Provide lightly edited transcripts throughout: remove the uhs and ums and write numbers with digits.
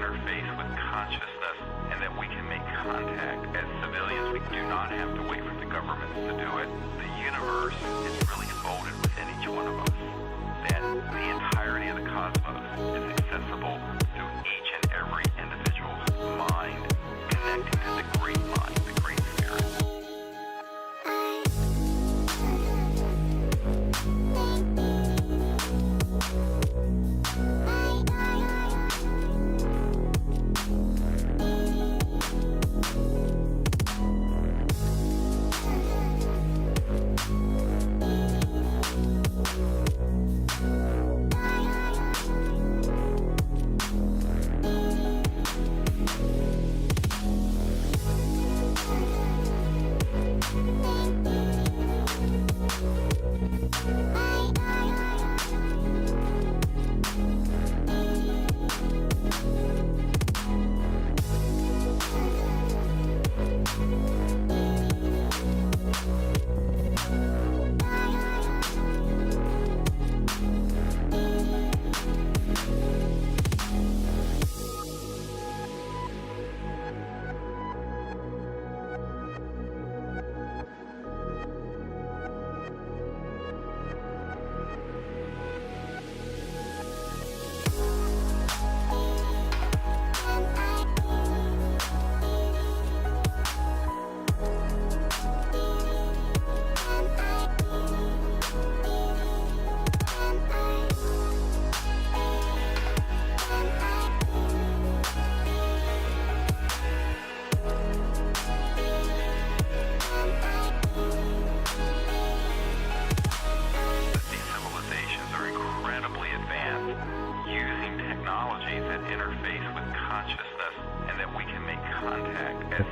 interface with consciousness and that we can make contact. As civilians, we do not have to wait for the governments to do it. The universe is really folded within each one of us. That the entirety of the cosmos is accessible through each and every individual's mind, connecting to the great mind, the great spirit.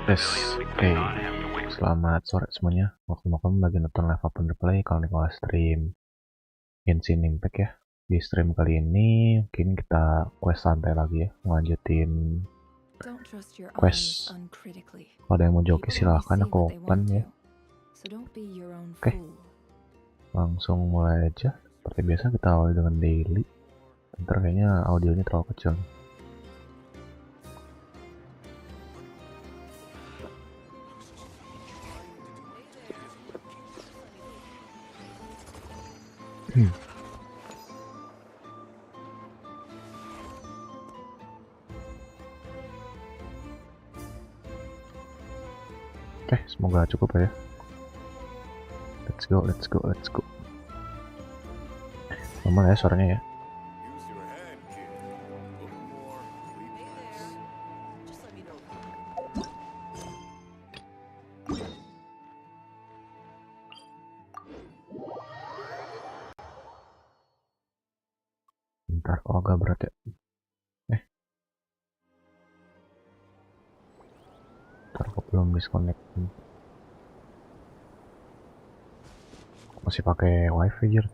Oke, selamat sore semuanya. Waktu kamu lagi nonton live open replay kalau Nikola stream GENSHIN Impact ya. Di stream kali ini mungkin kita quest santai lagi ya, ngelanjutin quest. Kalau ada yang mau joki silahkan, aku open ya. Oke, langsung mulai aja. Seperti biasa kita awali dengan daily. Ntar kayaknya audionya terlalu kecil. Oke, semoga cukup ya. Let's go. Normal ya suaranya ya. Bentar, agak berat ya. Aku belum disconnect. Masih pakai wifi aja.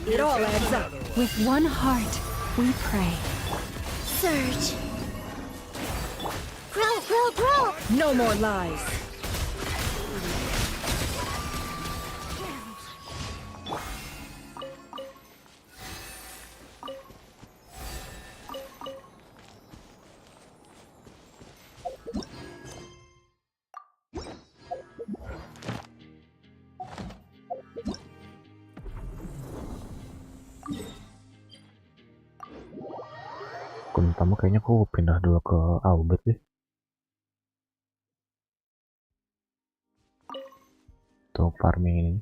It all adds up. With one heart, we pray. Surge. Grow. No more lies. Pertama kayaknya aku pindah dulu ke Albert deh. Tuh farming ini.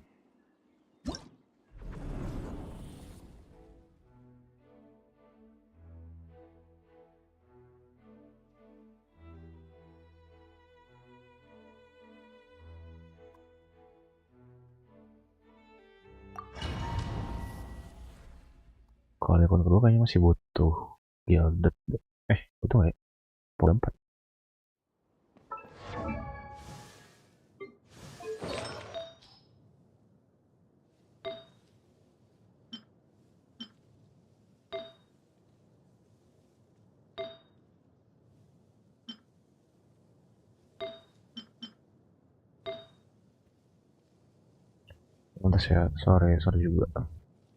Kalau akun kedua kayaknya masih butuh gilded. Butuh nggak ya? Pola 4. ya, sore juga.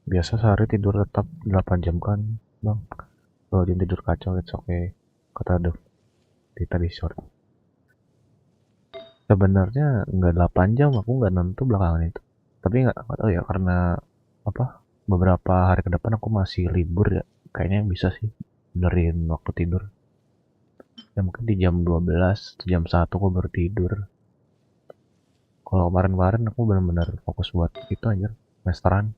Biasa sehari tidur tetap 8 jam kan, Bang? Kalau jam tidur kacau, it's okay. Kata tadi sore. Sebenarnya nggak 8 jam, aku nggak nentu belakangan itu. Tapi nggak tahu ya, karena apa? Beberapa hari ke depan aku masih libur ya. Kayaknya bisa sih benerin waktu tidur. Ya mungkin di jam 12, jam 1 aku baru tidur. Kalau kemarin aku benar-benar fokus buat itu aja, semesteran.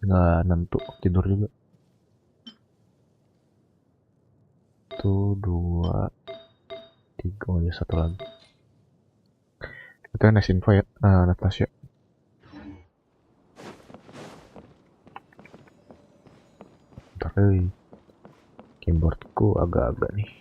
Nggak nentu tidur juga. 2, 3, oh ya satu lagi. Itu next info ya, Natasha. Ntar keyboardku agak-agak nih.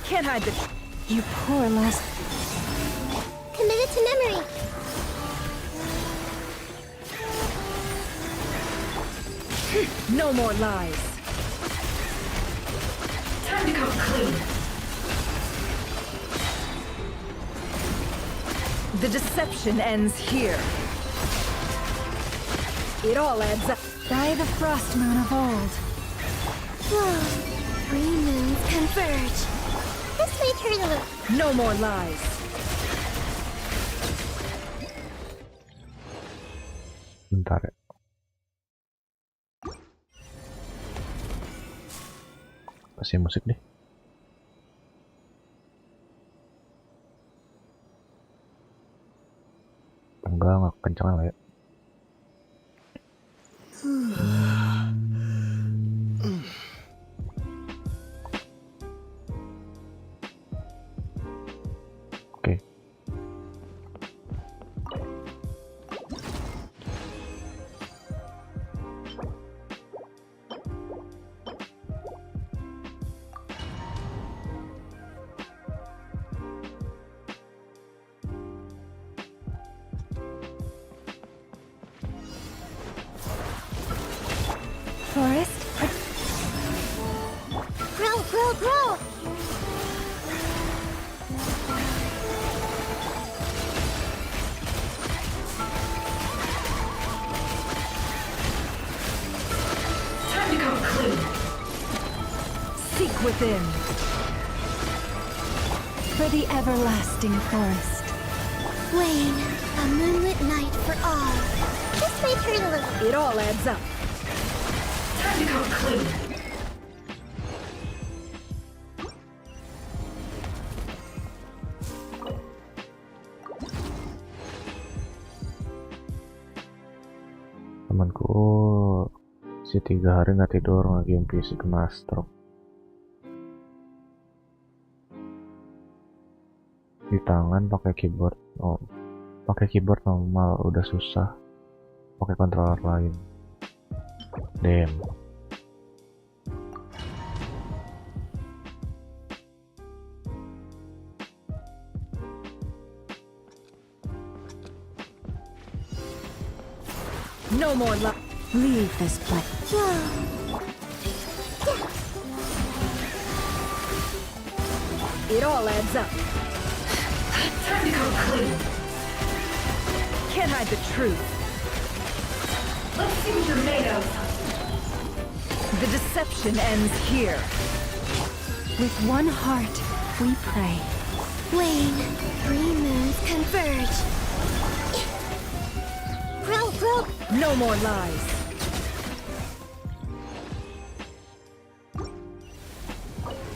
Can't hide the... You poor last... Committed to memory. No more lies. Time to come clean. The deception ends here. It all adds up. By the frost moon of old. Whoa. 3 moons converge. This may turn a little. No more lies. Bentar ya. Kasih musik deh. Enggak kencangan lah ya. Oke. Forest? Grow. Time to come clean. Seek within. For the everlasting forest. Wane, a moonlit night for all. This may turn a little. It all adds up. Time to come clean. Temanku si 3 hari nggak tidur, nge-game PC kena stroke. Di tangan pakai keyboard, pakai keyboard normal udah susah, pakai controller lain. Damn. No more lies. Leave this place. Whoa. It all adds up. Time to come clean. Can't hide the truth. Let's see what you're made of. The deception ends here. With one heart, we pray. Wane, 3 moons converge. Grow. No more lies.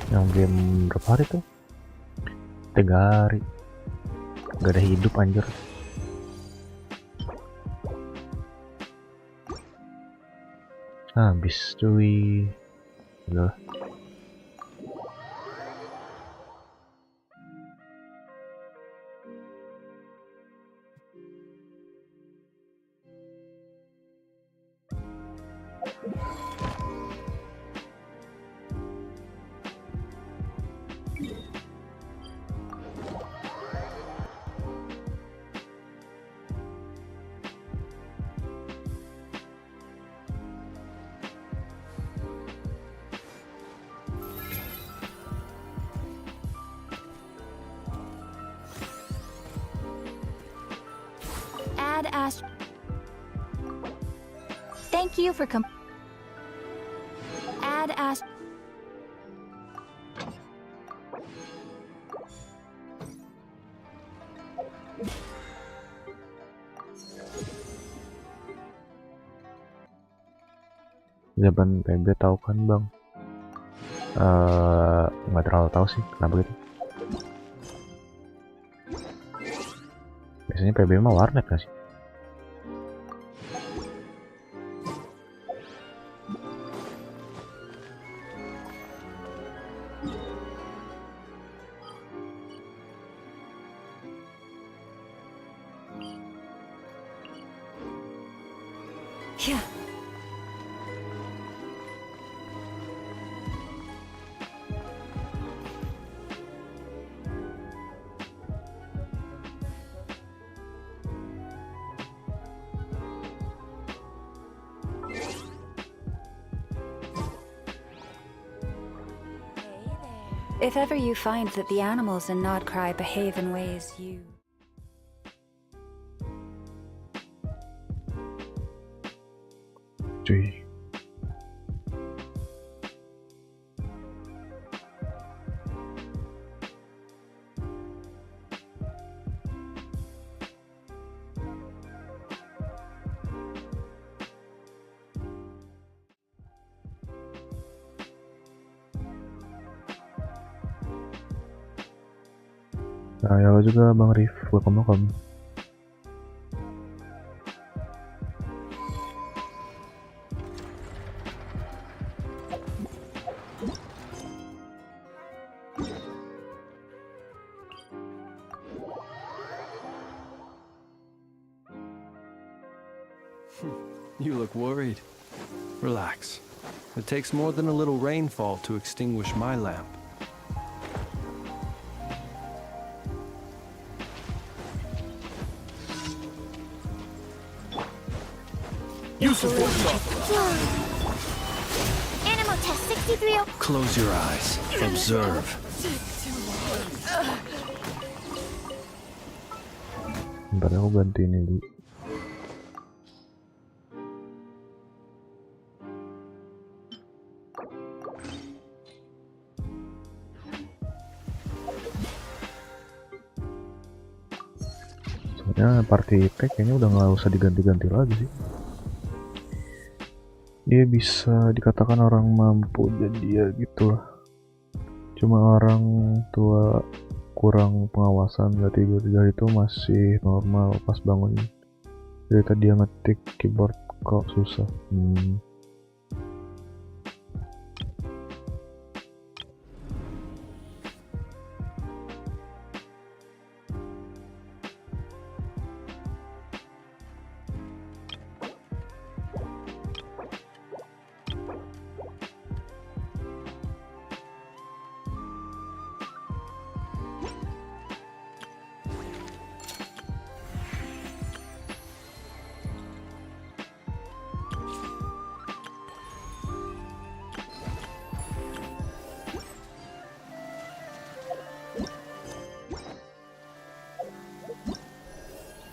Yang game berapa hari tuh? 3 hari. Gak ada hidup anjir. Habis cuy. Udah. Ad Ast. Thank you for Ad Ast. Zaman PB tahu kan bang? Nggak terlalu tahu sih kenapa gitu. Biasanya PB mah warnet nggak sih? Yeah. If ever you find that the animals in Nod Cry behave in ways you... Cuy. Nah, ya lo juga Bang Rif, welcome. You look worried. Relax. It takes more than a little rainfall to extinguish my lamp. Animal test 63. Close your eyes. Observe. Bentar aku ganti ini dulu. Soalnya party tag kayaknya udah nggak usah diganti-ganti lagi sih. Dia bisa dikatakan orang mampu, jadi ya gitulah. Cuma orang tua kurang pengawasan, nggak tidur itu masih normal pas bangun. Jadi tadi dia ngetik keyboard kok susah.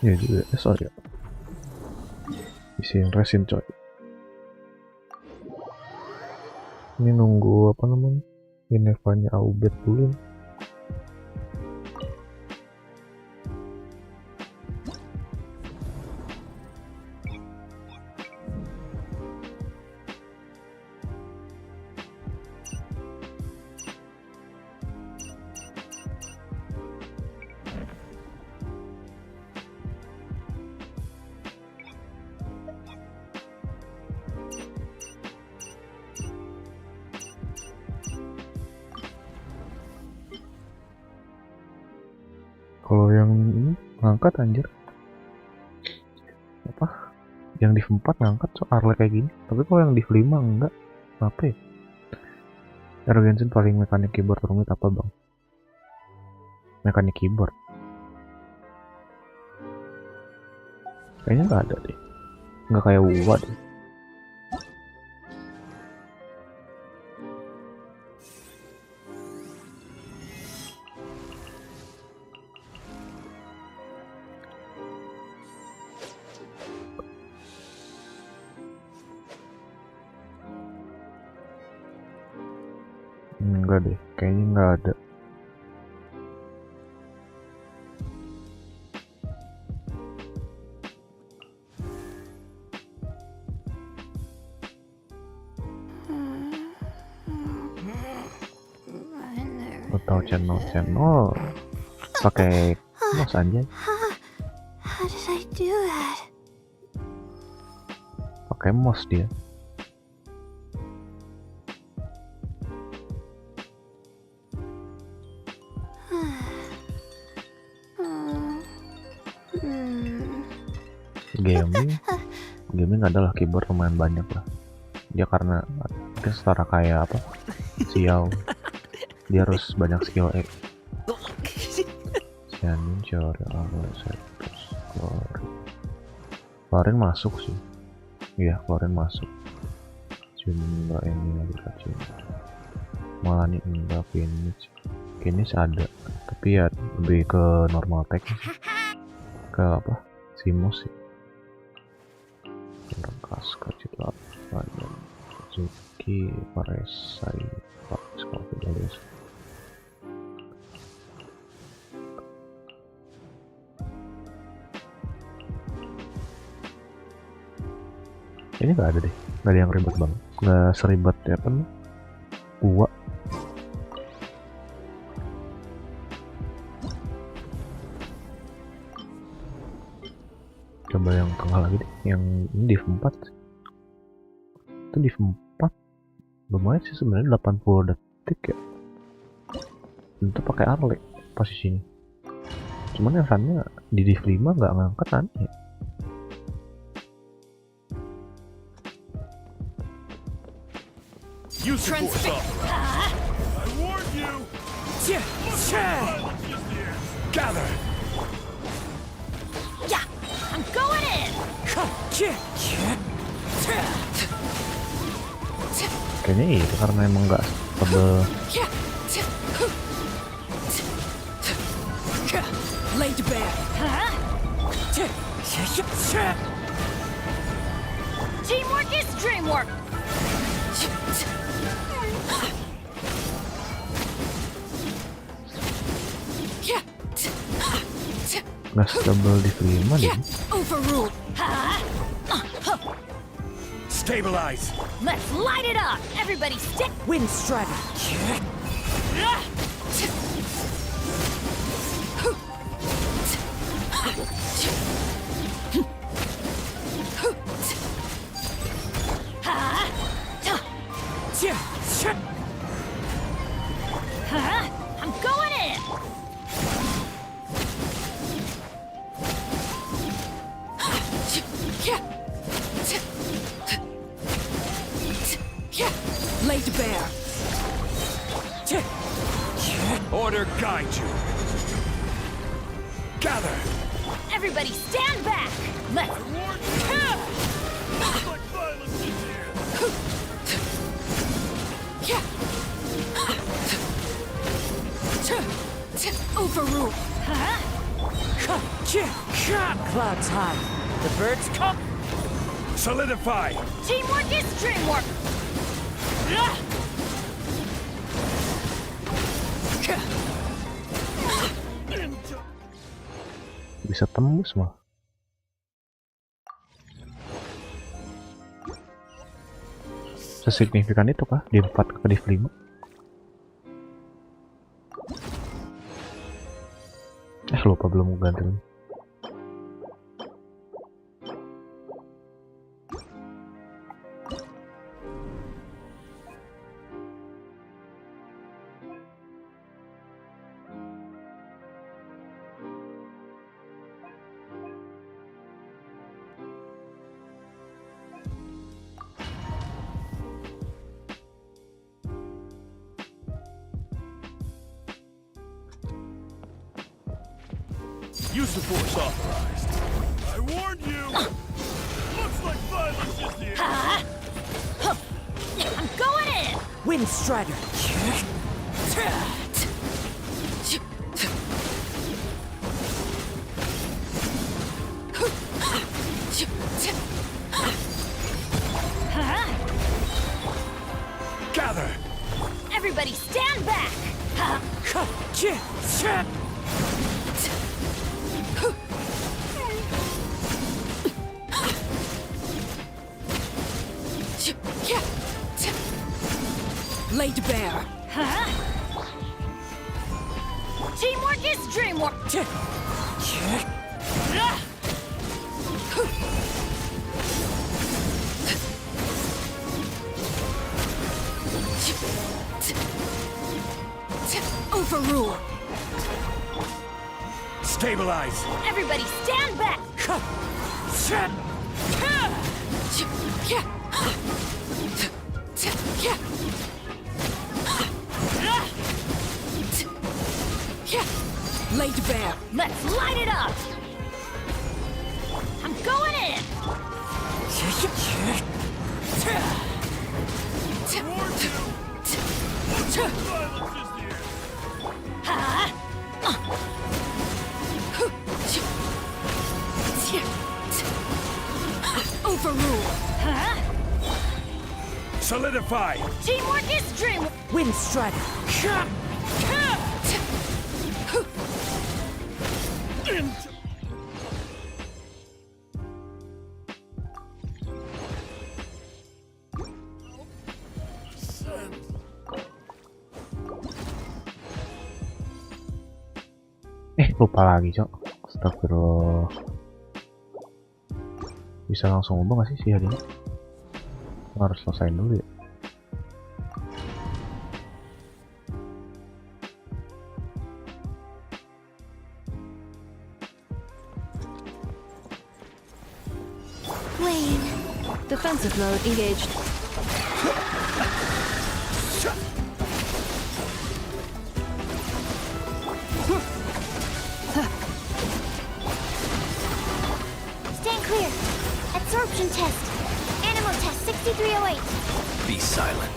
Ya juga, sorry ya. Isiin resin coy. Ini nunggu apa namanya? Inevanya Aubet dulu. Kalau yang ini ngangkat anjir. Apa? Yang di V4 ngangkat so arle kayak gini. Tapi kalau yang di V5 enggak. Apa ya? GENSHIN paling mekanik keyboard rumit apa bang? Mekanik keyboard. Kayaknya nggak ada deh. Nggak kayak buat deh. Enggak deh, kayaknya nggak ada. Atau channel pakai mouse aja. How did I do that? Pakai mouse dia. Gaming adalah keyboard lumayan banyak lah. Dia karena dia setara kayak apa? Xiao. Dia harus banyak skill Jangan Klorin masuk sih. Iya, Klorin masuk. Cuma ini lagi kacau. Malah nih enggak finish ada. Tapi ya lebih ke normal tag. Ke apa? Simus sih. Kas kecil apa? Zuki, Paresai, Pak Skofidalis. Ini nggak ada deh, nggak ada yang ribet banget, nggak seribet ya kan? Buat coba yang tengah lagi deh, yang ini div 4 itu div 4 lumayan sih sebenarnya, 80 detik ya, itu pakai arle posisinya. Cuman yang runnya di div 5 nggak ngangkat aneh. Gather. Yeah, I'm going in. Kayaknya itu karena emang nggak tebel. Lay to bear. Teamwork is dreamwork. Nggak stable di 5 deh. Overruled. Stabilize. Let's light it up. Everybody stick. Wind strider. I'm going in. Lay to bear. Order guide you. Gather. Everybody stand back. Let's. Overruled. Clouds high. The birds come. Solidify. Teamwork is dreamwork. Bisa tembus mah. Sesignifikan itu kah di 4 ke di 5? Lupa belum ganti. Use the force authorized. I warned you. Looks like violence is here. I'm going in. Wind strider. Gather. Everybody stand Laid bare. Huh? Teamwork is dreamwork. Overrule. Stabilize. Everybody stand back. Laid bare. Let's light it up. I'm going in. Overrule. Huh? Solidify. Teamwork is dream. Wind strider. Lupa lagi, Cok. Astagfirullah. Bisa langsung ubah gak sih hari ini? Harus selesaiin dulu ya. Lain. Defensive mode engaged. Stand clear. Absorption test. Animal test 6308. Be silent.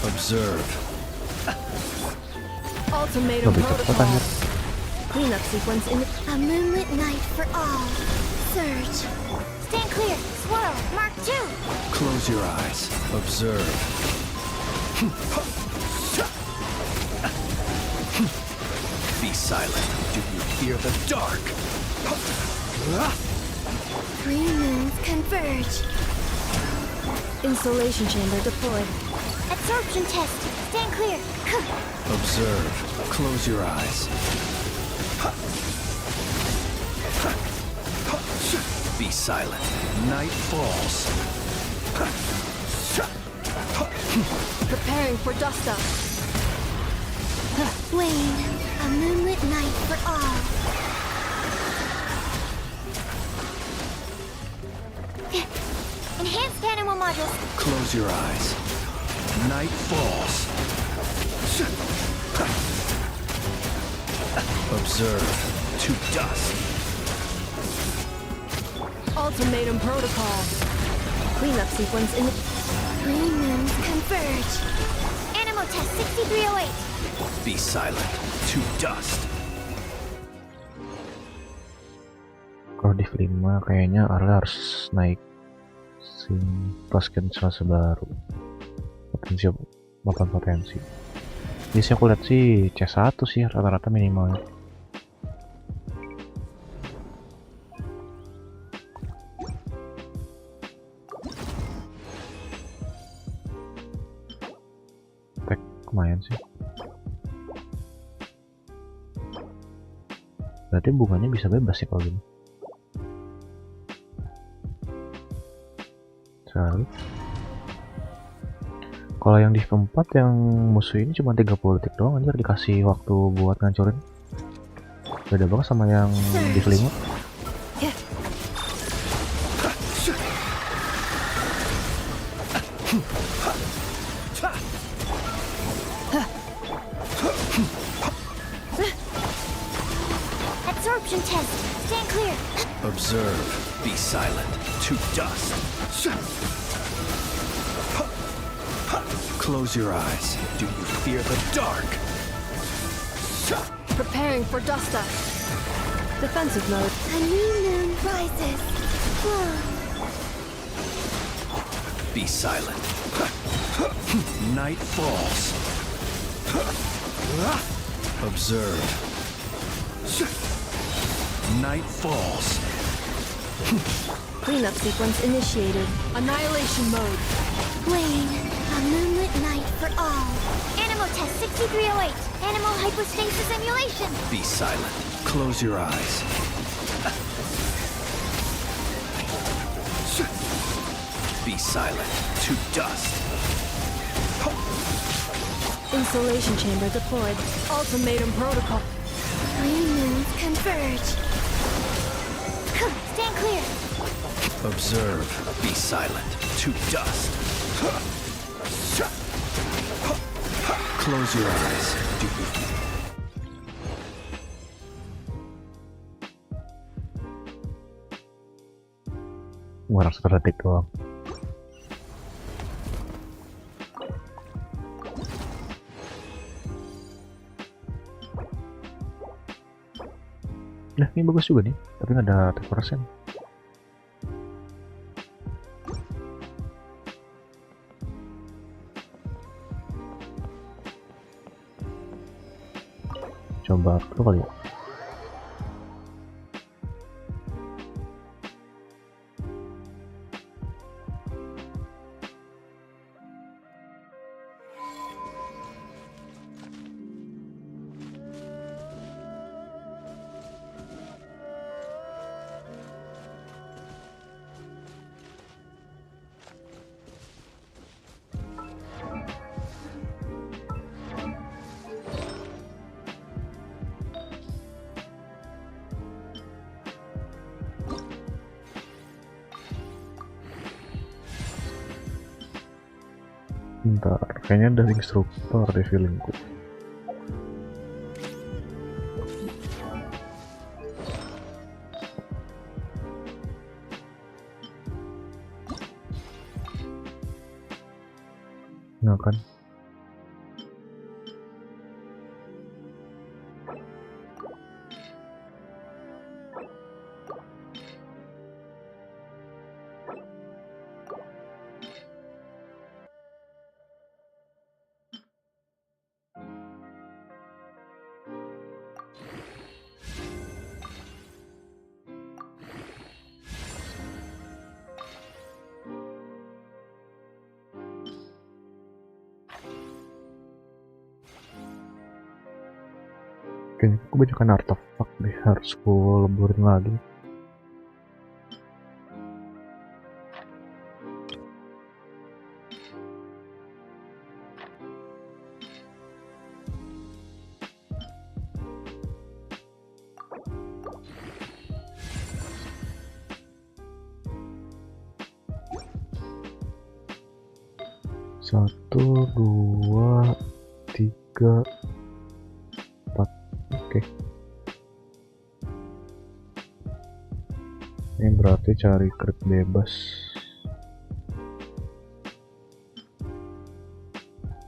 Observe. Ultimatum Lebih cepet protocol. anjir. Cleanup sequence in A moonlit night for all. Surge. Stand clear. Swirl. Mark 2. Close your eyes. Observe. Be silent. Do you fear the dark? 3 moons converge. installation chamber deployed. Absorption test. Stand clear. Observe. Close your eyes. Be silent. Night falls. Preparing for dust up. Lain. A moonlit night for all. Enhanced animal modules. Close your eyes. Night falls. Observe. To dust. Ultimatum protocol. Cleanup sequence in 3 moons converge. Animal test 6308. Be silent. To dust. Kalau di 5 kayaknya Arla harus naik plus generasi baru, potensi 8 potensi. Jadi sih aku lihat sih C1 sih rata-rata minimalnya. Tek lumayan sih. Berarti bunganya bisa bebas sih kalau gini. Kalau yang di 4 yang musuh ini cuma 30 detik doang anjir, dikasih waktu buat ngancurin. Beda banget sama yang di 5. Absorption test. Stand clear. Observe. Be silent. To dust. Close your eyes. Do you fear the dark? preparing for dust up. Defensive mode. A new moon rises. Glow. Be silent. Night falls. Observe. Night falls. Cleanup sequence initiated. Annihilation mode. Wayne, a moonlit night for all. Animal test 6308. Animal hypostasis emulation. Be silent. Close your eyes. Be silent. To dust. Insulation chamber deployed. Ultimatum protocol. 3 moons converge. Stand clear. Observe. Be silent. To dust. Close your eyes. Gua harus detik doang. Nah, ini bagus juga nih, tapi nggak ada 10%. Coba dulu kali ya. Bentar, kayaknya dari instruktur deh feelingku. Nah kan. Kayaknya aku bacakan artefak deh, harus ku leburin lagi. Satu, dua, tiga, empat. Oke. Ini berarti cari krit bebas.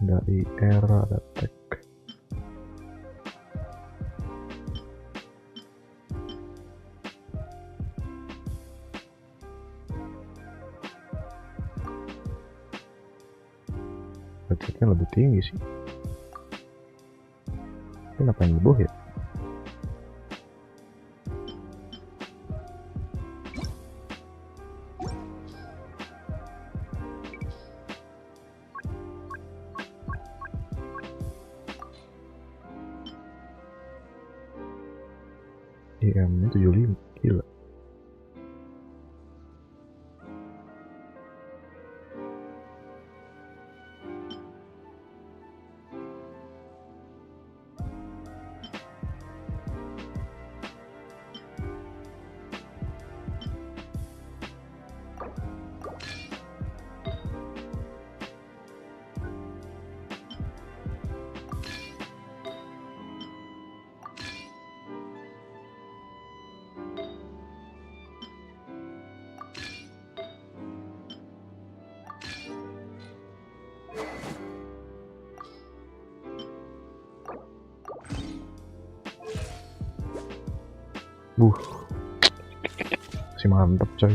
Ada IR, ada tag. Budgetnya lebih tinggi sih. Tapi ngapain ngebuh ya? IM-nya 75, gila. Masih mantep coy.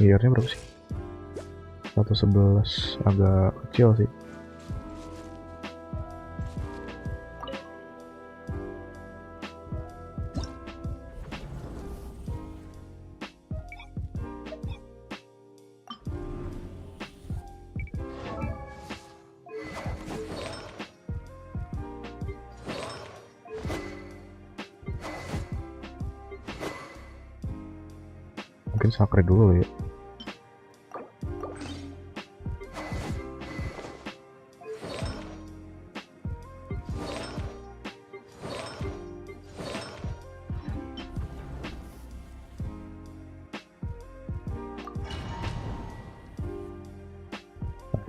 Yearnya berapa sih? 111, agak kecil sih. Mungkin sakre dulu ya.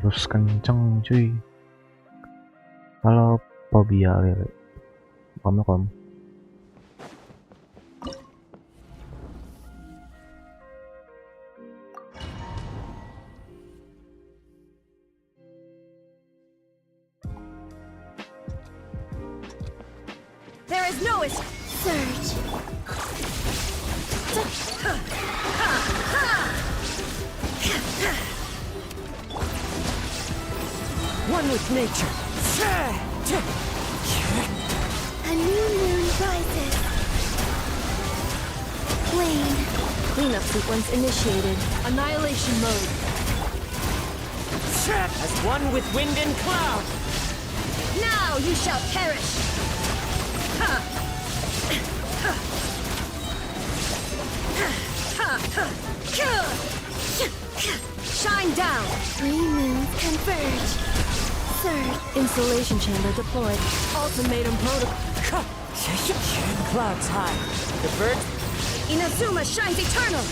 Harus kenceng cuy. Kalau fobia lele kamu There is no Surge. one with nature. A new moon rises. Wane. Cleanup sequence initiated. Annihilation mode. As one with wind and cloud. Now you shall perish. Shine down. Three moons converge. Surge. Installation chamber deployed. Ultimatum protocol. Clouds high. The birds. Inazuma shines eternal.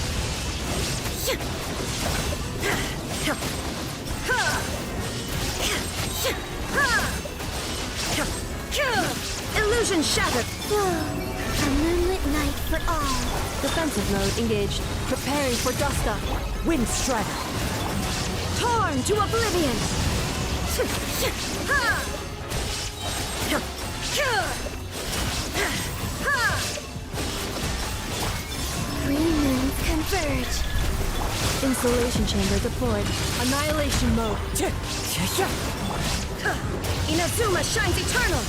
Illusion shattered. A moonlit night for all. Defensive mode engaged. Preparing for dust up. Wind strider. Torn to oblivion. Three moons converge. Installation chamber deployed. Annihilation mode. Inazuma shines eternal.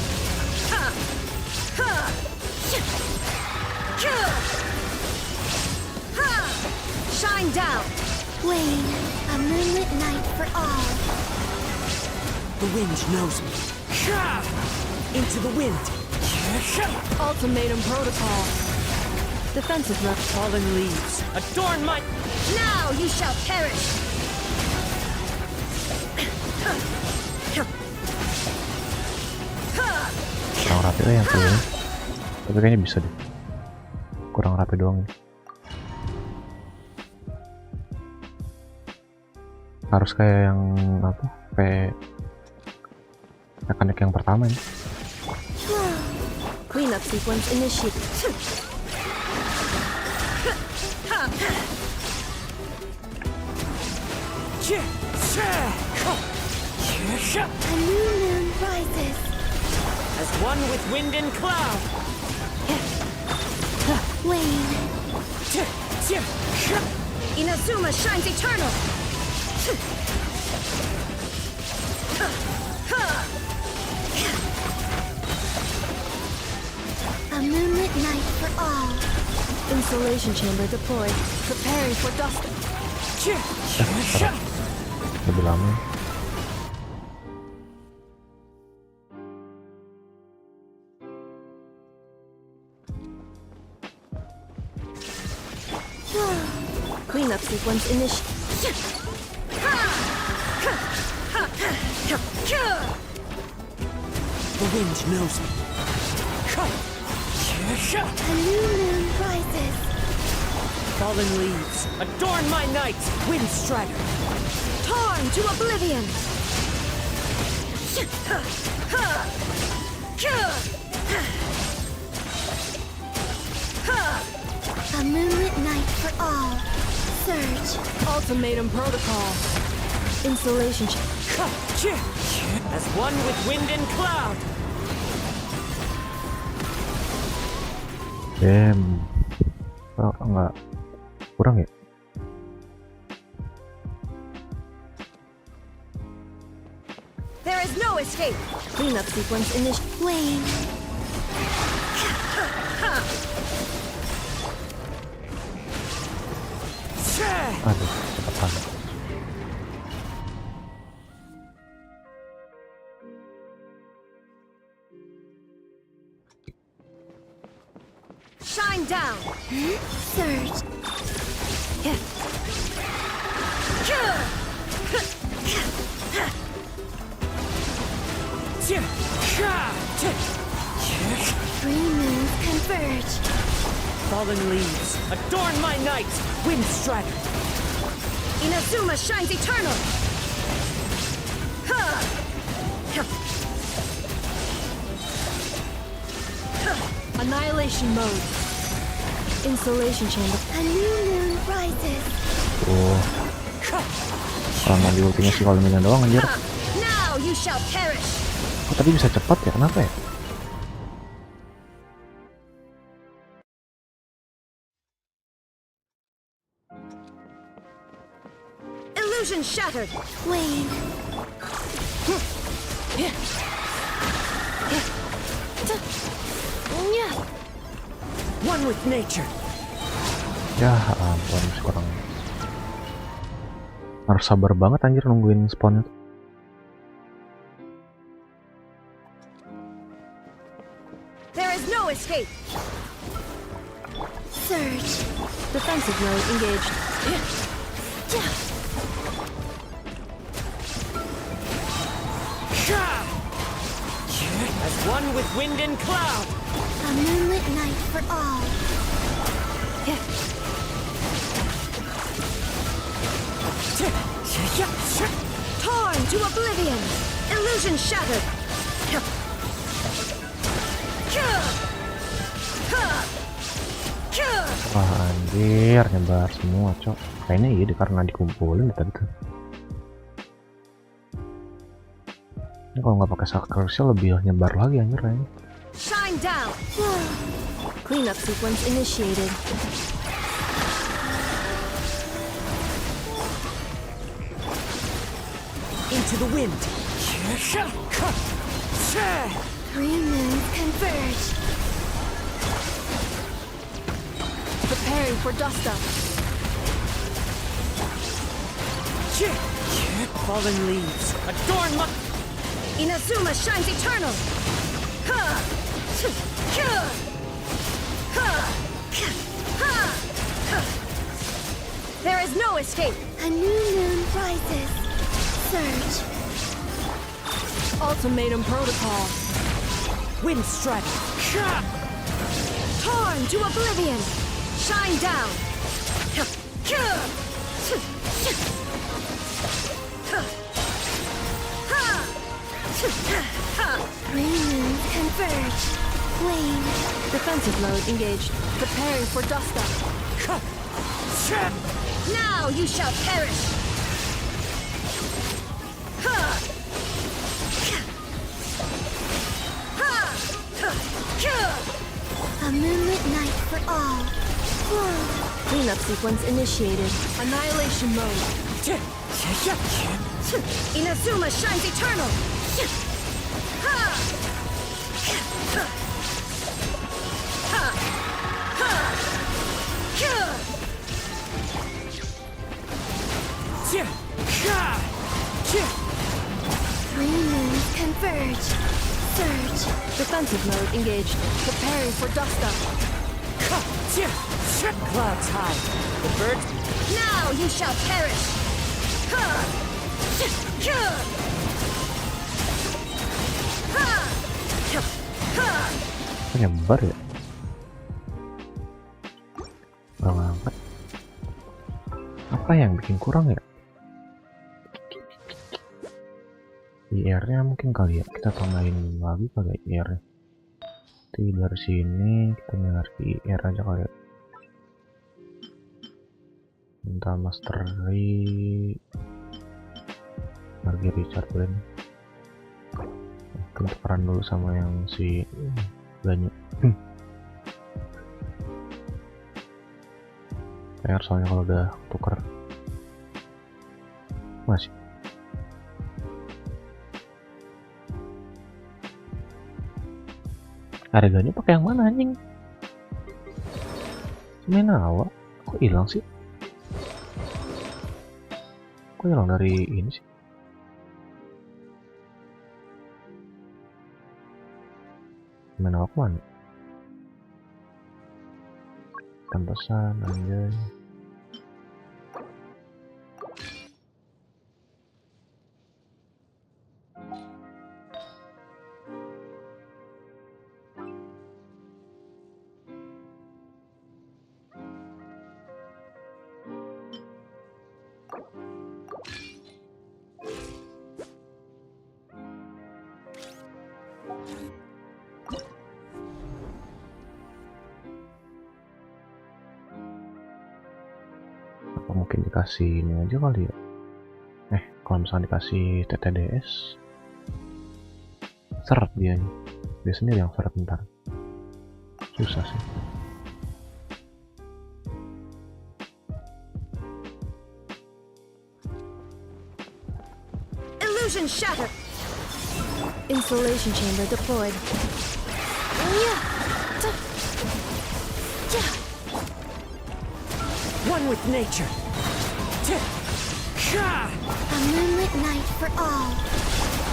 Shine down. Wane. A moonlit night for all. The wind knows me. Into the wind. Ultimatum protocol. Defensive mode. Fallen leaves. Adorn my. Now you shall perish. kurang rapi lah yang punya, tapi kayaknya bisa deh, kurang rapi doang. Harus kayak yang apa, kayak mekanik yang pertama ini. Cleanup sequence initiated. A new moon rises. As one with wind and cloud. Wane. Inazuma shines eternal. A moonlit night for all. Installation chamber deployed. Preparing for dust. Lebih lama. Cleanup sequence initiated. The wind knows me. A new moon rises. Fallen leaves. Adorn my night. Wind strider. Torn to oblivion. A moonlit night for all. Surge. Ultimatum protocol. Installation As one with wind and cloud. Oh, enggak kurang ya, no escape. Cleanup sequence Wayne. Aduh, cepetan. Shine down. Surge. Three moons converge. Fallen leaves adorn my night. Wind strike. Inazuma shines eternal. Annihilation mode. Insulation chamber. A new moon rises. Kalau nggak di ultinya sih kalau minyak doang anjir. Now you shall perish. Oh, tapi bisa cepat ya, kenapa ya? Illusion shattered. Wayne. One with nature. Ya ampun, kurang. Harus sabar banget anjir nungguin spawnnya tuh. There is no escape. Surge. Defensive mode engaged. As one with wind and cloud. A moonlit night for all. Torn to oblivion. Illusion shattered. Wah anjir, nyebar semua cok. Kayaknya iya deh, karena dikumpulin tadi tuh. Ini kalau nggak pakai sacrificial lebih nyebar lagi anjir kayaknya. Shine down. Cleanup sequence initiated. Into the wind. Three moons converge. Preparing for dust up. Fallen leaves adorn my... Inazuma shines eternal. There is no escape. A new moon rises. Surge. Ultimatum protocol. Wind strike. Torn to oblivion. Shine down. Three moons converge. Wayne. Defensive mode engaged. Preparing for dust up. Now you shall perish. A moonlit night for all. Cleanup sequence initiated. Annihilation mode. Inazuma shines eternal. Three moons converge. Surge. Defensive mode engaged. Preparing for dust up. Clouds high. The birds... Now you shall perish. Kok nyebar ya? Kurang angkat. Apa yang bikin kurang ya? IR-nya mungkin kali ya, kita tambahin lagi kali ya IR-nya. Jadi dari sini kita nyari IR aja kali ya. Minta mastery lagi Richard Blend. Kita tukeran dulu sama yang si banyak. PR soalnya kalau udah tuker masih Harganya pakai yang mana anjing? Semenawa kok hilang sih? Kok hilang dari ini sih? Semenawa kemana? Tempesan anjay. Apa mungkin dikasih ini aja kali ya? Kalau misalnya dikasih TTDS seret dia sendiri yang seret, ntar susah sih. Illusion shattered. Installation chamber deployed. One with nature. A moonlit night for all.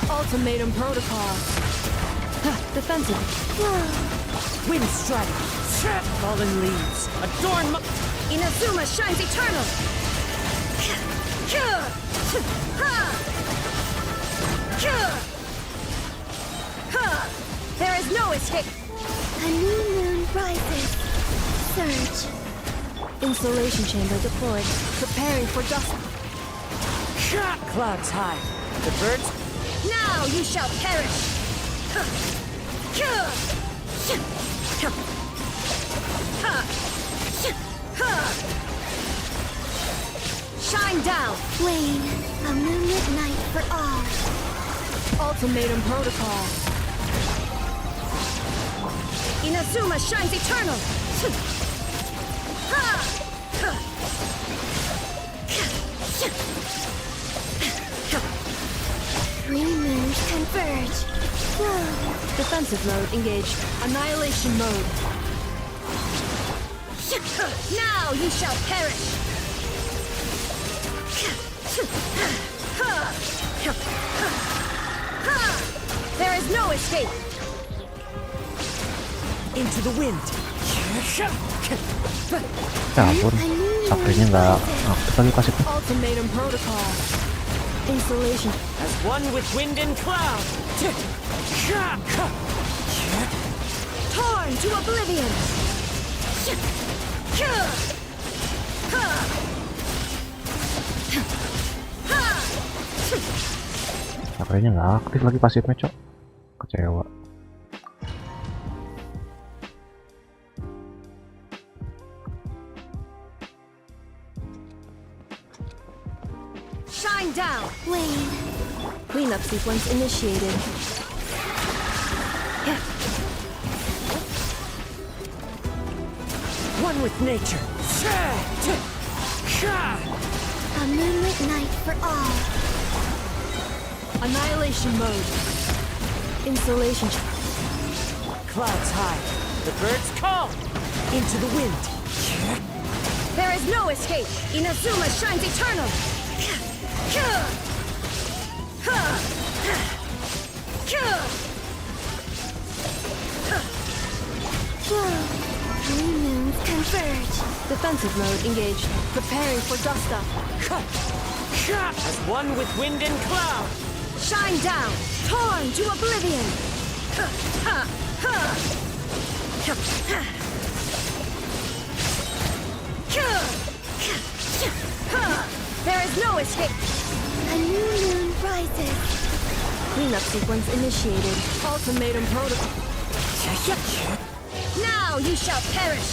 Ultimatum protocol. Defensive. Wind strike. Fallen leaves. Adorn my... Inazuma shines eternal. There is no escape. A new moon rises. Surge. Installation chamber deployed. Preparing for dust. Clouds high. The birds... Now you shall perish. Shine down. Wane. A moonlit night for all. Ultimatum protocol. Inazuma shines eternal. Three moons converge. Defensive mode engaged. Annihilation mode. Now you shall perish. There is no escape. Into the wind. Ya ampun, sakrenya nggak aktif lagi pasifnya. Ultimatum protocol. Installation. As one with wind and cloud. Torn to oblivion. Sakrenya nggak aktif lagi pasifnya, cok. Kecewa. Shine down. Wane. Cleanup sequence initiated. One with nature. A moonlit night for all. Annihilation mode. Installation. Clouds high. The birds call. Into the wind. There is no escape. Inazuma shines eternal. Three moons converge. Defensive mode engaged. Preparing for dust up. As one with wind and cloud. Shine down. Torn to oblivion. There is no escape. A new moon rises. Cleanup sequence initiated. Ultimatum protocol. Now you shall perish.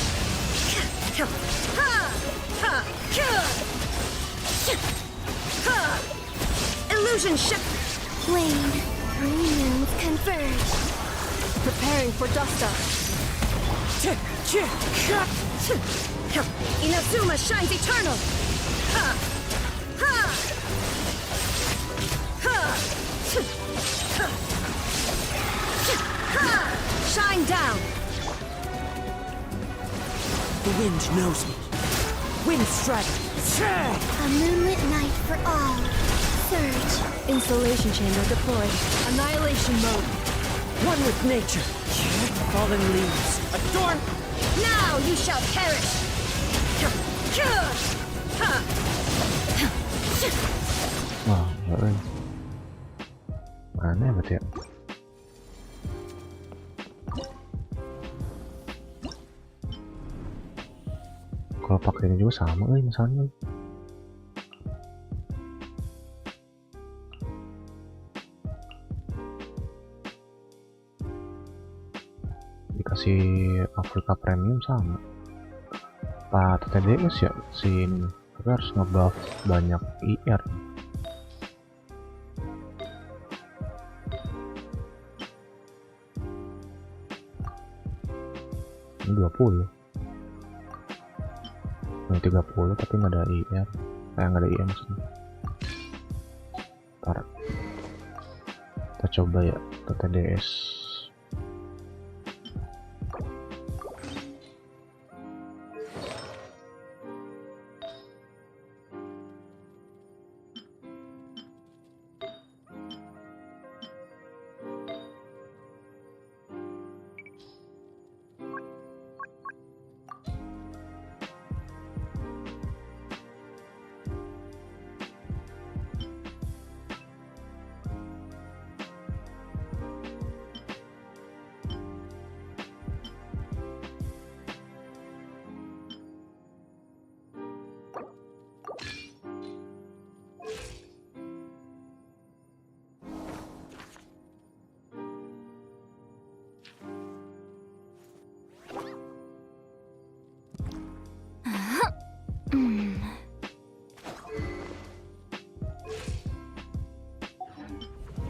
Illusion ship. Wane. Three moons converge. Preparing for dust up. Inazuma shines eternal. Shine down. The wind knows me. Wind strike. A moonlit night for all. Surge. Insulation chamber deployed. Annihilation mode. One with nature. Fallen leaves. Adorn. Now you shall perish. Wah, enggak. Aneh banget ya. Kalau pakai ini juga sama misalnya. Dikasih Afrika Premium sama. Pak TTDS ya si ini. Tapi harus ngebuff banyak IR. Ini 20. Ini 30 tapi nggak ada IR. Nggak ada IM maksudnya. Ntar kita coba ya TTDS.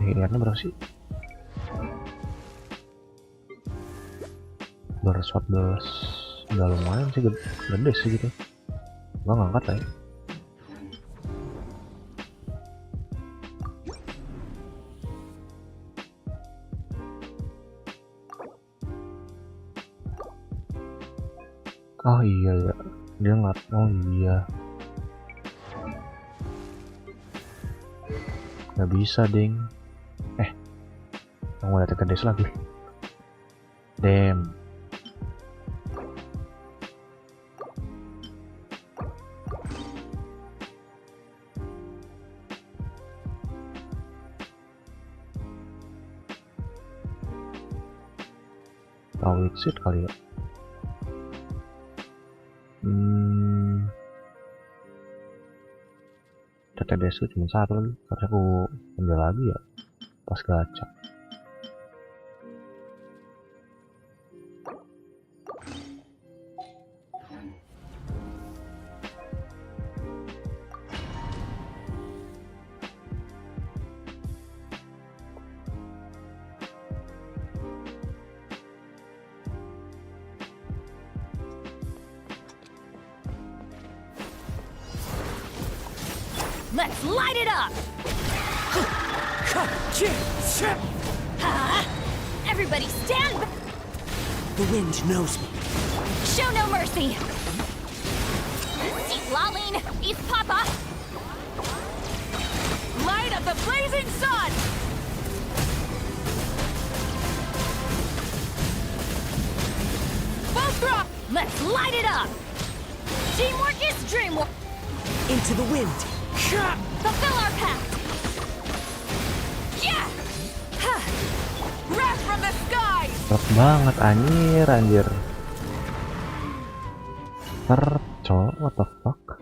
IR-nya berapa sih? 214. Udah lumayan sih, gede sih gitu. Gua ngangkat lah ya. Oh iya ya, dia nggak. Oh iya, nggak bisa ding. Mau lihat TTDS lagi. Damn. Tahu exit kali ya. TTDS itu cuma satu lagi. Harusnya aku ambil lagi ya pas gacha. Let's light it up! Everybody stand back! The wind knows me. Show no mercy! Lain, East Papa! Light of the blazing sun! Both drop! Let's light it up! Teamwork is dreamwork! Into the wind. Fulfill our pact! Yeah! Wrath from the skies! Top banget anjir. Tercol, what the fuck?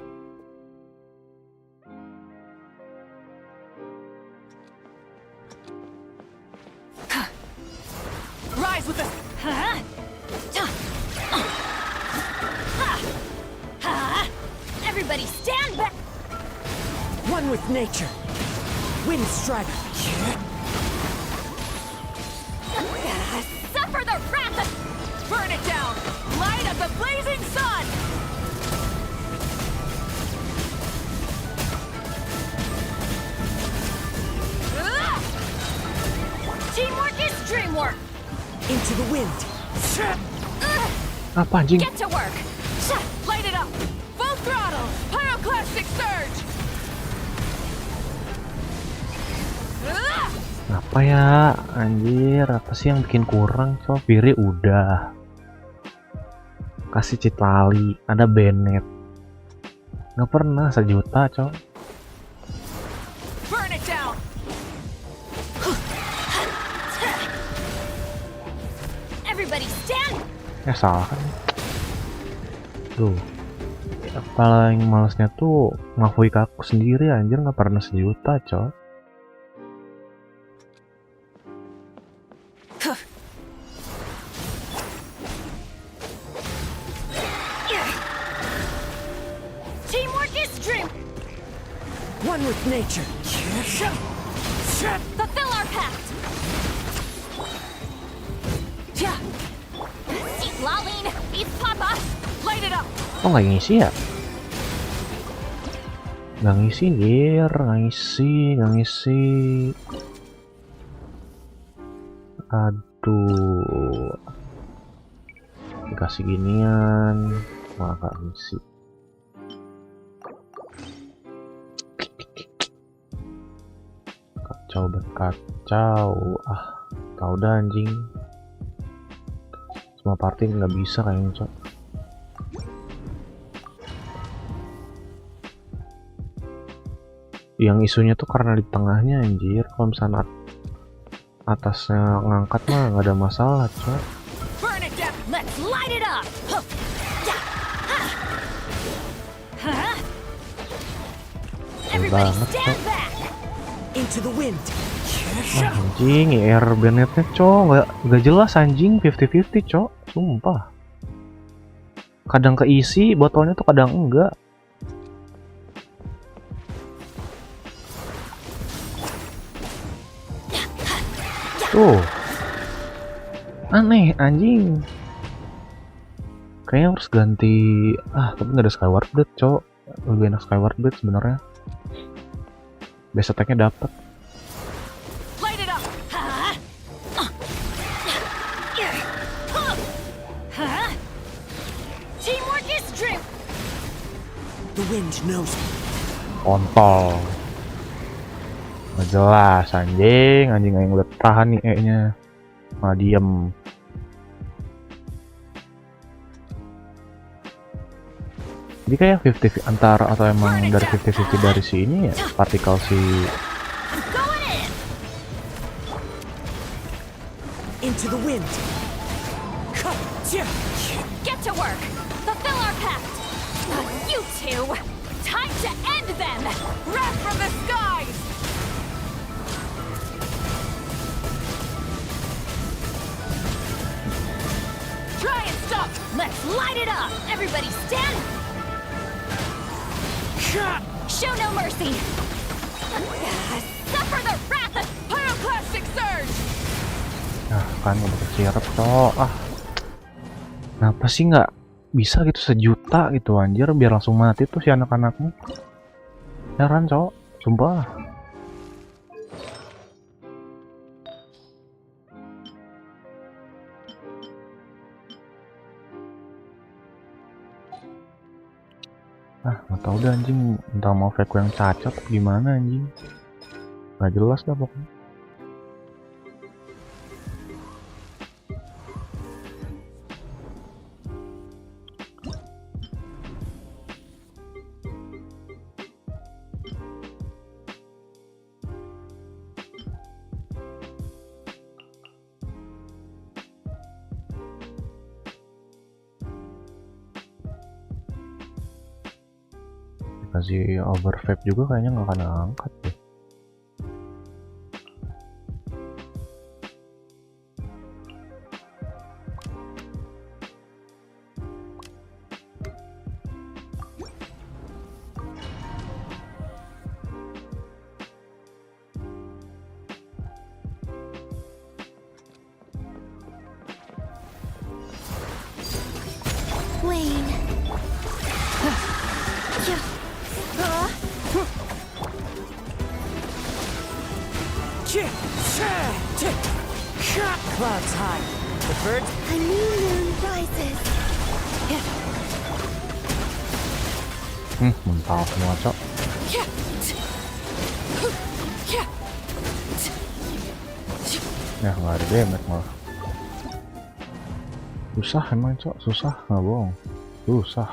Rise with the... Everybody stand back! One with nature. Wind strike. Suffer the wrath of... Burn it down! Light of the blazing sun! Teamwork is dreamwork! Into the wind. Apa anjing? Get to work. Light it up. Full throttle. Pyroclastic surge. Apa ya? Anjir, apa sih yang bikin kurang, Cok? Piri udah. Kasih Citali, ada Bennett. Nggak pernah 1 juta, Cok. Burn it down. Everybody stand. Ya salah kan. Tuh. Paling malesnya tuh ngakui ke aku sendiri, anjir, nggak pernah 1 juta, Cok. Teamwork is dream. One with nature. Fulfill our pact. See, Lain, it's Papa. Light it up. Oh, nggak ngisi ya? Nggak ngisi, anjir. Nggak ngisi. Aduh. Dikasih ginian. Malah nggak ngisi. Kacau. Tahu dah anjing. Semua party nggak bisa kayaknya, Cok. Yang isunya tuh karena di tengahnya, anjir. Kalau misalnya atasnya ngangkat mah nggak ada masalah, Cok. Burn it down. Let's light it up. Everybody banget, stand back. Into the wind. Anjing, air Bennettnya, Cok, nggak jelas anjing. 50-50, Cok. Sumpah. Kadang keisi botolnya tuh, kadang enggak. Tuh. Aneh, anjing. Kayaknya harus ganti. Tapi nggak ada Skyward Blade, Cok. Lebih enak Skyward Blade sebenarnya. Base attack-nya dapet. Light it up. Teamwork is dream. The wind knows me. Kontol. Nggak jelas, anjing yang udah tahan nih E-nya. Malah diem. Jadi kayak 50 antara atau emang dari 50-50 dari sini ya, partikel si Going in. Into the wind. Get to work. Fulfill our pact. You two. Time to end them. Wrath from the skies. Try and stop. Let's light it up. Everybody stand. Show no mercy. Suffer the wrath of pyroclastic surge. kan udah kecirep, Cok. Kenapa sih nggak bisa gitu 1 juta gitu anjir biar langsung mati tuh si anak-anakmu. Heran, Cok, sumpah. Nggak tau dah anjing, entah mau fake yang cacat atau gimana anjing. Nggak jelas dah pokoknya. Kasih overvape juga kayaknya nggak akan angkat deh. Wayne. Clouds high. The birds. A new moon rises. Mental semua, Cok. Ya, nggak ada damage malah. Susah emang, Cok. Susah, nggak bohong. Susah.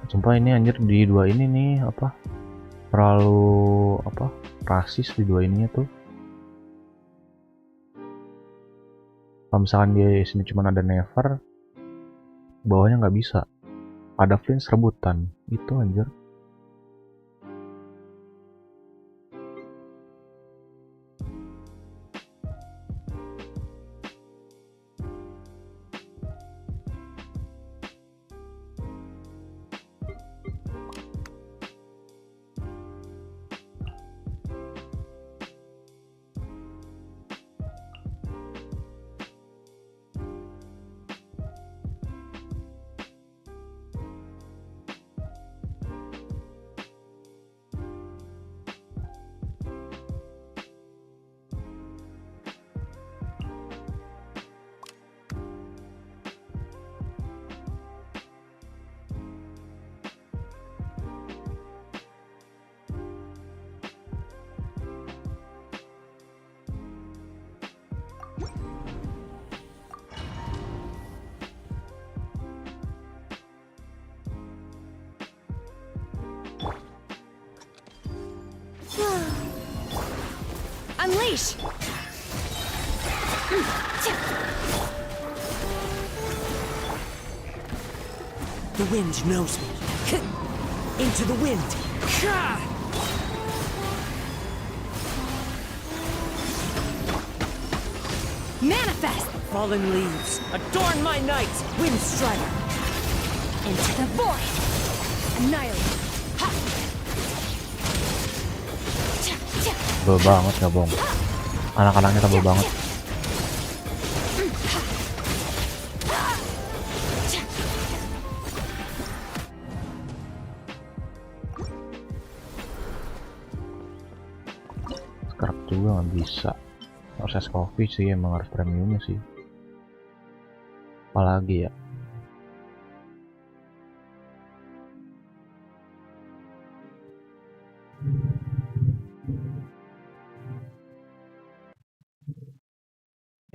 Sumpah ini anjir di dua ini nih apa? Terlalu apa? Rasis di dua ininya tuh. Kalau misalkan di sini cuma ada never, bawahnya nggak bisa. Ada flinch rebutan. Itu anjir. Unleash! The wind knows me. Into the wind. Manifest! Fallen leaves adorn my nights. Wind strider. Into the void! Annihilate! Ha! Tebel banget, nggak bohong. Anak-anaknya tebel banget. Scarab juga nggak bisa. Harus es coffee sih, emang harus premiumnya sih. Apalagi ya.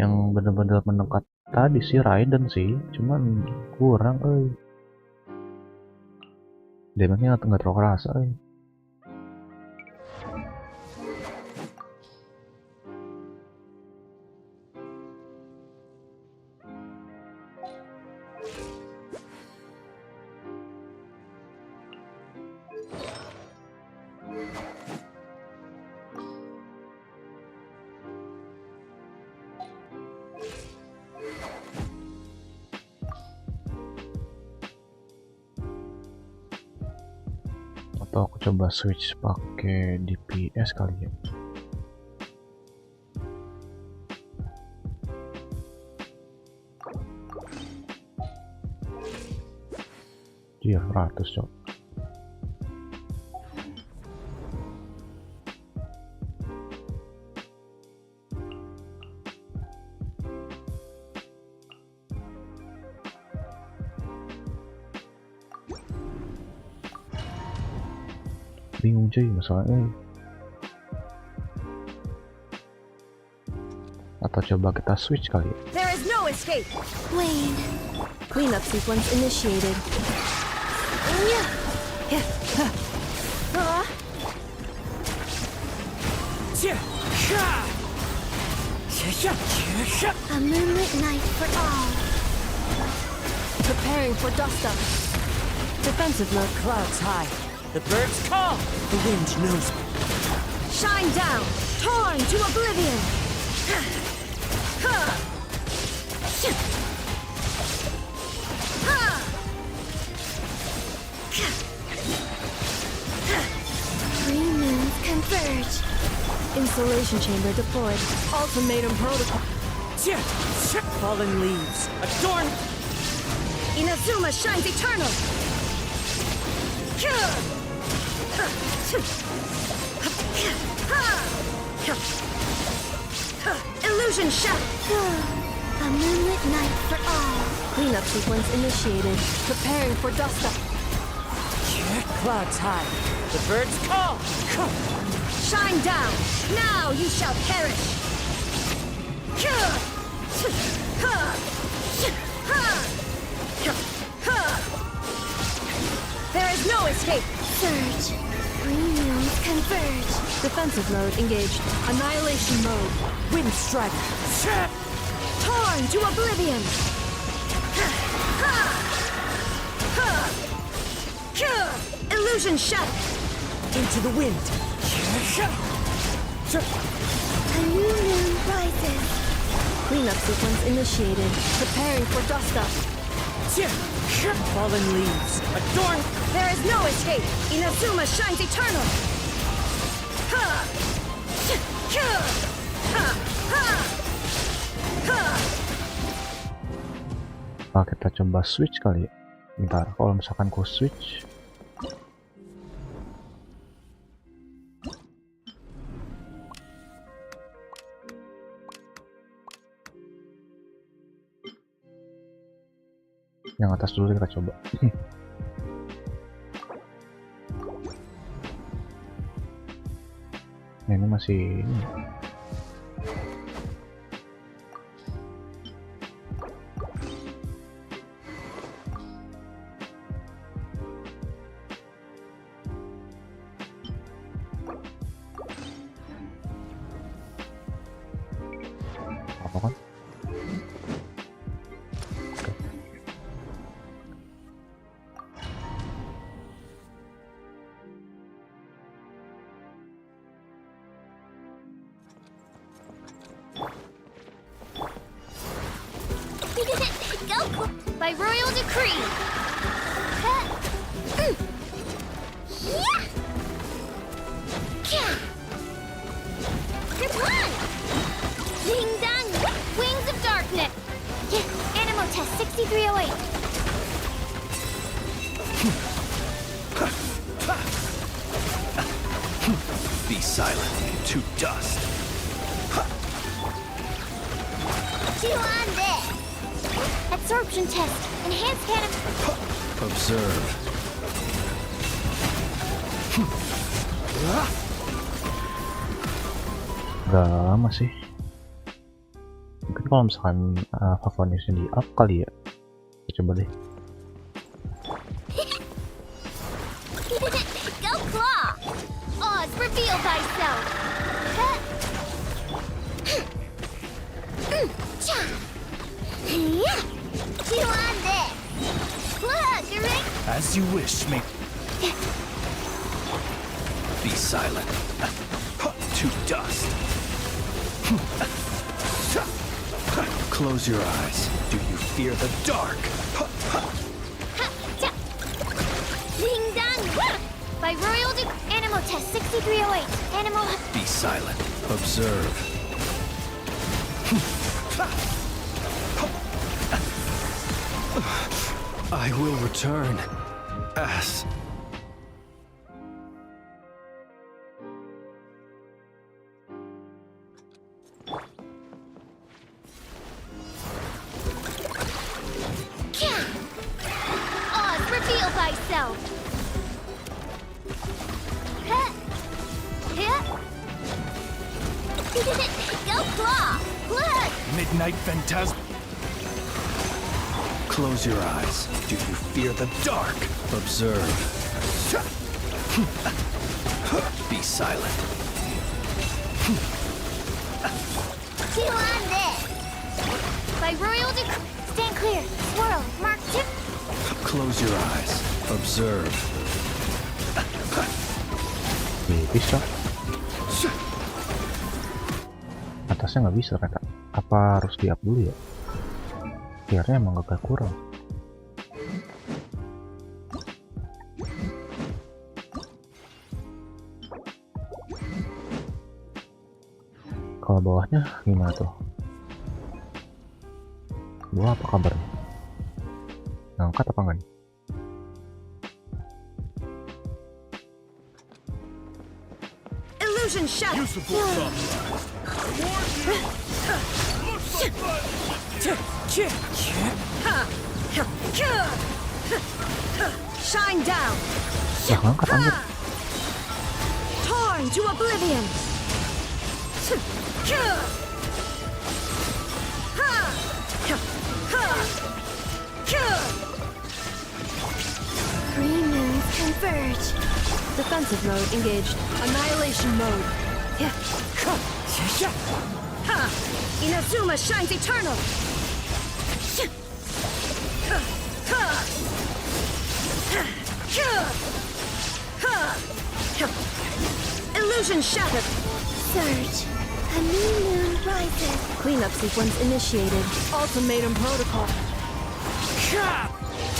Yang bener-bener mendekat tadi sih Raiden sih, cuman kurang damage-nya nggak terlalu kerasa Atau aku coba switch pakai DPS kali ya. Dia 100 cok. Bingung cuy masalahnya. Atau coba kita switch kali ya. There is no escape! Wayne. Cleanup sequence initiated. A moonlit night for all. Preparing for dust up. Defensive mode clouds high. The birds call. The wind knows me. Shine down! Torn to oblivion! Three moons converge. Insulation chamber deployed. Ultimatum protocol. Fallen leaves adorn. Inazuma shines eternal! Illusion shut! A moonlit night for all. Cleanup sequence initiated. Preparing for dust up. Clouds high. The birds call. Shine down! Now you shall perish! There is no escape! Surge. Premiums converge. Defensive mode engaged. Annihilation mode. Wind strike. Torn to oblivion! Illusion shut! Into the wind. A new moon rises. Cleanup sequence initiated. Preparing for dust up. Fallen leaves. Adorn. There is no escape! Inazuma shines eternal! Nah, kita coba switch kali ya. Bentar, kalau misalkan ku switch yang atas dulu kita coba. Nah, ini masih ini. Apa kan? Go by royal decree. One. Ding dong. Wings of darkness. Animal test 6308. Be silent, to dust. Chew on this. Absorption test. Enhanced cannon. Observe. Gak lama sih. Mungkin kalau misalkan favoritnya di up kali ya. Coba deh. Go claw. Oz, reveal thyself. Chew on this. Look, ring. As you wish, mate. Be silent. To dust. Close your eyes. Do you fear the dark? Ding dong. By royal animal test 6308. Animal. Be silent. Observe. I will return. As Oz, reveal thyself. Go claw. Look. midnight phantasm. Close your eyes. Do you fear the dark? Observe. Be silent. Chew on this. By royal decree. Stand clear. Swirl. Mark tip. Close your eyes. Observe. Bisa. Atasnya nggak bisa kata. Apa harus di up dulu ya? Biarnya emang agak kurang. Kalau bawahnya gimana tuh? Bawah apa kabarnya? Ngangkat apa enggak nih? Illusion shut! Use the force authorized. I warn you. Shine down. Lah ngangkat anjir. Torn to oblivion. Three moons converge. Defensive mode engaged. Annihilation mode. Inazuma shines eternal. Illusion shattered. Surge. A new moon rises. Cleanup sequence initiated. Ultimatum protocol.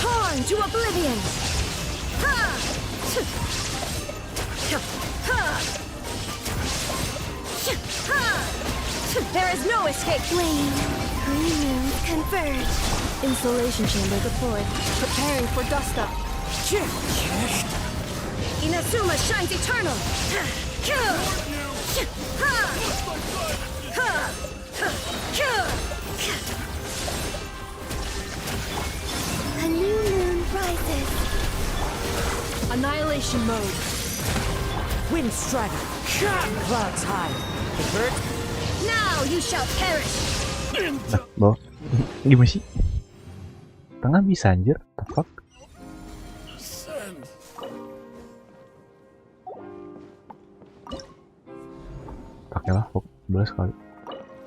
Torn to oblivion. There is no escape. Flame. Three moons converge. Insulation chamber deployed. Preparing for dust up. Inazuma shines eternal. A new moon rises. Annihilation mode. Wind strider. Clouds high. The birds. Now you shall perish. Nah, bawah. Gimana sih? Tengah bisa anjir, the fuck? Pakailah hook, boleh sekali.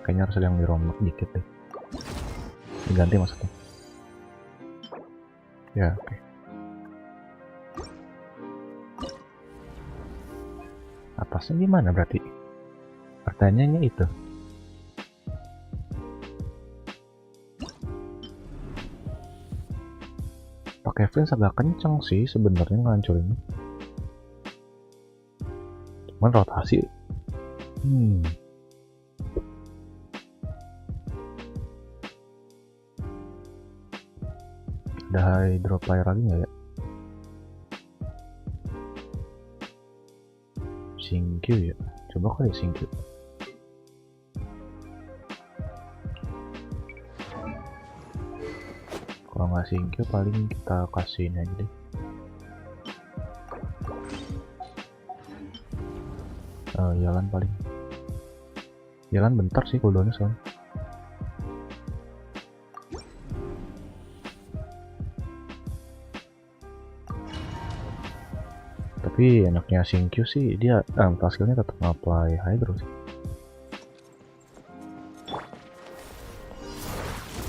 Kayaknya harus ada yang dirombak dikit deh. Diganti maksudnya. Ya, oke. Atasnya gimana berarti? Pertanyaannya itu. Pakai fence agak kenceng sih sebenarnya ngancurin. Cuman rotasi. Ada hydroplayer lagi nggak ya? Singkyu ya? Coba kali singkyu. Kalau nggak singkyu paling kita kasih ini aja deh. Jalan paling. Jalan bentar sih cooldownnya soalnya. Tapi enaknya Singkyu sih dia skillnya tetap nge-apply hydro sih.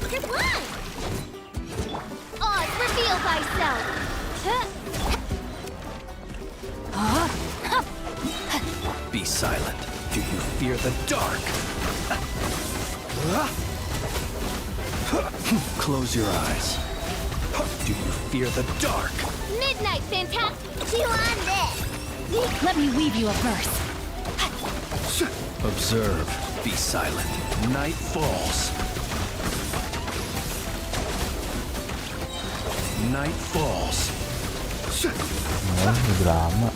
Come on! Odd, reveal thyself! Be silent. Do you fear the dark? Close your eyes. Do you fear the dark? Midnight Fantastic! Chew on this! Let me weave you a verse. Observe. Be silent. Night falls. Night falls. Lebih lama.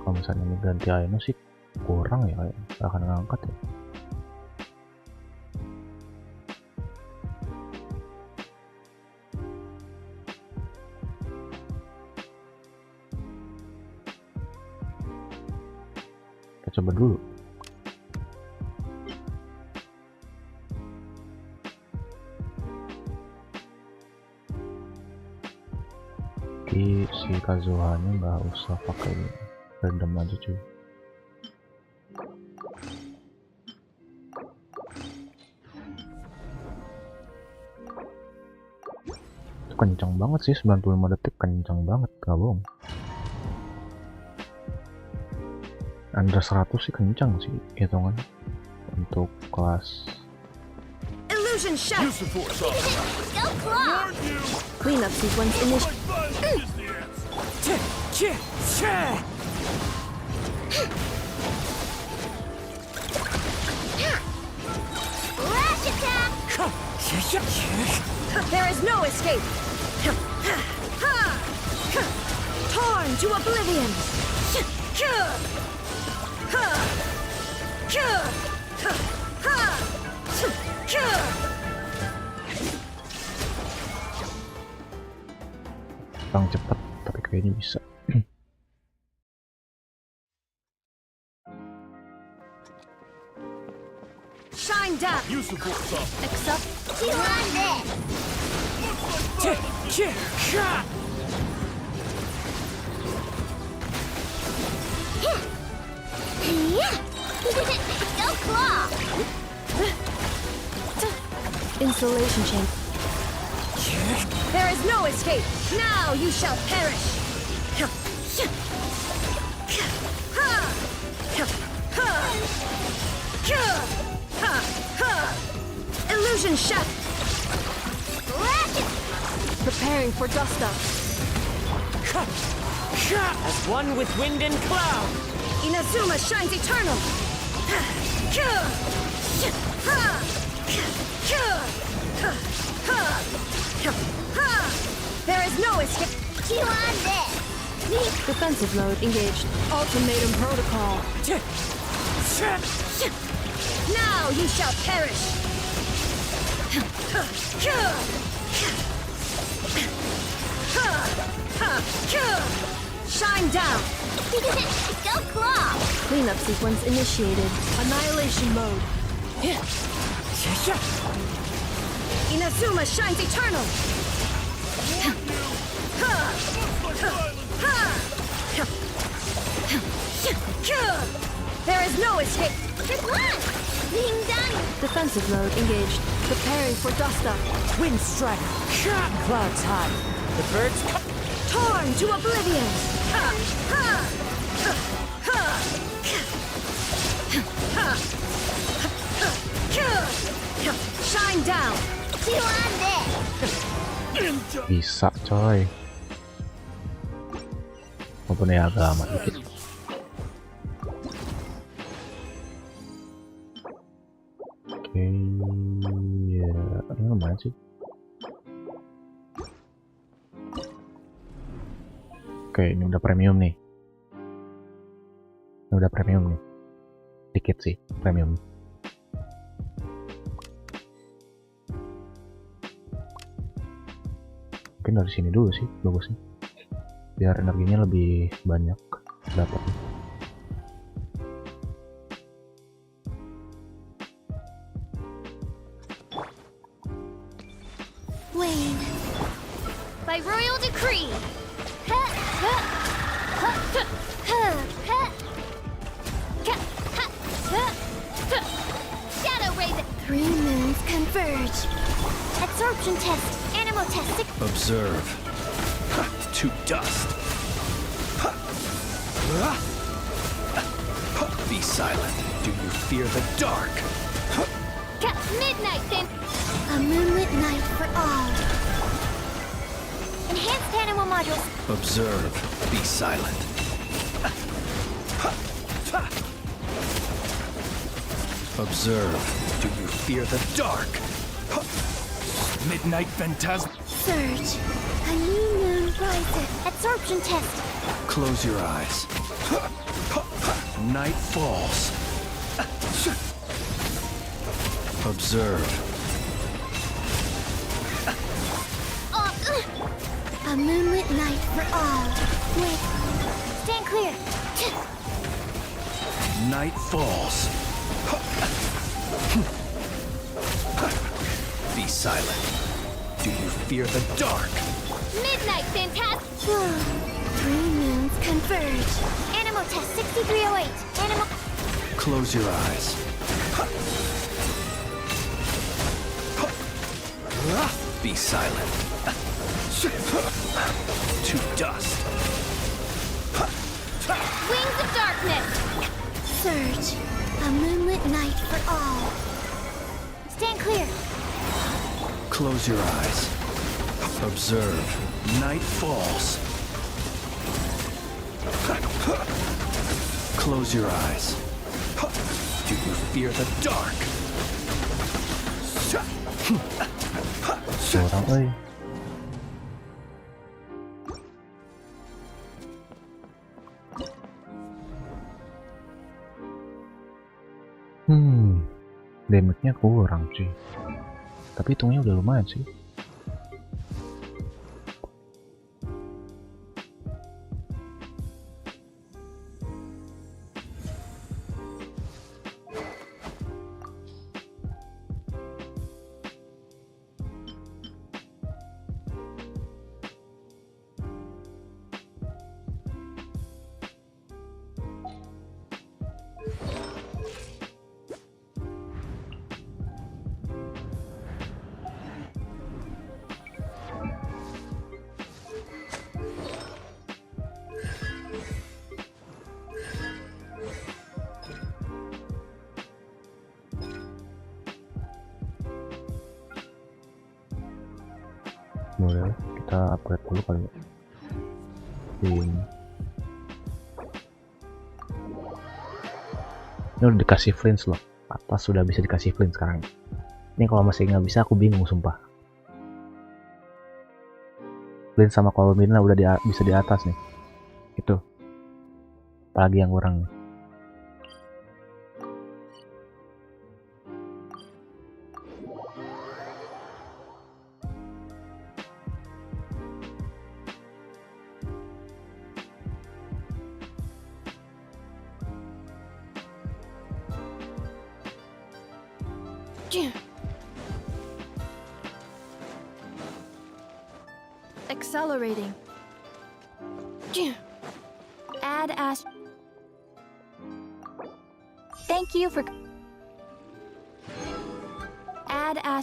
Kalau misalnya ini ganti Aino sih kurang ya, kayak gak akan ngangkat ya. Kita coba dulu. Si Kazuhanya nggak usah pakai ini. Redam aja cuy. Itu kencang banget sih, 95 detik kencang banget, gak bohong. under 100 sih kencang sih hitungan untuk kelas. Illusion shot. Use the force authorized. Go claw! Warn you! Cleanup sequence Looks initiated. like violence is the answer. Lash attack! There is no escape. Torn to oblivion. Kurang cepat tapi kayaknya bisa. Shine down. Use the force authorized. Accept. Chew on this! Looks like violence. Go claw! Insulation chamber. There is no escape. Now you shall perish. Illusion shot. Lash it! Preparing for dust up. As one with wind and cloud. Inazuma shines eternal. There is no escape. Chew on this! Defensive mode engaged. Ultimatum protocol. Now you shall perish. Shine down. Go claw! Cleanup sequence initiated. Annihilation mode. Inazuma shines eternal. There is no escape. One! Being done! Defensive mode engaged. Preparing for dust up. Wind strike. Clouds high. The birds come. Torn to oblivion. Shine down. Chew on this! Bisa coy. Walaupun ya agama dikit. Oke, ya ini lumayan sih. Oke, ini udah premium nih. Ini udah premium nih. Dikit sih premium. Mungkin dari sini dulu sih bagusnya. Biar energinya lebih banyak dapat. Wayne. By royal decree. Shadow Raven. 3 moons converge. Absorption test. Animal test. Observe. To dust. Be silent. Do you fear the dark? Midnight then. A moonlit night for all. Enhanced animal modules. Observe. Be silent. Observe. Do you fear the dark? Midnight phantasm. Surge. A new moon rises. Absorption test. Close your eyes. Night falls. Observe. A moonlit night for all. Wait. Stand clear. Night falls. Be silent. Do you fear the dark? Midnight phantasm. 3 moons converge. Animal test 6308. Animal. Close your eyes. Be silent. To dust. Wings of darkness. surge. A moonlit night for all. Stand clear. Close your eyes. Observe. Night falls. Close your eyes. Do you fear the dark? Orang euy. Damage-nya kurang sih. Tapi hitungnya udah lumayan sih. Boleh kita upgrade dulu kali ya. Ini udah dikasih flinch loh. Atas sudah bisa dikasih flinch sekarang. Ini kalau masih nggak bisa aku bingung sumpah. Flinch sama kolomina udah bisa di atas nih. Itu. Apalagi yang kurang nih. Accelerating. Add as. Thank you for. Add as.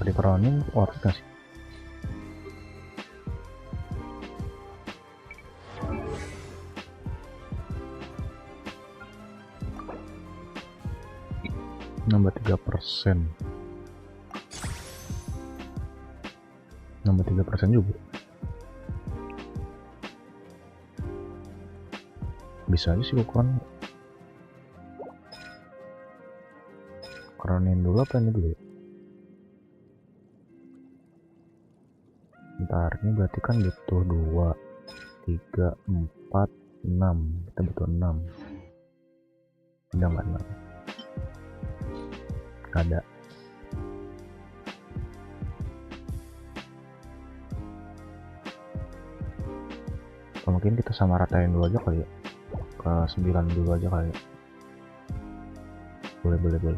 Kalau dikeronin worth it gak sih? Nambah 3%. Nambah 3% juga. Bisa aja sih ukuran. Keronin dulu apa ini dulu ya? Bentar, ini berarti kan butuh 2, 3, 4, 6. Kita butuh 6. Udah nggak 6? Nggak ada. Atau mungkin kita sama ratain dulu aja kali ya. Ke 9 dulu aja kali ya. Boleh.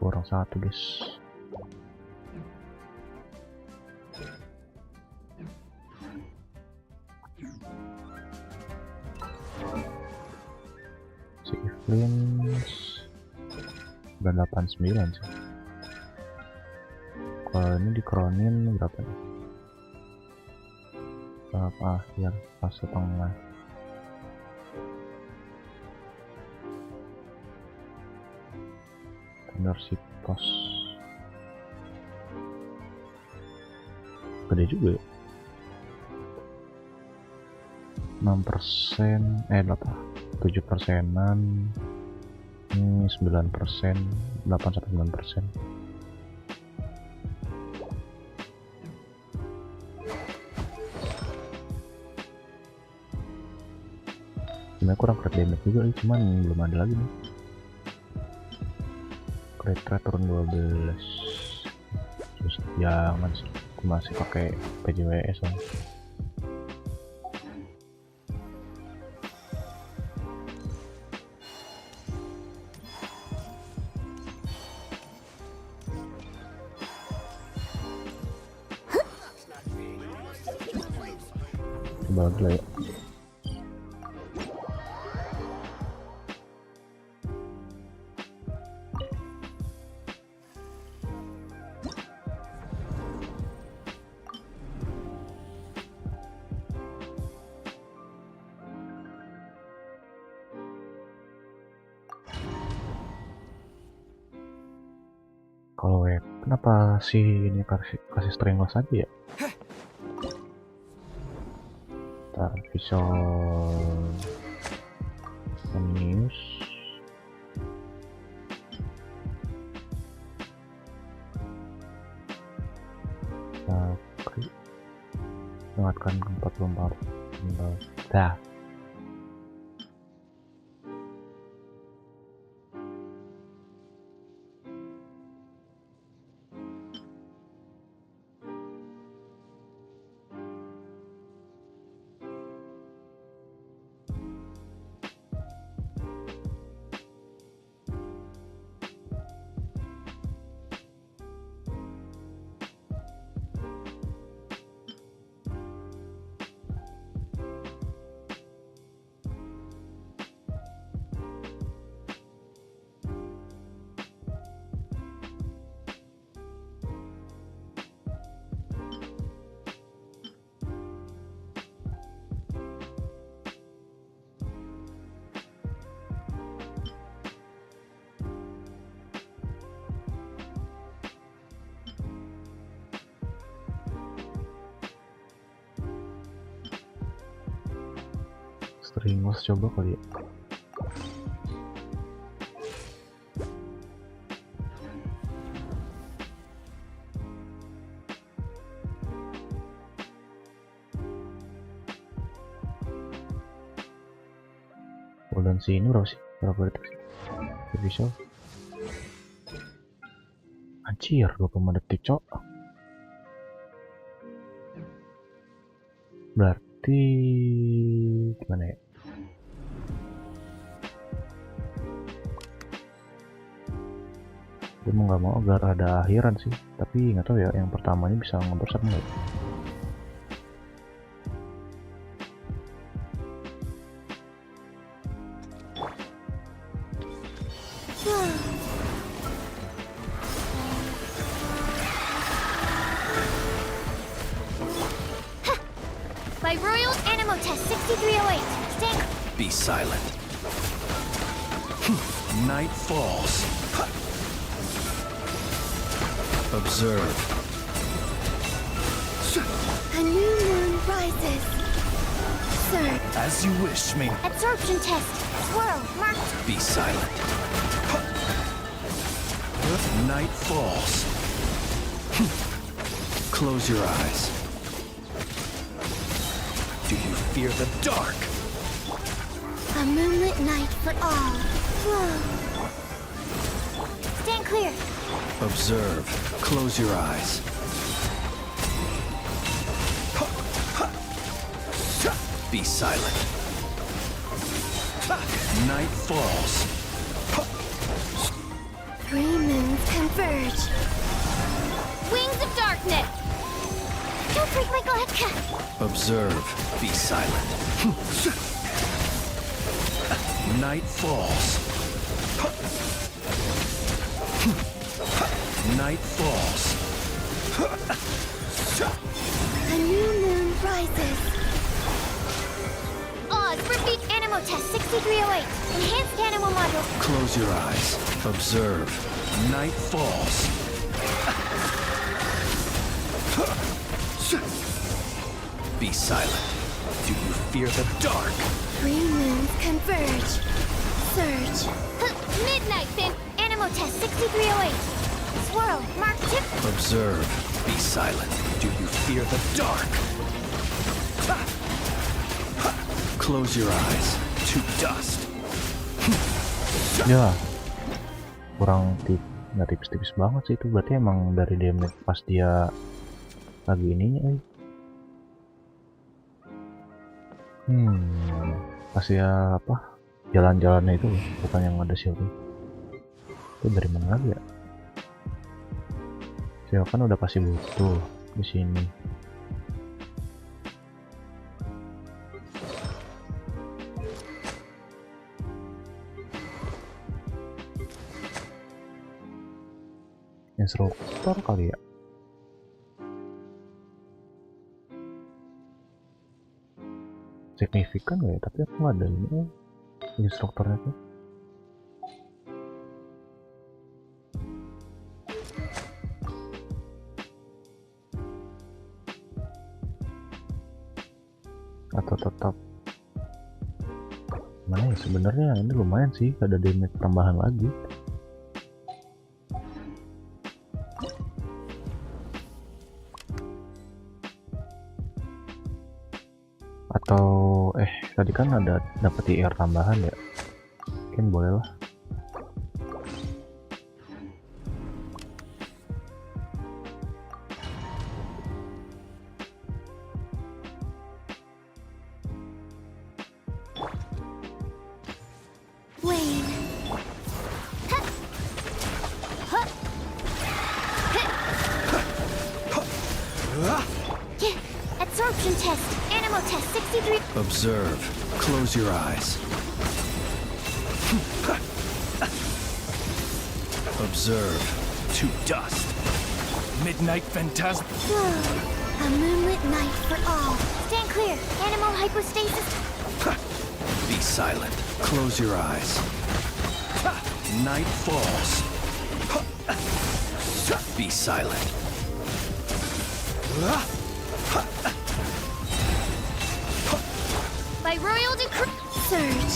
Kurang 1 guys. Si Flinch udah 89 sih. Kalau ini dikeronin berapa nih? Tahap akhir, fase tengah. Sitos gede juga ya. 6% berapa? 7%-an Ini 9%, 8-9%. Sebenarnya kurang crit damage juga nih, cuman belum ada lagi nih. Crit rate turun 12. Terus jangan sih, aku masih pakai PJWS kan. Coba lagi lah ya. Kalau web, kenapa sih ini kasih stringless aja ya? Ntar visual news. Ingatkan 44 dah. Stringless coba kali ya. Bulan sini berapa sih? Berapa detik sih? Visual. Anjir, 25 detik, cok. Berarti gimana ya? Dia mau nggak mau agar ada akhiran sih, tapi nggak tahu ya yang pertamanya bisa ngebersat nggak. By Royal Animal Test 6308. Stand. Be silent. Night falls. Observe. A new moon rises. Sir. As you wish, me. Absorption test. Swirl. Marked. Be silent. Night falls. Close your eyes. Do you fear the dark? A moonlit night for all. Whoa. Stand clear. Observe. Close your eyes. Be silent. Night falls. 3 moons converge. Wings of darkness. Don't break my glad cat. Observe. Be silent. Night falls. Night falls. A new moon rises. Oz, repeat animal test 6308. Enhanced animal module. Close your eyes. Observe. Night falls. Be silent. Do you fear the dark? 3 moons converge. Surge. Midnight Fin. Animal Test 6308. Swirl. Mark tip. Observe. Be silent. Do you fear the dark? Close your eyes. To dust. Ya, kurang nggak tipis-tipis banget sih itu. Berarti emang dari damage pas dia lagi ininya. Pas ya apa jalan-jalannya itu bukan yang ada shield itu dari mana lagi ya? Shield kan udah pasti butuh di sini. Instruktur kali ya. Signifikan gak ya? Tapi aku nggak ada ini instrukturnya tuh. Atau tetap mana ya? Sebenarnya ini lumayan sih, ada damage tambahan lagi. Atau tadi kan ada dapat IR tambahan ya, mungkin boleh lah. Wayne. Huh. Huh. Huh. Yeah. Absorption test. Animal test 63. Observe. Close your eyes. Observe. To dust. Midnight phantasm. A moonlit night for all. Stand clear. Animal hypostasis. Be silent. Close your eyes. Night falls. Be silent. By royal decree. Surge.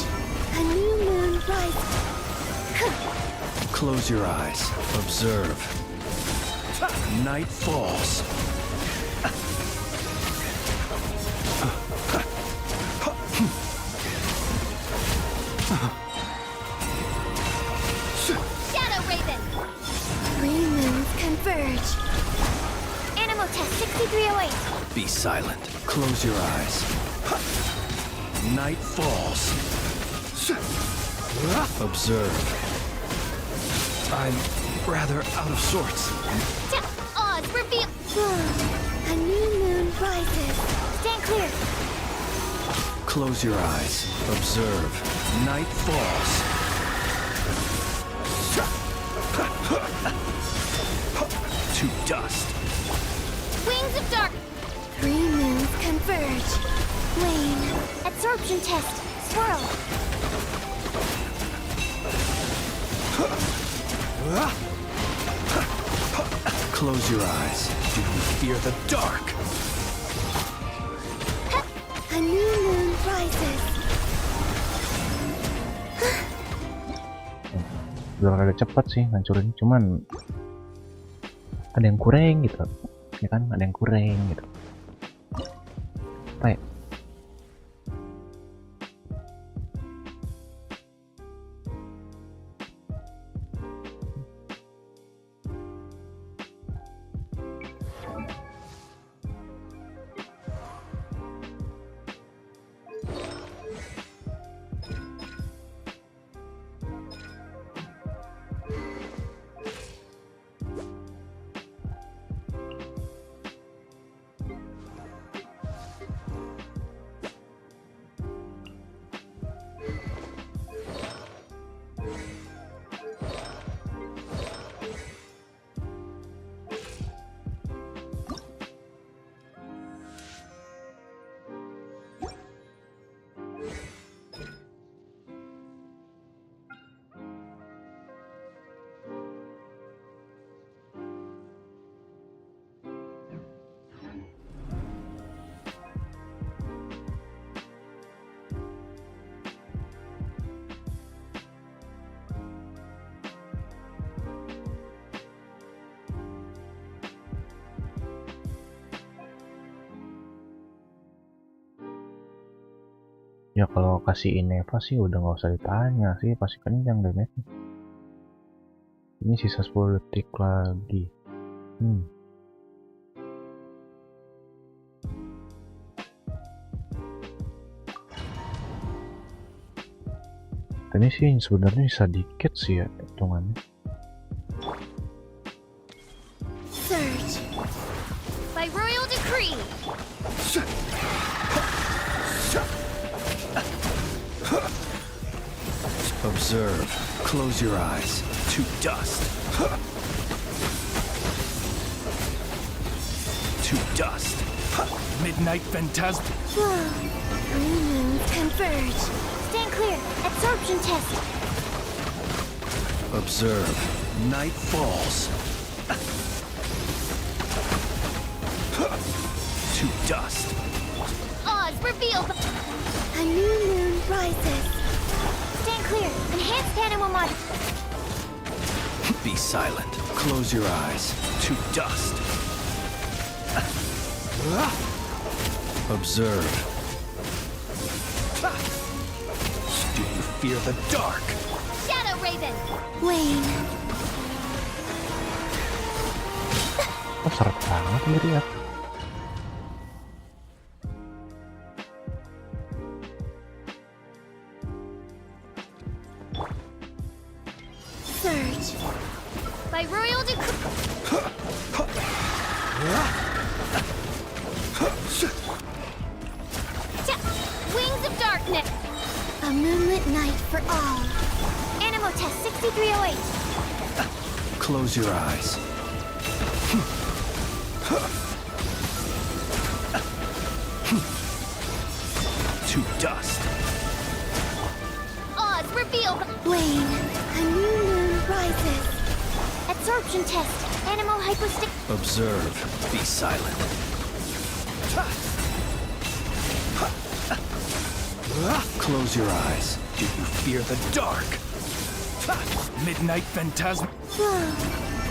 A new moon rises. Close your eyes. Observe. Night falls. Shadow Raven. Three moons converge. Animal test 6308. Be silent. Close your eyes. Night falls. Observe. I'm rather out of sorts. Odds reveal. A new moon rises. Stand clear. Close your eyes. Observe. Night falls. To dust. Wings of dark. Three moons converge. Wane. Absorption test. Swirl. Close your eyes. Do you fear the dark? A new moon rises. Udah agak cepat sih ngancurin, cuman ada yang kurang gitu ya kan, ada yang kurang gitu. Apa ya? Ya kalau kasih Ineva sih udah nggak usah ditanya sih, pasti kencang damage. Ini sisa 10 detik lagi. Ini sih sebenarnya bisa dikit sih ya hitungannya. Surge. By royal decree. Observe. Close your eyes. To dust. To dust. Midnight phantasm. Whoa. New moons converge. Stand clear. Absorption test. Observe. Night falls. To dust. Odds revealed. A new moon rises. Stand clear. Enhanced animal mod. Be silent. Close your eyes. To dust. Observe. Do you fear the dark? Shadow Raven. Wane. Oh seret banget lihat. Surge. By royal decree. Wings of darkness. A moonlit night for all. Animal test 6308. Close your eyes. To dust. Odds revealed. Wane. A new moon rises. Absorption test. Animal hypostick. Observe. Be silent. Close your eyes. Do you fear the dark? Midnight phantasm. Whoa.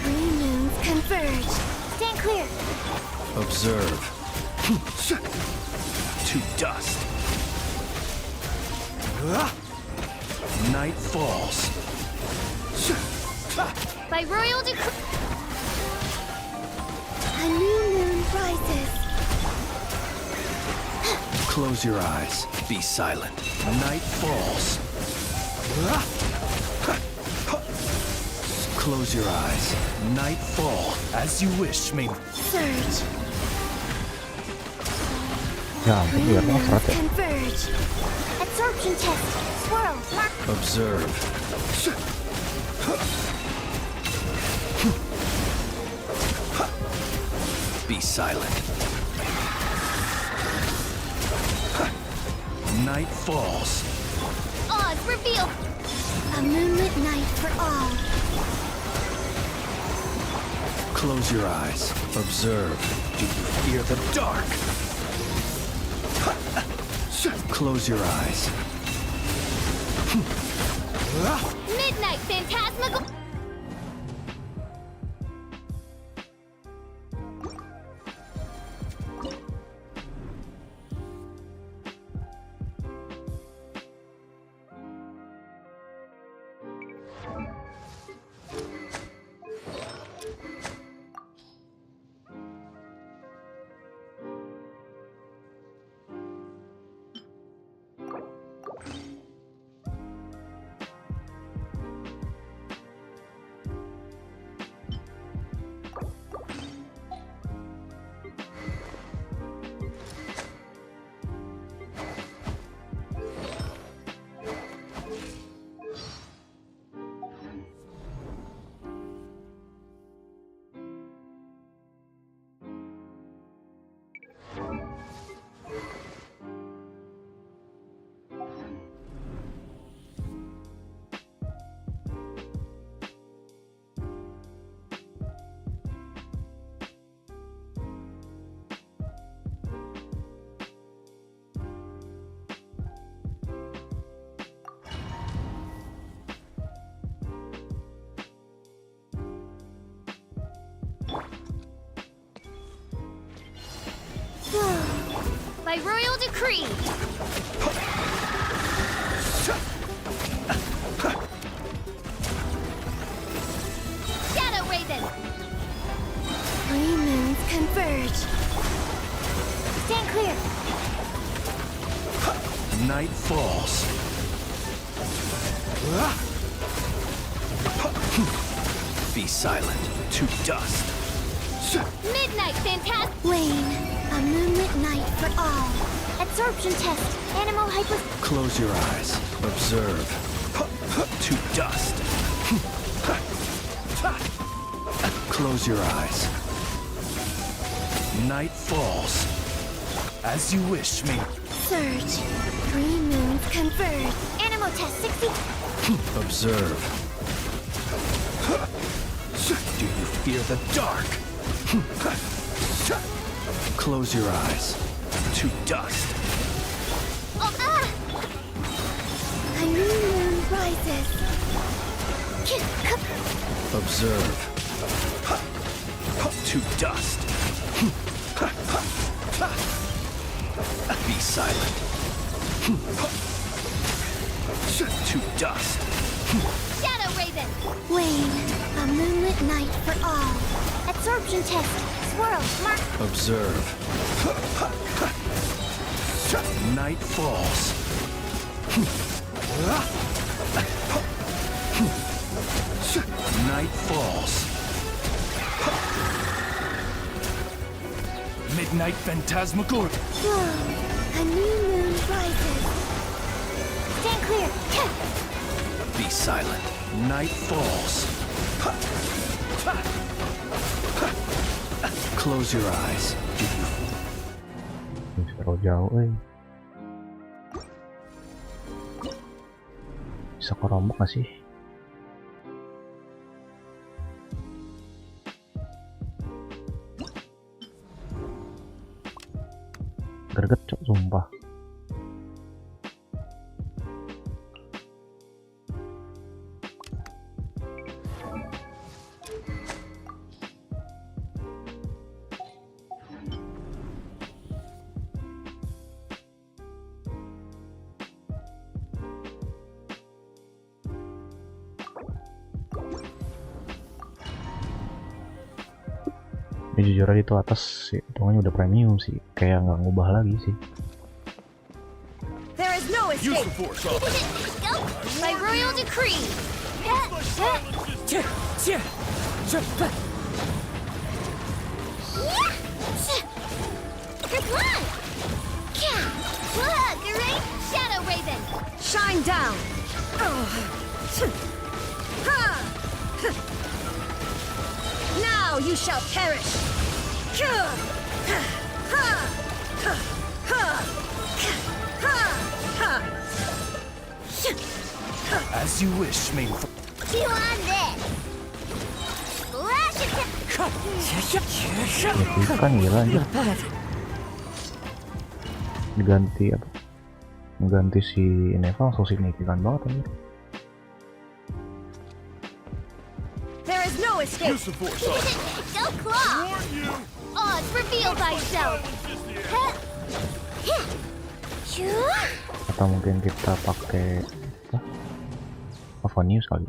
Three moons converge. Stand clear. Observe. To dust. Night falls. By royal decree. A new moon rises. Close your eyes. Be silent. Night falls. Close your eyes. Night fall. As you wish, maiden. Surge. Ya ampun Three biar moons seret ya. converge. Absorption test. Swirl. Mark. Observe. Be silent. Night falls. Odds revealed. A moonlit night for all. Close your eyes. Observe. Do you fear the dark? Close your eyes. Midnight phantasmagoria. By royal decree. Night falls. Be silent to dust. Midnight Phantasm. Lane, a moonlit night for all. Absorption test. Animal hyper. Close your eyes. Observe. To dust. Close your eyes. Night falls. As you wish me. Surge. 3 moons converge. Animal test 60. Observe. Do you fear the dark? Close your eyes. To dust. Oh, ah! A new moon rises. Observe. To dust. Be silent. To dust. Shadow Raven. Lane, a moonlit night for all. Absorption test. Swirl. Mark. Observe. Night falls. Night falls. Midnight Phantasmagoria. Glow. A new moon rises. Stand clear. Be silent. Night falls. Close your eyes. Terlalu jauh, Bisa kerombok gak sih? Greget cok, sumpah. Ini jujur aja itu atas sih, hitungannya udah premium sih, kayak nggak ngubah lagi sih. There is no Use escape. the force. Go. By royal decree. Come on. Look, right? Shadow Raven. Shine down. Now you shall perish. As you wish, main. Chew on this. Flash attack. Itu kan gila anjir. Diganti apa? Mengganti si Neva langsung signifikan banget anjir. There is no escape. Use the force. Go claw. Warn you. Odds reveal thyself. Atau mungkin kita pakai apa? News kali.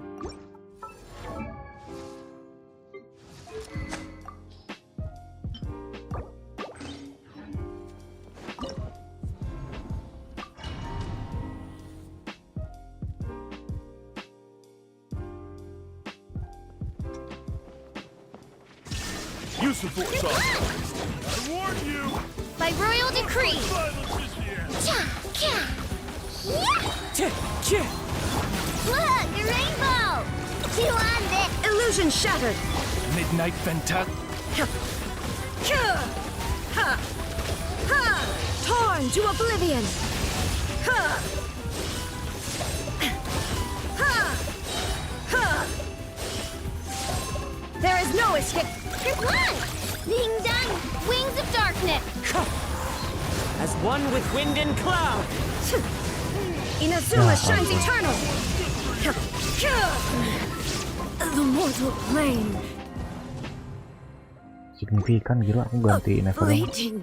Use the force. I warn you. By royal decree. Look, a rainbow. Chew on this. Illusion shattered. Midnight Phantasm. Torn to oblivion. There is no escape. Come on. Ding dong. Wings of darkness. As one with wind and cloud. Inazuma shines eternal. The mortal plane. Signifikan gila, aku ganti Neva dong. Waiting.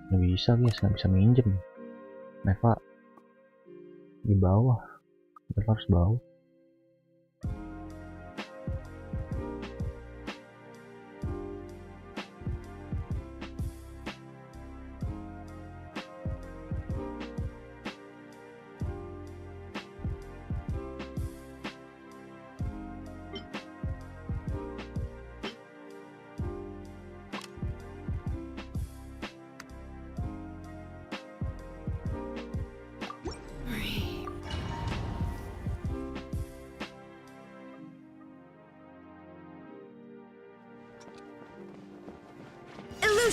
Nggak bisa guys, nggak bisa minjem. Neva di bawah, Neva harus bawah.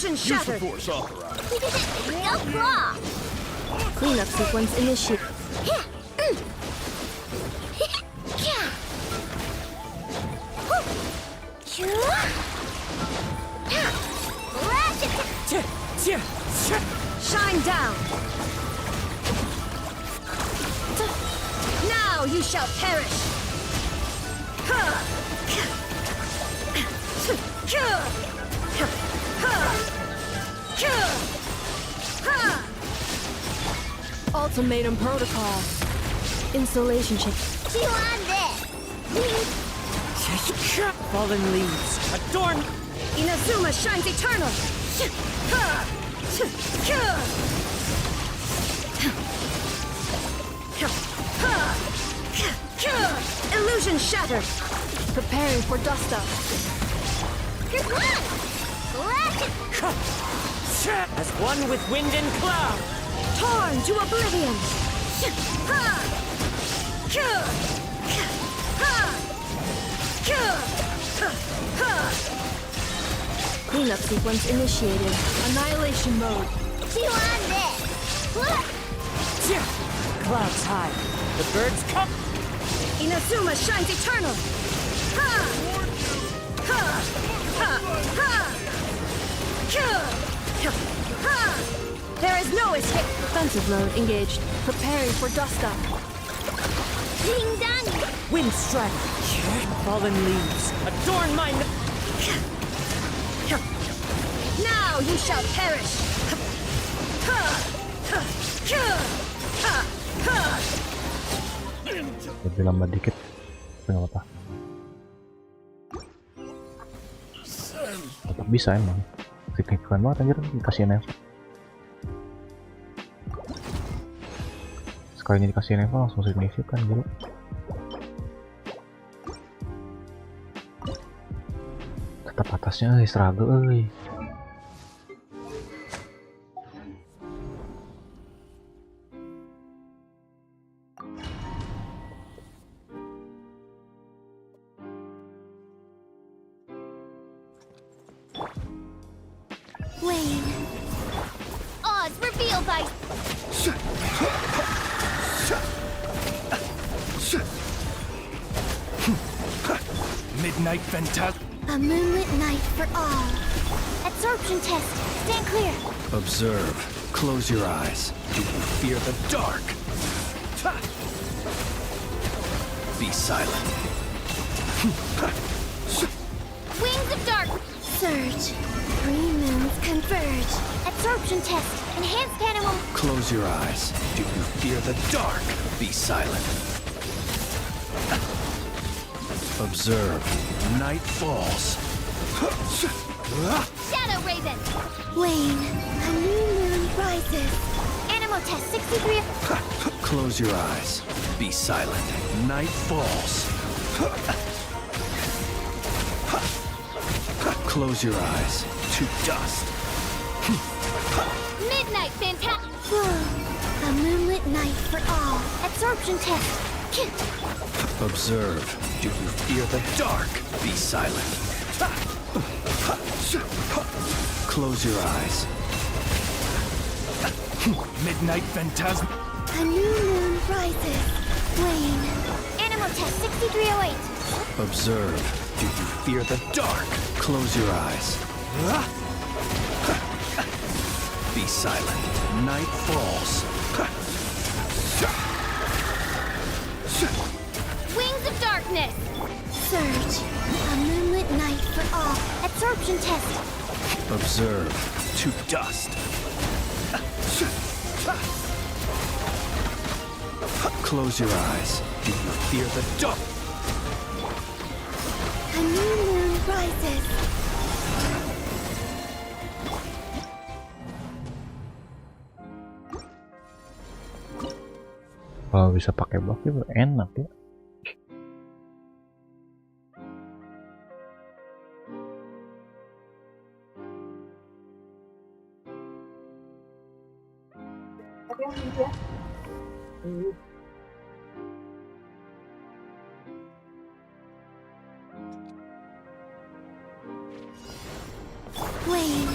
Illusion Use the shattered. force authorized. Go claw! Cleanup sequence initiated. Shine down. Now you shall perish. Ultimatum protocol. Insulation chip. Chew on this! Fallen leaves. Adorn. Inazuma shines eternal. Illusion shattered. Preparing for dust up. As one with wind and cloud. Torn to oblivion. Cleanup sequence initiated. Annihilation mode. Chew on this! Clouds high. The birds come. Inazuma shines eternal. There is no escape. Defensive mode engaged. Preparing for dust up. Ding dong! Wind strike. Fallen leaves. Adorn my. Now you shall perish. Lebih lambat dikit, tapi nggak apa-apa. Tetap bisa emang. Signifikan banget anjir dikasih efek. Sekalinya dikasih efek langsung signifikan gitu. Tetap atasnya struggle euy. Wayne. Odds revealed by... Midnight Phantasm. A moonlit night for all. Absorption test. Stand clear. Observe. Close your eyes. Do you fear the dark? Be silent. Wings of dark. Surge. 3 moons converge. Absorption test. Enhanced animal. Close your eyes. Do you fear the dark? Be silent. Observe. Night falls. Shadow Raven. Wayne. A new moon rises. Animal test 63. Close your eyes. Be silent. Night falls. Close your eyes. To dust. Midnight Phantasm. A moonlit night for all. Absorption test. Observe. Do you fear the dark? Be silent. Close your eyes. Midnight Phantasm. A new moon rises. Wayne. Animal test 6308. Observe. Do you fear the dark? Close your eyes. Be silent. Night falls. Wings of darkness. Surge. A moonlit night for all. Absorption test. Observe. To dust. Close your eyes. Do you fear the dark? A new moon rises. Kalau bisa pakai buff itu enak ya. Wayne.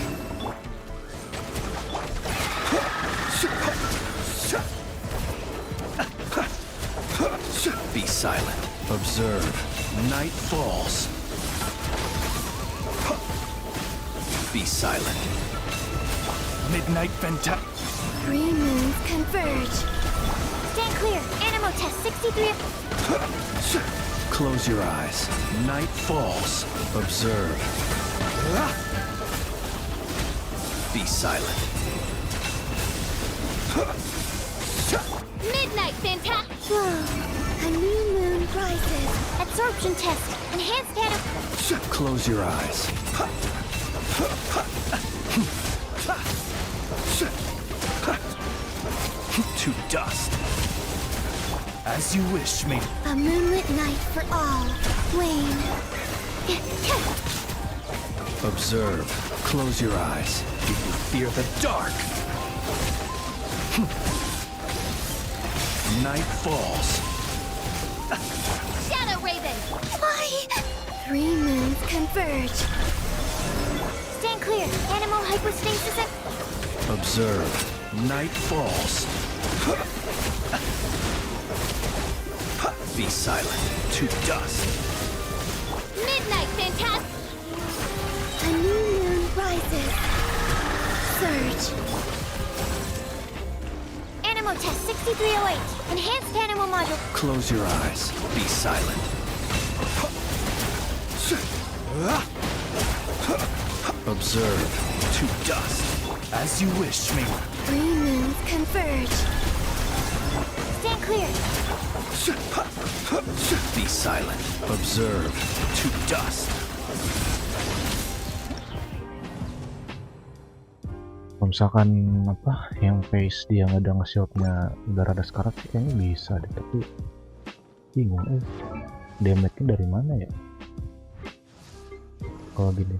silent. Observe. Night falls. Be silent. Midnight Fantastic. 3 moons converge. Stand clear. Animal test 63. Close your eyes. Night falls. Observe. Be silent. Midnight Fantastic. Whoa. A new moon rises. Absorption test. Enhanced animal. Close your eyes. To dust. As you wish, mate. A moonlit night for all. Wane. Observe. Close your eyes. Do you fear the dark? Night falls. Shadow Raven. Why? 3 moons converge. Stand clear. Animal hypostasis. Observe. Night falls. Be silent. To dust. Midnight Fantastic. A new moon rises. Surge. Animal test 6308. Enhanced animal module. Close your eyes. Be silent. Observe. To dust. As you wish, mate. 3 moons converge. Stand clear. Be silent. Observe. To dust. Kalau misalkan apa yang face dia nggak ada nge-shotnya udah rada sekarat sih kayaknya bisa deh, tapi bingung damage-nya dari mana ya kalau gini.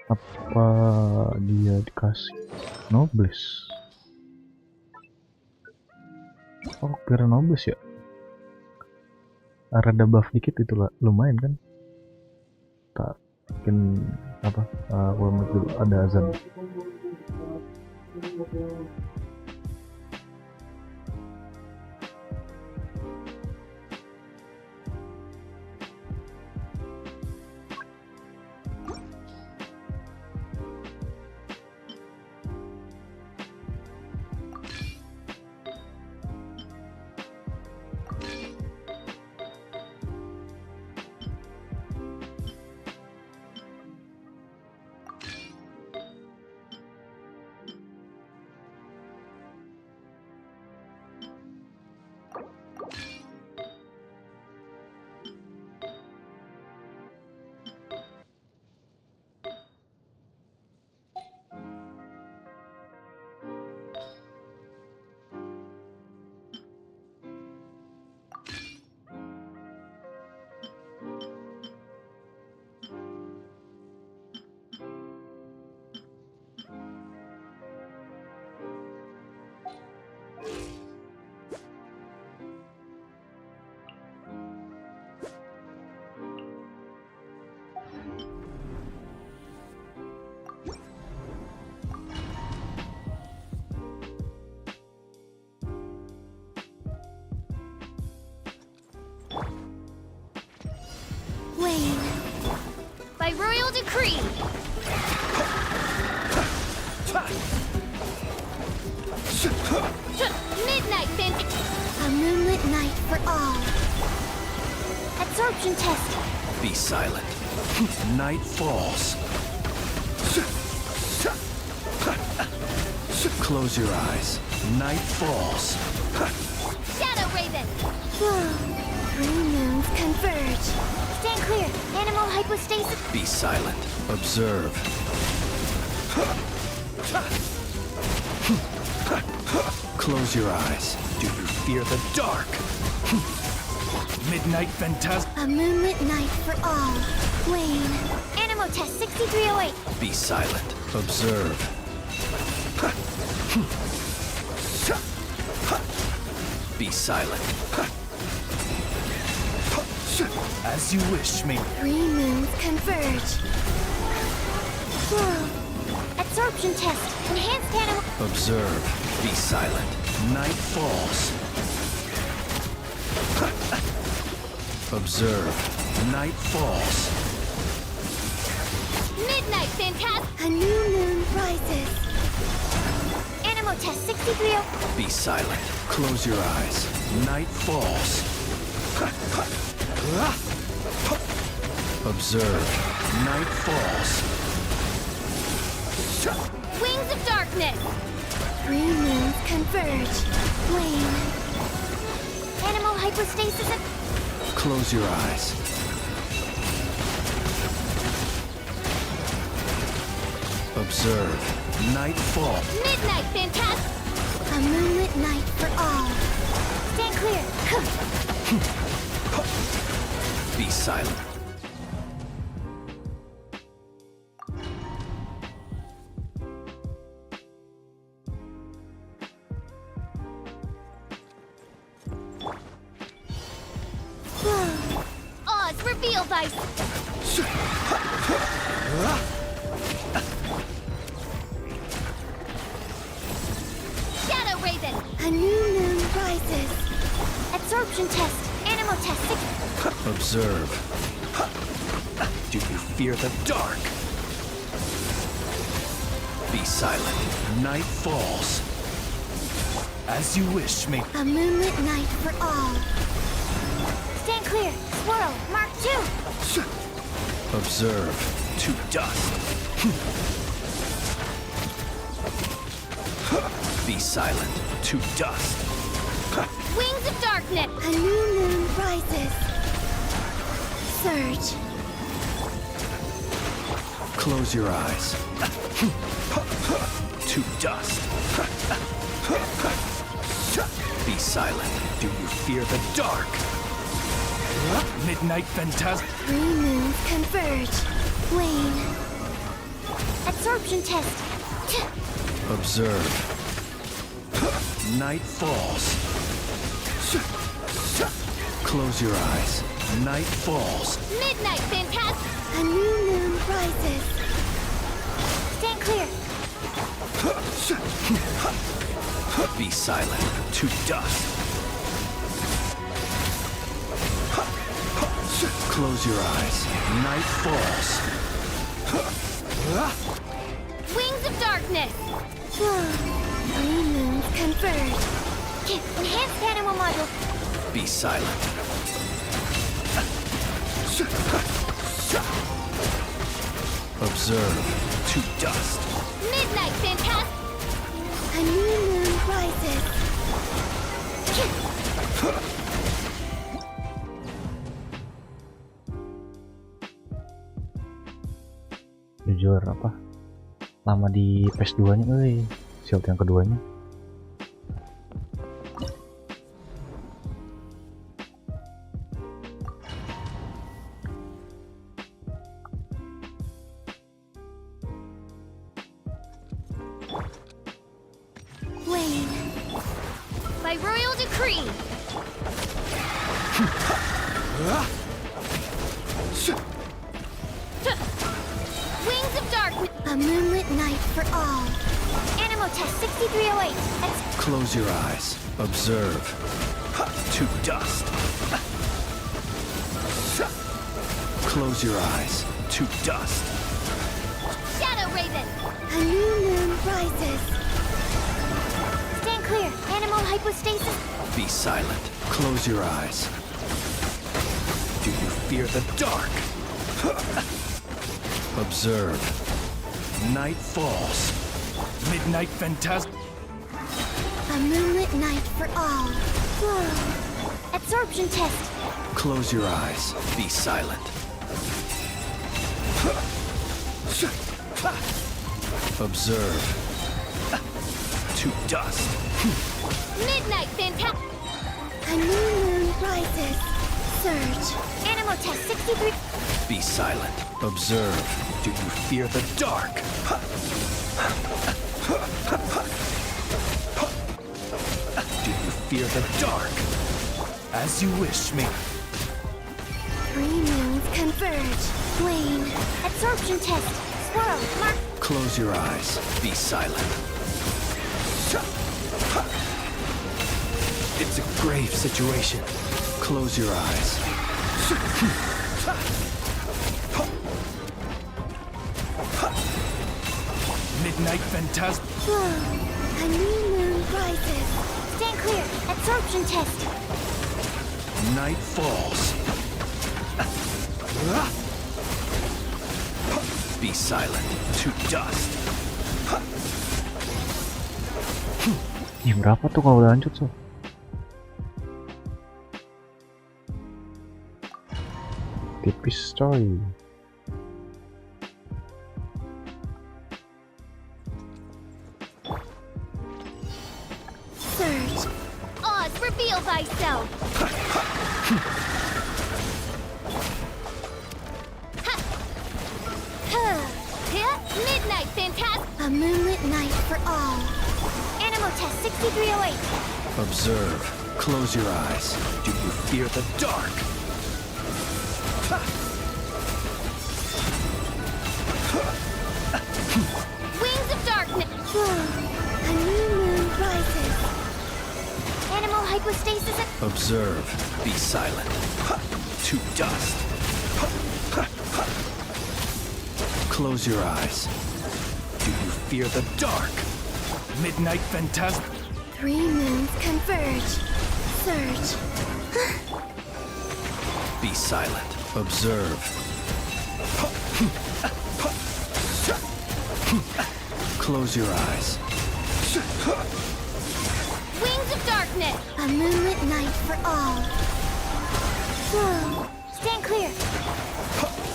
Apa dia dikasih nobles? Oh, kira nobles ya. Rada buff dikit itu lah, lumayan kan? Tak mungkin apa? Dulu ada azan. Wane. By royal decree. Midnight Fantastic. A moonlit night for all. Absorption test. Be silent. Night falls. Close your eyes. Night falls. Shadow Raven. Whoa. 3 moons converge. Stand clear. Animal hypostasis. Be silent. Observe. Close your eyes. Do you fear the dark? Midnight phantasm. A moonlit night for all. Wayne. Animal test 6308. Be silent. Observe. Be silent. As you wish, me. 3 moons converge. Whoa. Absorption test. Enhanced animal. Observe. Be silent. Night falls. Observe. Night falls. Midnight phantasm. A new moon rises. Animal test 6308. Be silent. Close your eyes. Night falls. Observe. Night falls. Wings of darkness. 3 moons converge. Wayne. Animal hypostasis and... Close your eyes. Observe. Night fall. Midnight phantasm. A moonlit night for all. Stand clear. Be silent. Whoa. Oz revealed ice. Shadow Raven. A new moon rises. Absorption test. Animal test 6. Observe. Do you fear the dark? Be silent. Night falls. As you wish, me. A moonlit night for all. Stand clear. Swirl. Mark 2. Observe. To dust. Be silent. To dust. Wings of darkness. A new moon rises. Surge. Close your eyes. To dust. Be silent. Do you fear the dark? Midnight phantasm. 3 moons converge. Wayne. Absorption test. Observe. Night falls. Close your eyes. Night falls. Midnight phantasm. A new moon rises. Stand clear. Be silent. To dust. Close your eyes. Night falls. Wings of darkness. Whoa. 3 moons converge. Enhanced animal module. Be silent. Observe. To dust. Midnight phantasm. A new moon rises. Jujur apa? Lama di PS2 nya shield yang keduanya. Wayne. By royal decree. Wings of darkness. A moonlit night for all. Animal test 6308. Close your eyes. Observe. To dust. Close your eyes. To dust. Shadow Raven. A new moon rises. Stand clear. Animal hypostasis. Be silent. Close your eyes. Do you fear the dark? Observe. Night falls. Midnight phantasm. A moonlit night for all. Whoa. Absorption test. Close your eyes. Be silent. Observe. To dust. Midnight fantastic. A new moon rises. Surge. Animal test 63. Be silent. Observe. Do you fear the dark? Do you fear the dark? As you wish me. 3 moons converge. Wane. Absorption test. Swirl. Mark. Close your eyes. Be silent. It's a grave situation. Close your eyes. Midnight phantasm. Whoa. A new moon rises. Stand clear. Absorption test. Night falls. Be silent. To dust. Jam berapa tuh kalau udah lanjut so? Tipis story. Surge. Oz, reveal thyself. Midnight fantastic. A moonlit night for all. Animal test 6308. Observe. Close your eyes. Do you fear the dark? Wings of darkness. Whoa. A new moon rises. Animal hypostasis. Observe. Be silent. To dust. Close your eyes. Do you fear the dark? Midnight phantasm. 3 moons converge. Surge. Be silent. Observe. Close your eyes. Wings of darkness. A moonlit night for all. Whoa. Stand clear.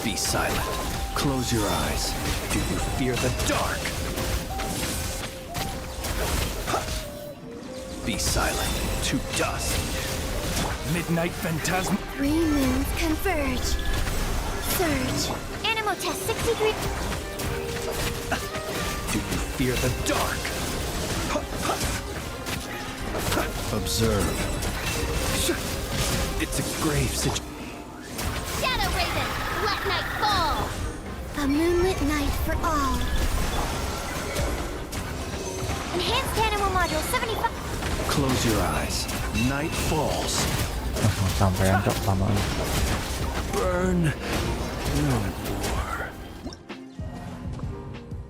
Be silent. Close your eyes. Do you fear the dark? Be silent. To dust. Midnight phantasm. 3 moons converge. Surge. Animal test 63. Do you fear the dark? Observe. It's a grave situation. Shadow Raven. Let night fall. A moonlit night for all. Enhanced animal module 75. Close your eyes. Night falls. Langsung sampai yang pertama. Burn. No more.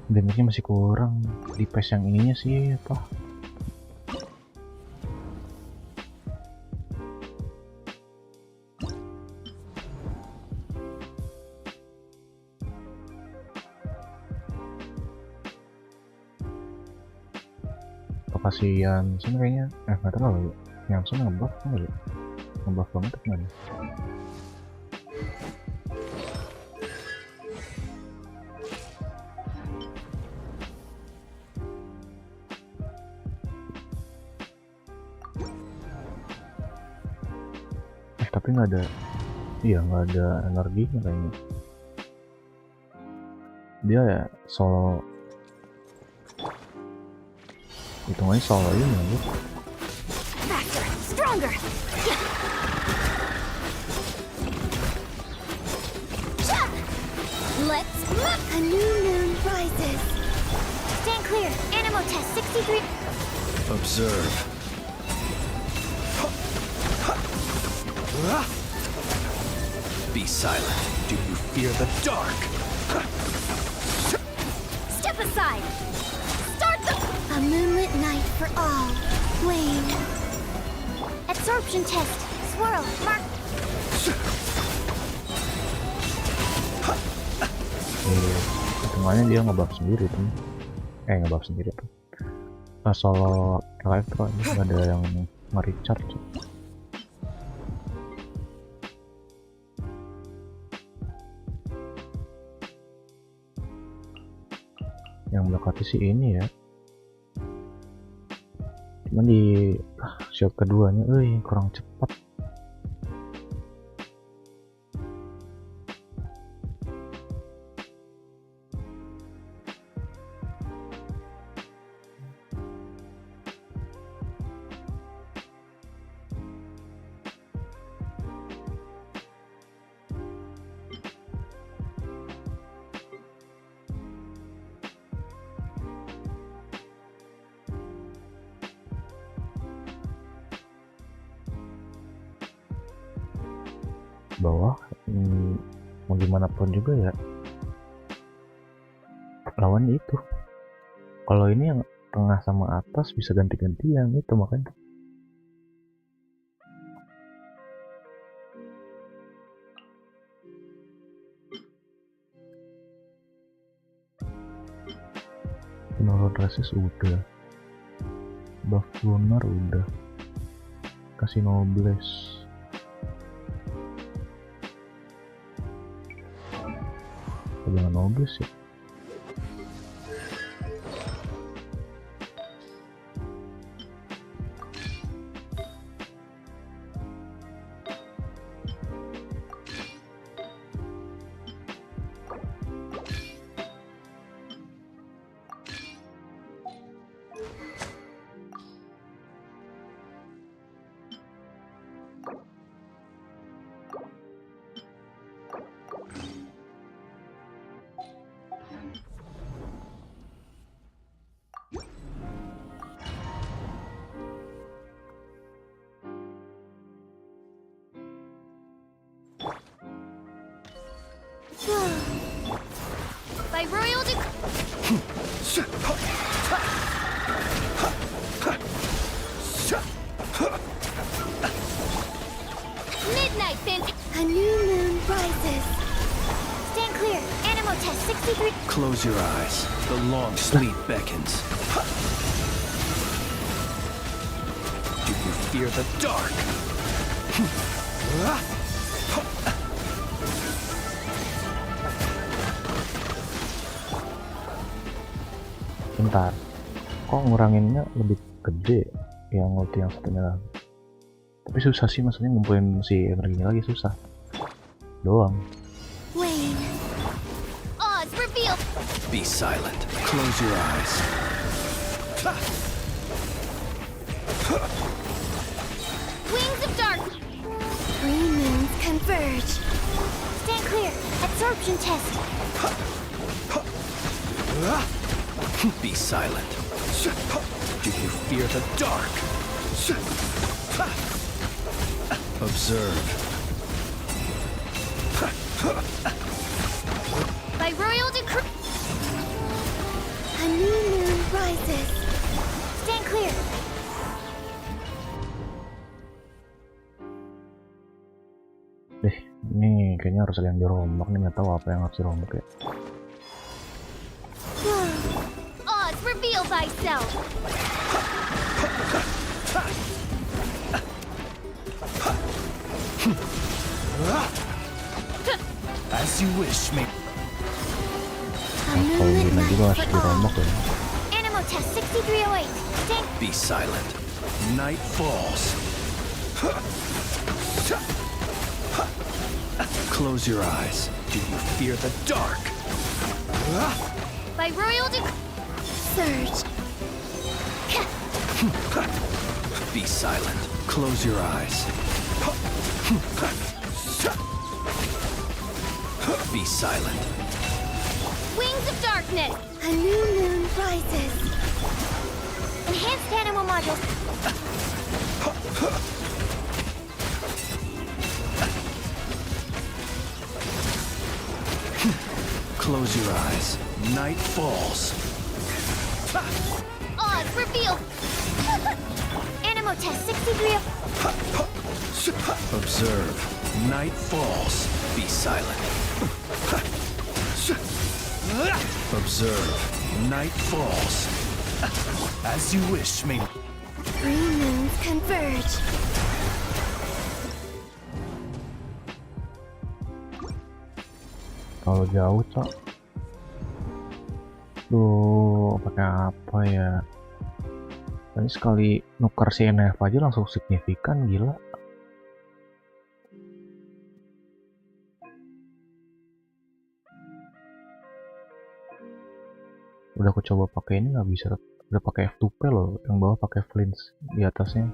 Damage-nya masih kurang di patch yang ininya sih apa? Kasihan sini kayaknya nggak terlalu yang sana ngebuff enggak ya, ngebuff banget gimana. Tapi nggak ada, iya nggak ada energinya kayaknya. Dia ya solo, hitungannya solo ini ya. Faster, stronger. Let's look. A new moon rises. Stand clear. Animal test 63. Observe. Be silent. Do you fear the dark? Step aside. Start the... A moonlit night for all. Wane. Absorption test. Swirl. Mark. Hitungannya dia ngebuff sendiri tuh. Ngebuff sendiri tuh. Solo elektro ini nggak ada yang nge-recharge. yang mendekati sih ini ya. Cuman di shot keduanya kurang cepat. Bawah mau gimana pun juga ya lawannya itu. Kalau ini yang tengah sama atas bisa ganti-gantian itu, makanya penurun rasis udah, buff lunar udah, kasih nobles. Jangan nobles ya. By royal midnight, then a new moon rises. Stand clear. Animal test 63. Close your eyes. The long sleep beckons. Do you fear the dark? Bentar, kok nguranginnya lebih gede yang ulti yang satunya lagi. Tapi susah sih, maksudnya ngumpulin si energinya lagi susah doang. Wayne. Oz, reveal. Be silent. Close your eyes. Wings of dark. Three moons converge. Stand clear. Absorption test. Be silent. Do you fear the dark? Observe. By royal decree. A new moon rises. Stand clear. Ini kayaknya harus ada yang dirombak nih, nggak tahu apa yang harus dirombak ya. Oz, reveal thyself. As you wish, me. A Kalau moonlit gini night juga harus for all. dirombak ya. Animal test 6308. Stand. Be silent. Night falls. Close your eyes. Do you fear the dark? By royal surge. Be silent. Close your eyes. Be silent. Wings of darkness. A new moon rises. Enhanced animal modules. Close your eyes. Night falls. Oz, reveal. Animal test 63. Observe. Night falls. Be silent. Observe. Night falls. As you wish, me. Three moons converge. Kalau jauh cok Tuh, pakai apa ya? Ini sekali nuker CNF aja langsung signifikan, gila. Udah aku coba pakai ini nggak bisa. Udah pakai F2P loh, yang bawah pakai flinch, di atasnya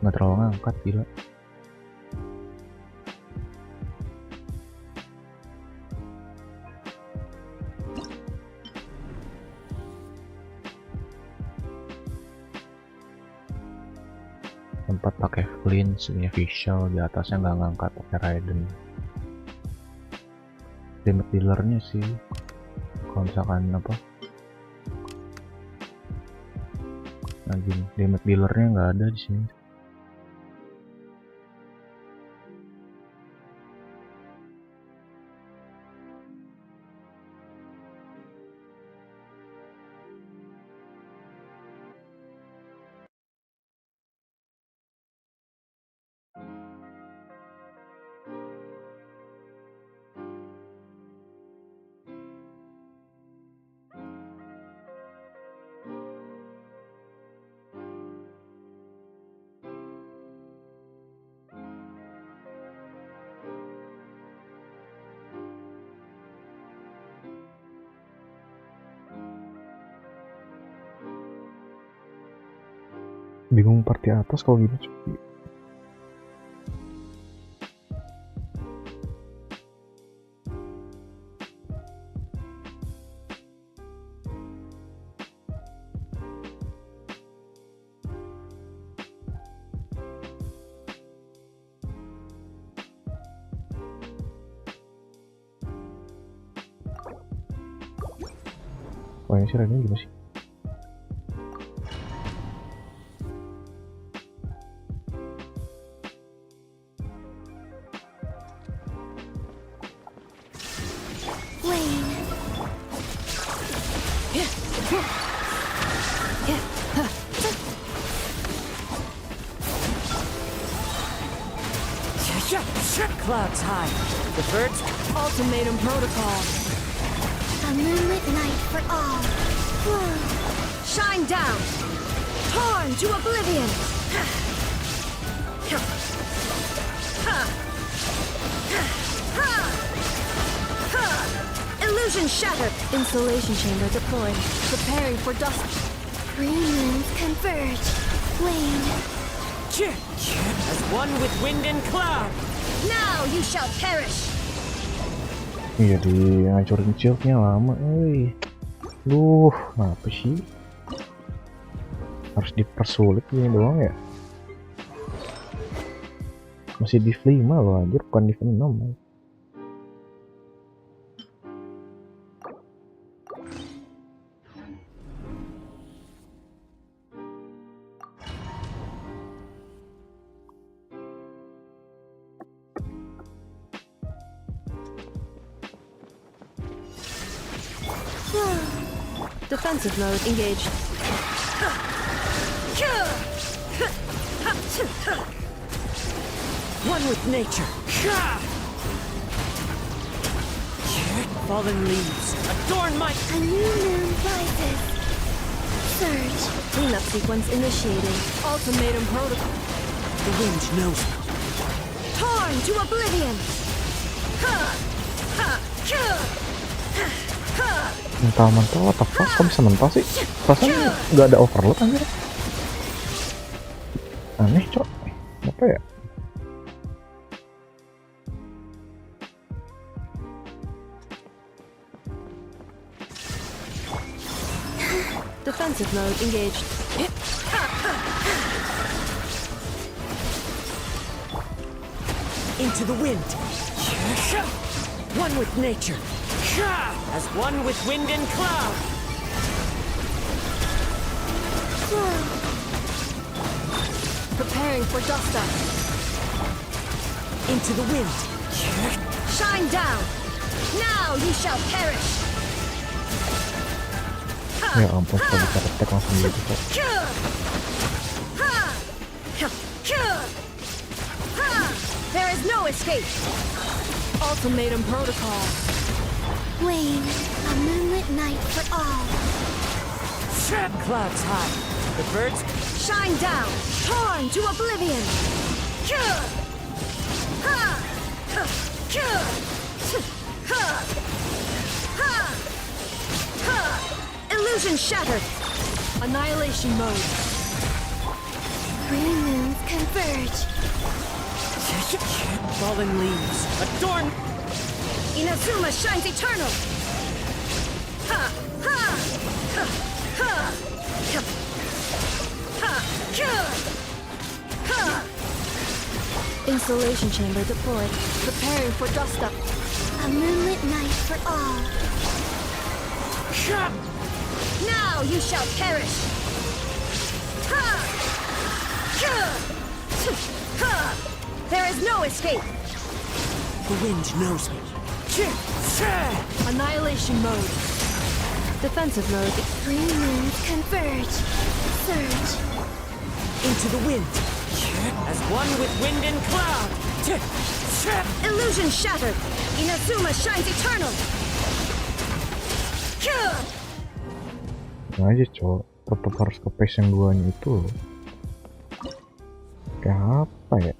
nggak terlalu ngangkat, gila. Tempat pakai flinch, punya visual, di atasnya nggak ngangkat pakai Raiden. Damage dealernya sih, kalau misalkan apa, nah gini, damage dealernya nggak ada di sini. Bingung party atas kalau gini cuy. Wah, ini sih Raiden gimana sih? Clouds high. The birds. Ultimatum protocol. A moonlit night for all. Shine down. Torn to oblivion. Illusion shattered. Insulation chamber deployed. Preparing for dust. Three moons converge. Wane. As one with wind and cloud. Now you shall perish. Iya, di ngancurin shieldnya lama, Duh, apa sih? Harus dipersulit gini doang ya? Masih div 5 loh anjir, bukan div 6. Defensive mode engaged. One with nature. Fallen leaves adorn my. A new moon rises. Surge. Cleanup sequence initiated. Ultimatum protocol. The wind knows me. Torn to oblivion. Mental, what the fuck? Kok bisa mental sih? Perasaan nggak ada overload anjir. Aneh cok. Apa ya? Defensive mode engaged. Into the wind. One with nature. As one with wind and cloud. Preparing for dust up. Into the wind. Shine down. Now you shall perish. Ya ampun, kalau bisa attack langsung gitu kok. There is no escape. Ultimatum protocol. Wane, a moonlit night for all. Clouds high. The birds Shine down, torn to oblivion. Illusion shattered. Annihilation mode. Three moons converge. falling leaves adorn. Inazuma shines eternal. Ha! Ha! Ha! Ha! Ha! Ha! Ha! Insulation chamber deployed, preparing for dust up. A moonlit night for all. Now you shall perish. Ha! Ha! There is no escape. The wind knows me. Annihilation mode. Defensive mode. Three moons converge. Surge. Into the wind. As one with wind and cloud. Illusion shattered. Inazuma shines eternal. Nah aja cowok, tetap harus ke pace yang duanya itu loh. Kayak apa ya?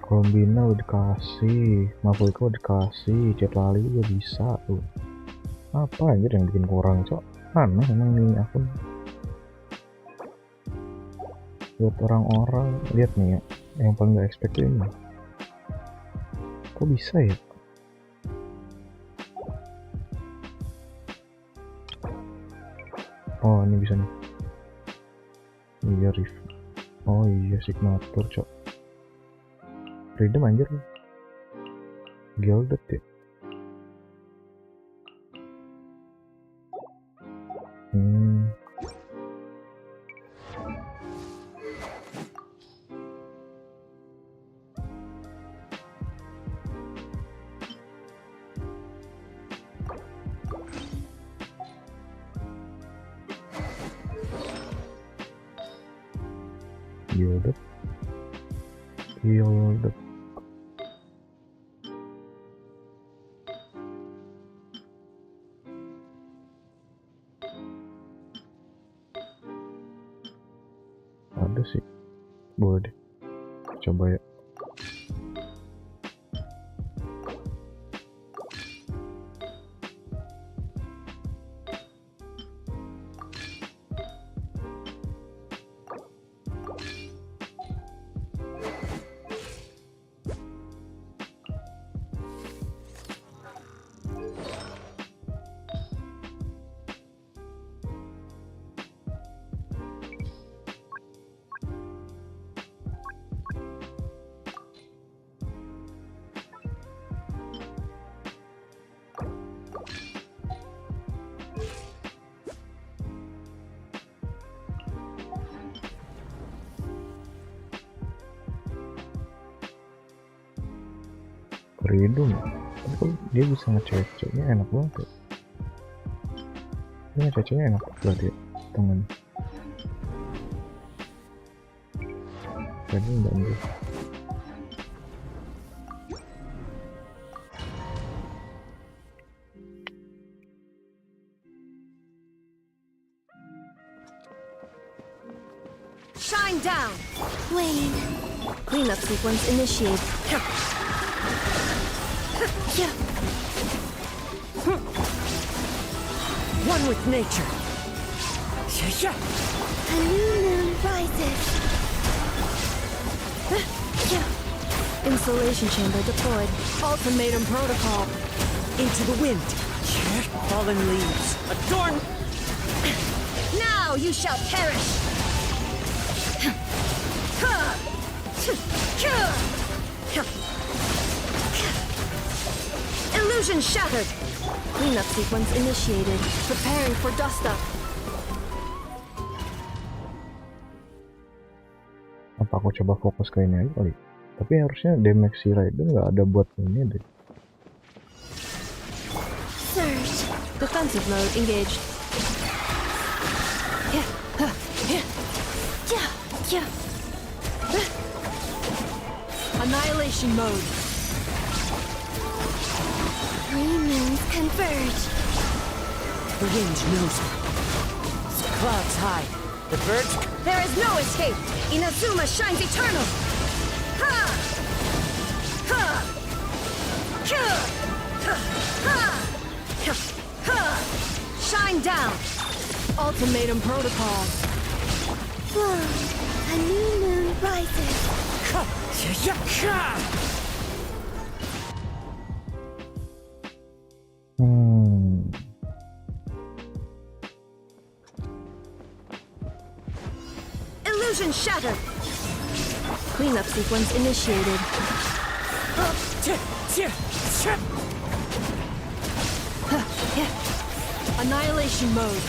Kolombina udah dikasih, Mafuiko udah dikasih, Jet Lali juga bisa tuh. Apa anjir yang bikin kurang cok? Aneh emang ini akun. Buat orang-orang, lihat nih ya, yang paling gak expect ini. Kok bisa ya? Oh ini bisa nih. Iya review. Oh iya signature cok. Freedom anjir. Gilded ya. Gilded. Ada sih, boleh deh, coba ya. Freedom, tapi kok dia bisa ngecek-ceknya enak banget ya. Ini ngecek-ceknya enak berarti ya, tangan. Jadi enggak ambil. Shine down. Wane. Cleanup sequence initiated. One with nature. A new moon rises. Insulation chamber deployed. Ultimatum protocol. Into the wind. Fallen leaves adorn. Now you shall perish. Illusion shattered. Cleanup sequence initiated. Preparing for dust up. Apa aku coba fokus ke ini aja kali? Tapi harusnya damage si Rider nggak ada buat ini deh. Surge. Defensive mode engaged. Annihilation mode. Three moons converge. The wind knows me. Clouds high. The birds. There is no escape. Inazuma shines eternal. Ha! Ha! Ha! Ha! Ha! Ha! Shine down. Ultimatum protocol. Whoa, a new moon rises. Illusion shattered. Cleanup sequence initiated. Annihilation mode.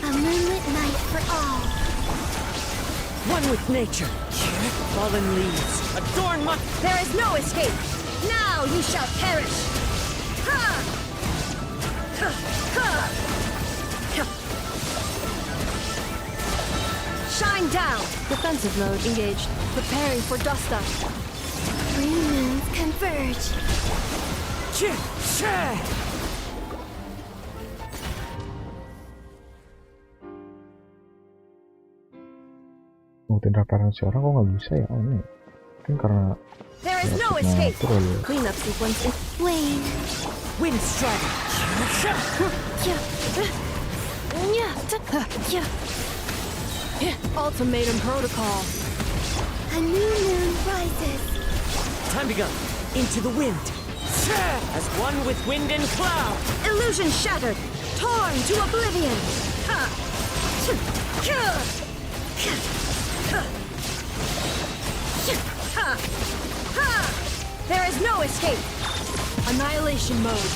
A moonlit night for all. One with nature. Fallen leaves. Adorn my. There is no escape. Now you shall perish. Ha! Ha! Ha! Ha! Shine down. Defensive mode engaged. Preparing for dust up. Three moons converge. Ngikutin referensi orang kok nggak bisa ya, aneh. Mungkin karena There is no grafiknya escape. turun ya. Cleanup sequence in. Wane. Wind strike. Ultimatum protocol. A new moon rises. Time to go. Into the wind. As one with wind and cloud. Illusion shattered. Torn to oblivion. Ha! Ha! Ha! There is no escape. Annihilation mode.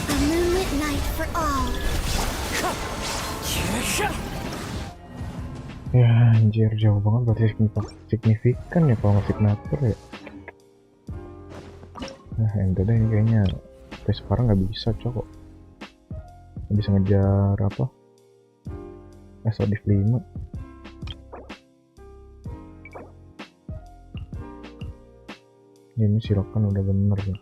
A moonlit night for all. Ya anjir, jauh banget berarti signifikan ya kalau nggak signatur ya. Nah yang deh ini kayaknya sampai sekarang nggak bisa cok. Nggak bisa ngejar apa SODIV 5. Ya, ini silakan udah bener ya.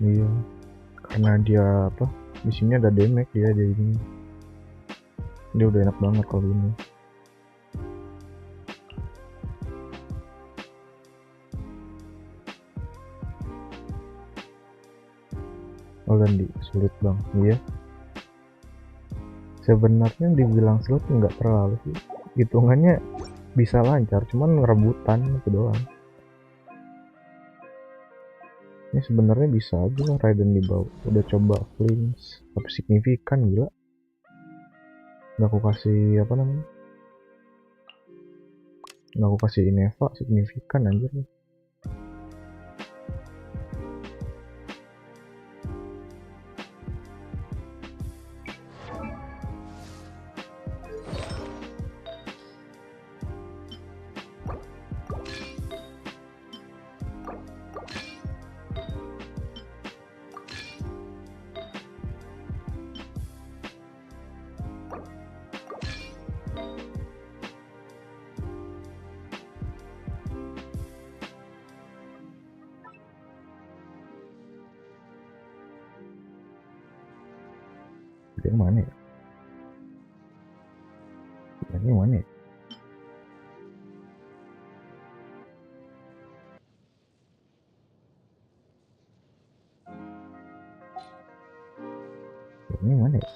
Iya, karena dia apa di sini ada damage ya, jadi ini dia udah enak banget kalau ini. Oh Gandhi sulit bang, iya. Sebenarnya dibilang sulit nggak terlalu sih, hitungannya bisa lancar, cuman ngerebutan itu doang. Ini sebenarnya bisa aja Raiden di bawah. Udah coba flinch tapi signifikan, gila. Nggak aku kasih apa namanya, nggak aku kasih Ineva signifikan anjir. Yang mana ya? Yang mana ya? Yang mana ya?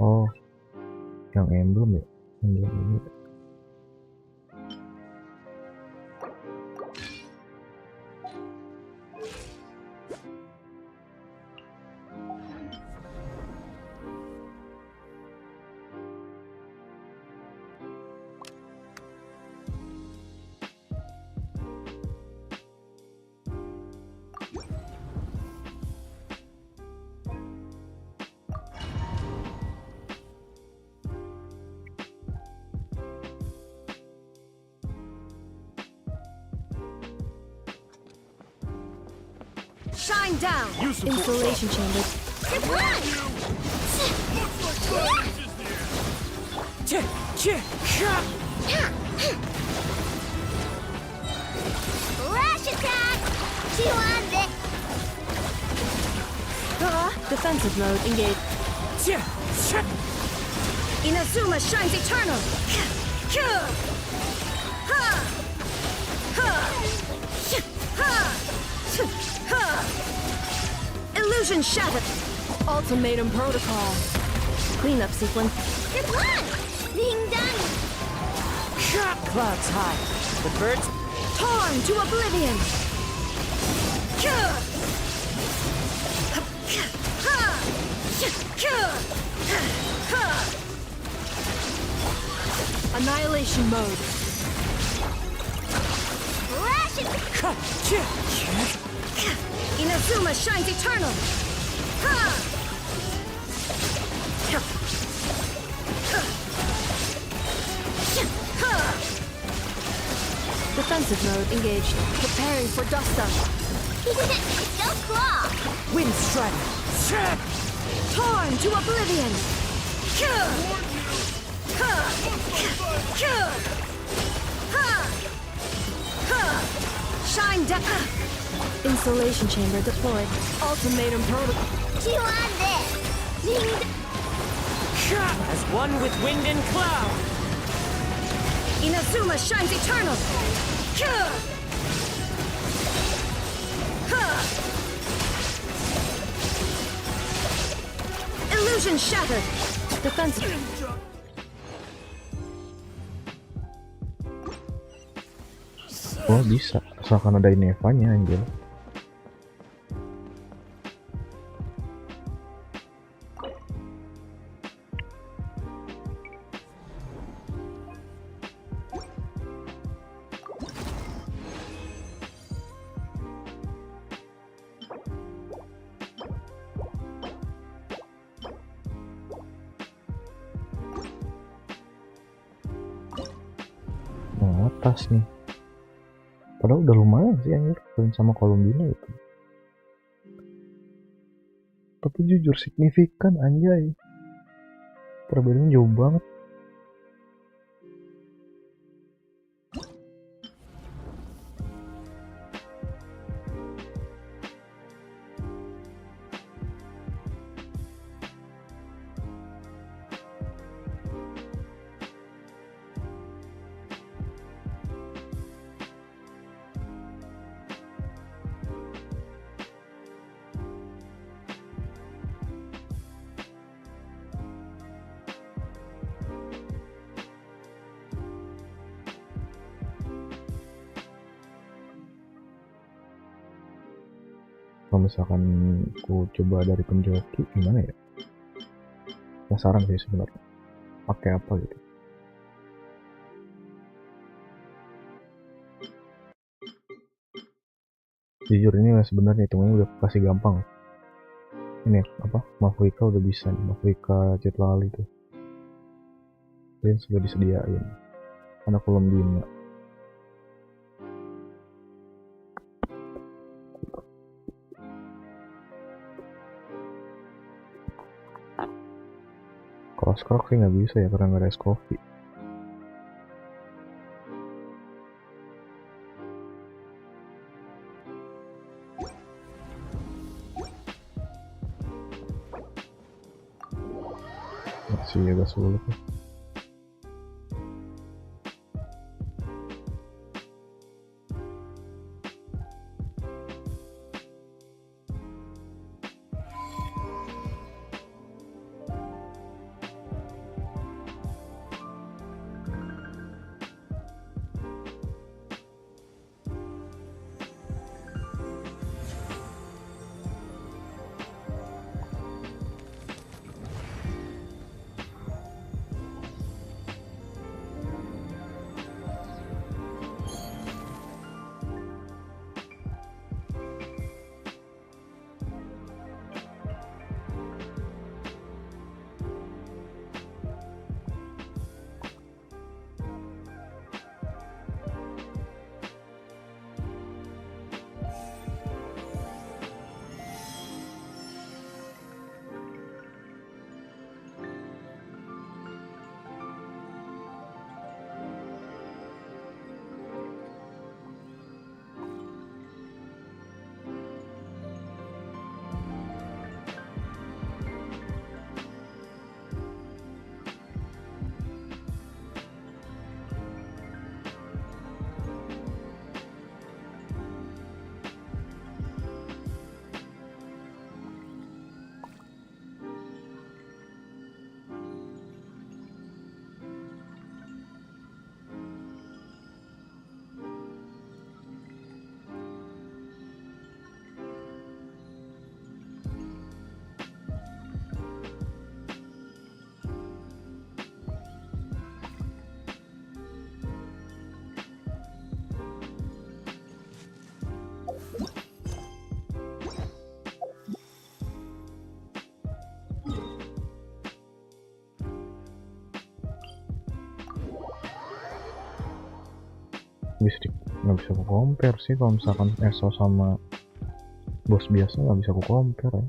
Oh, yang emblem ya? Emblem ini. Shine down. Use the force Installation chamber. Come on! Rush attack! She wants it! Defensive mode engaged. Inazuma shines eternal. Illusion shattered. Ultimatum protocol. Cleanup sequence. Good one! Ding dong! Clouds high. The birds Torn to oblivion. Annihilation mode. Rush it! Inazuma shines eternal. Defensive mode engaged. Preparing for dust up. Don't claw! wind strider. Torn to oblivion. Shine down. Installation chamber deployed. Ultimatum protocol. She wants it! Ding As one with wind and cloud. Inazuma shines eternal. Illusion shattered. Defensive. Oh bisa, asalkan ada Nevanya anjir. Nah, atas nih. Padahal udah lumayan sih anjir, poin sama Colombina itu. Tapi jujur signifikan anjay. Perbedaannya jauh banget. Kalau misalkan ku coba dari penjoki gimana ya? Penasaran sih sebenarnya. Pakai apa gitu? Jujur ini sebenarnya hitungannya udah kasih gampang. Ini apa? Mafrika udah bisa nih, Mafrika Citlali tuh. Dan sudah disediain. Anak Colombina. Kalau scroll sih nggak bisa ya karena nggak ada es kopi. Masih agak sulit nih. nggak bisa aku compare sih. Kalau misalkan ESO sama bos biasa nggak bisa aku compare ya.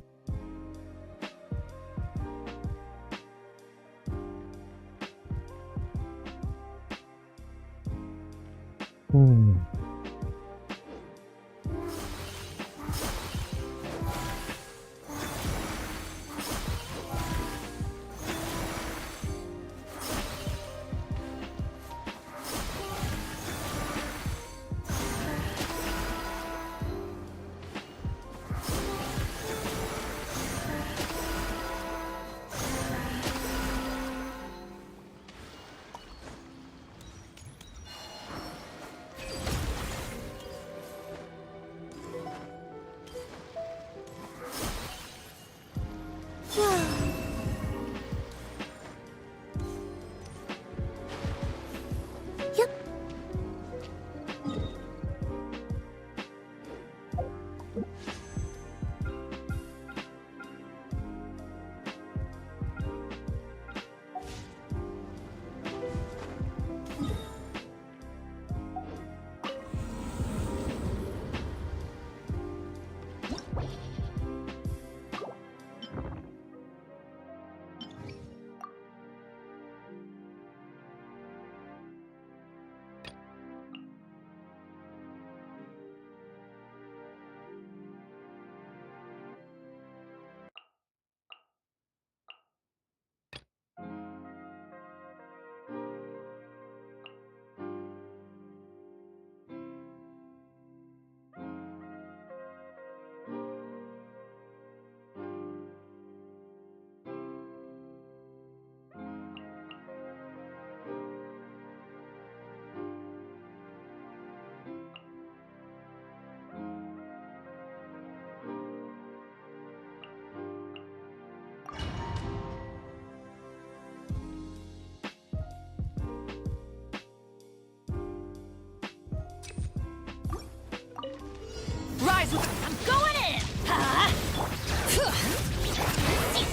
Rise with... I'm going in!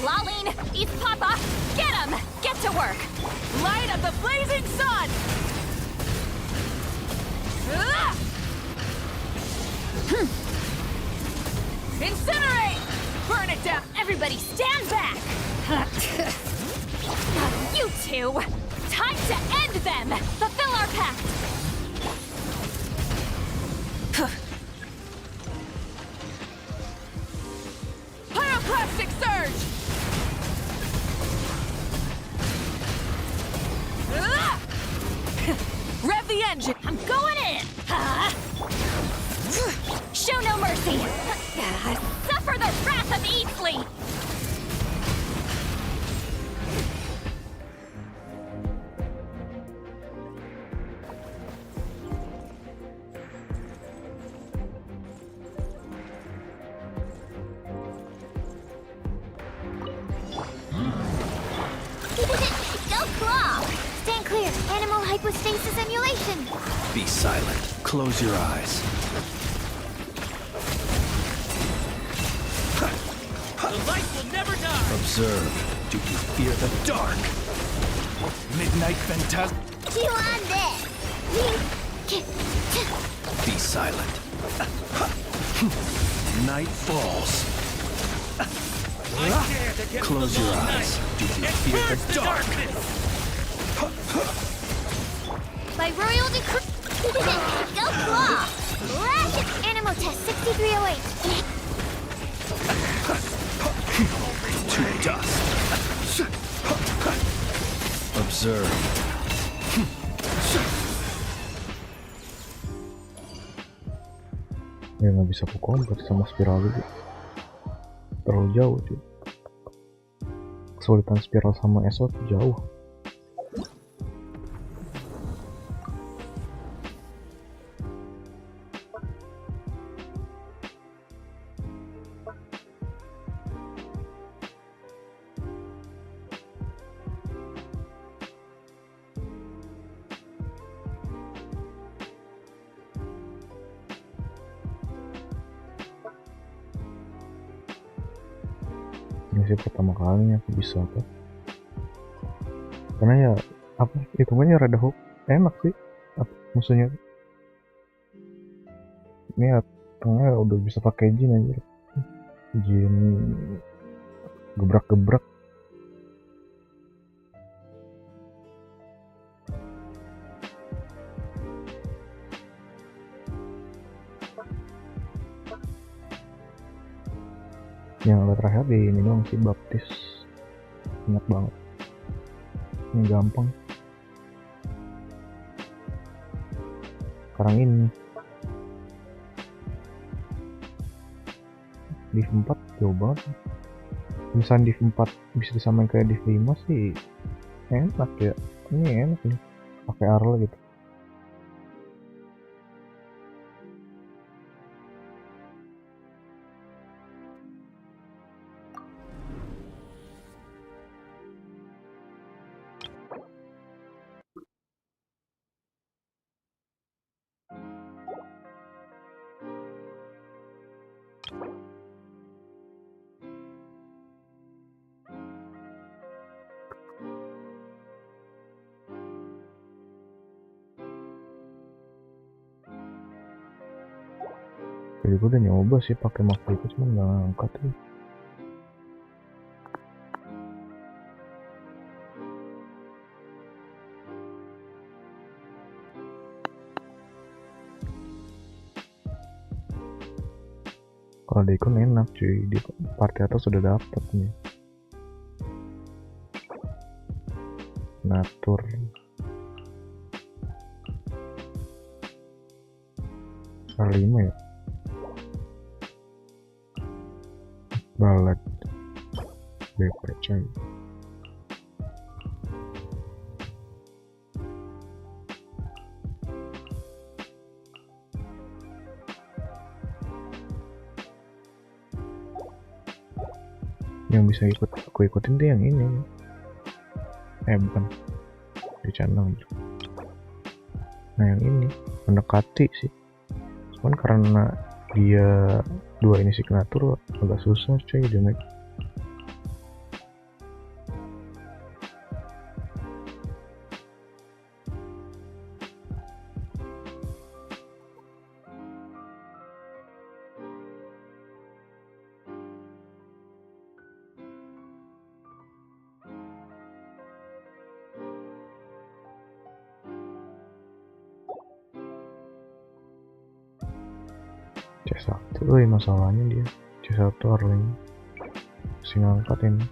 Laleen, eat Papa! Get him! Get to work! Light up the blazing sun! Incinerate! Burn it down! Everybody stand back! You two! Time to end them! Fulfill our pact! Pyroclastic surge! Rev the engine! I'm going in! Show no mercy! Suffer the wrath of Eatsley! Hypostasis emulation. Be silent. Close your eyes. The light will never die! Observe. Do you fear the dark? Midnight Phantasm. Be silent. Night falls. Close your eyes. Do you fear the dark? By royal decree. Go claw! Ratchet animal test 6308. To dust. Observe. Ya nggak bisa aku compare sama spiral itu. Terlalu jauh cuy. Kesulitan spiral sama ESO tuh jauh. Ini sih pertama kalinya aku bisa tuh, karena ya apa hitungannya rada hook enak sih apa, musuhnya Ini ya, tengah udah bisa pakai jin aja. Jin gebrak-gebrak. Yang terakhir di ini doang sih, baptis. Enak banget. Ini gampang. Sekarang ini div 4 jauh banget. Misalnya div 4 bisa disamain kayak div 5 sih enak ya. Ini enak nih pakai Arla gitu. Jadi gue udah nyoba sih pakai makro itu, cuma nggak ngangkat tuh. Kalau di ikon enak cuy, di part atas sudah dapat nih. Natur. R5 ya. Balet. BP coy. Yang bisa aku ikutin tuh yang ini. Bukan di channel gitu. Nah yang ini mendekati sih, cuman karena dia dua ini signatur agak susah cuy di make. C1 masalahnya dia C1 Arling masih ngangkat ini.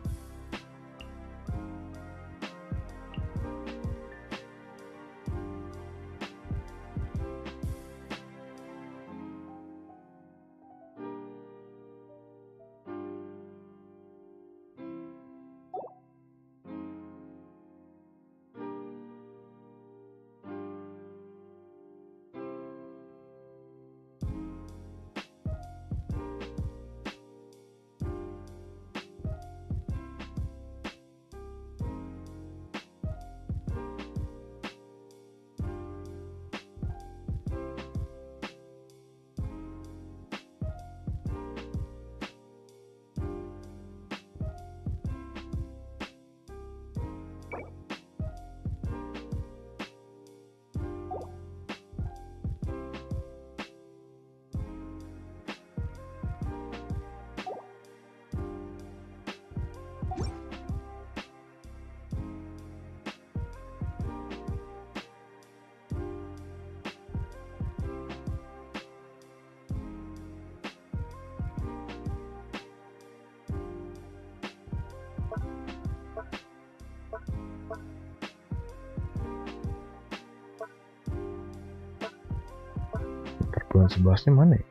Bulan 11-nya mana ya?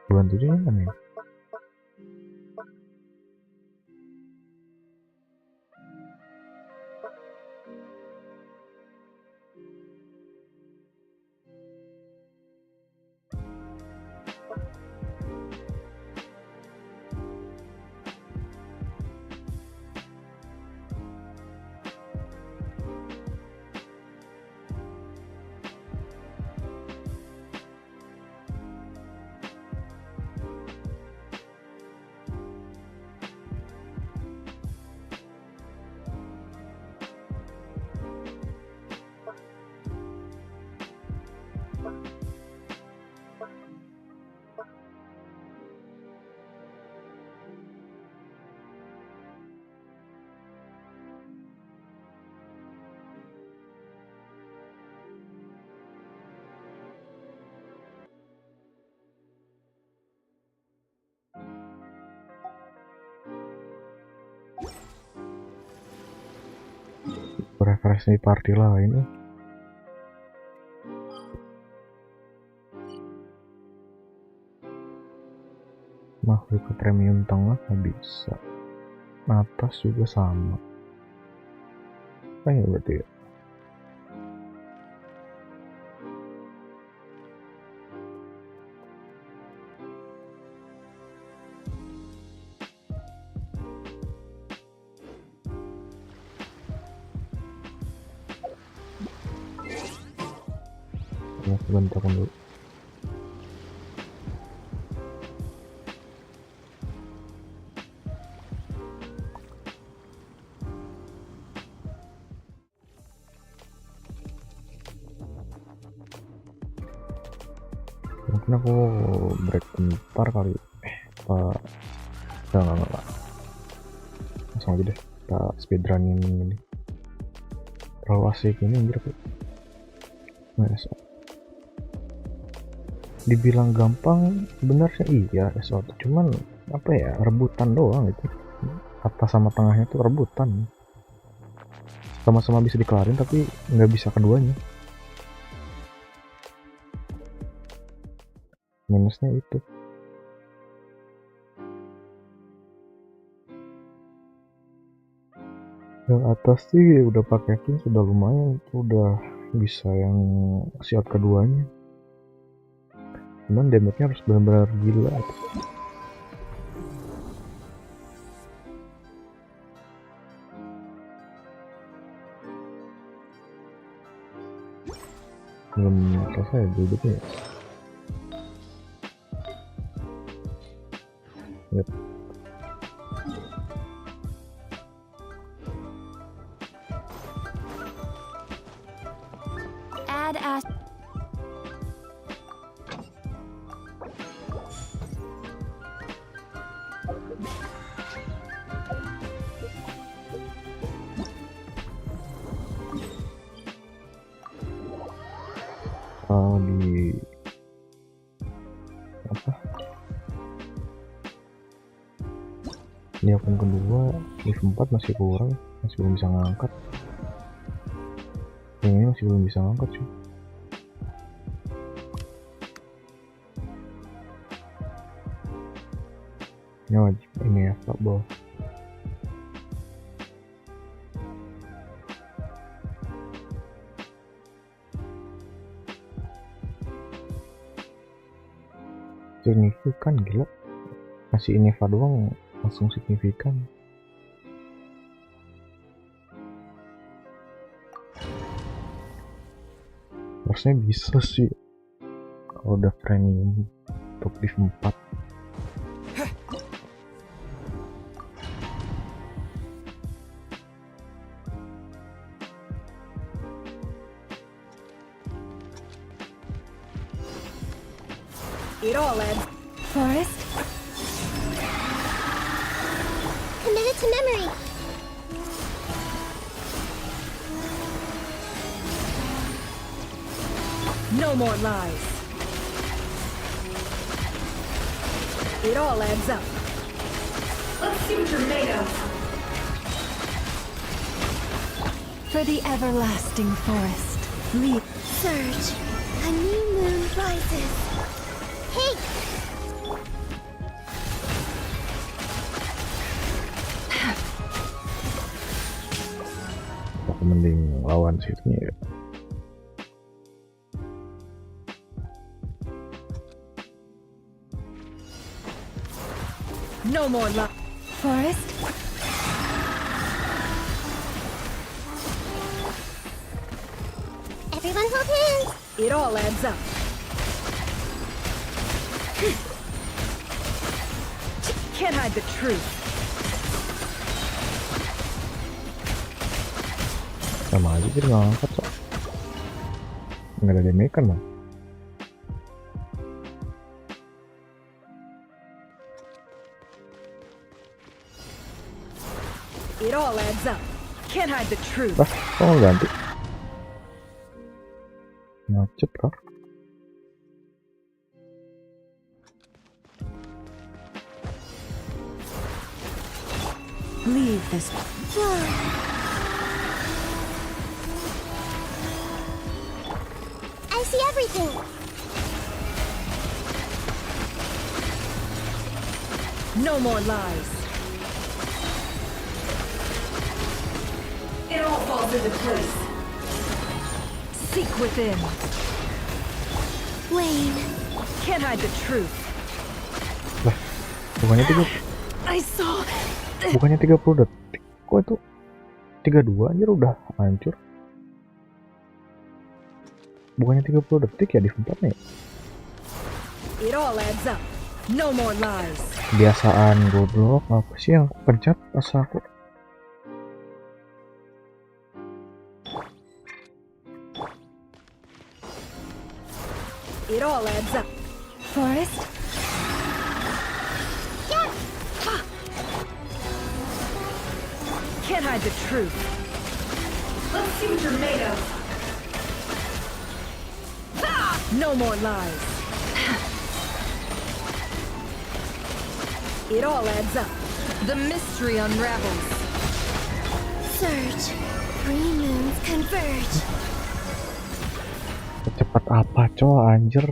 Bulan 7-nya mana ya? referensi party lain ya. Makhluk ke premium tengah nggak bisa, atas juga sama. Ya berarti ya. Ya, sebentar dulu. Mungkin aku break bentar kali. Pak, enggak. Langsung aja deh, kita speedrunin ini. Terlalu asik ini anjir. Dibilang gampang sebenarnya iya SO2, cuman apa ya, rebutan doang gitu. Atas sama tengahnya tuh rebutan, sama-sama bisa dikelarin tapi nggak bisa keduanya. Minusnya itu. Yang atas sih udah pakai pin sudah lumayan, udah bisa yang shot keduanya. Cuman damage-nya harus benar-benar gila. Belum selesai duduknya. Yep. Add as di apa? Ini akun kedua, lift 4 masih kurang, masih belum bisa ngangkat. Yang ini masih belum bisa ngangkat sih. Ini wajib ini ya, Pak Bos. Signifikan, gila, masih Innova doang langsung signifikan. Harusnya bisa sih kalau udah premium untuk lift 4. It all ends. Forest? committed to memory. No more lies. It all adds up. Let's see what you're made of. For the everlasting forest, leave. Surge. A new moon rises. Hey! Aku mending lawan sini ya. No more lies. Forest? Everyone hold hands. It all adds up. Can't hide the truth. Sama aja jadi nggak angkat kok. Nggak ada damage kan, Bang? It all adds up. Can't hide the truth. Bah, kok nggak ganti? Macet kah? Leave this. Whoa. I see everything. No more lies. It all falls into place. Seek within. Wayne. Can't hide the truth. Lah, bukannya I saw. 30 detik. Kok itu 32 anjir udah hancur. Bukannya 30 detik ya di tempatnya ya? It all adds up. No more lies. Biasaan goblok, apa sih yang pencet pas aku? It all adds up. Forest? Can't hide the truth. Let's see what you're made of. No more lies. It all adds up. The mystery unravels. Surge. Three moons converge. Cepat apa coy anjir?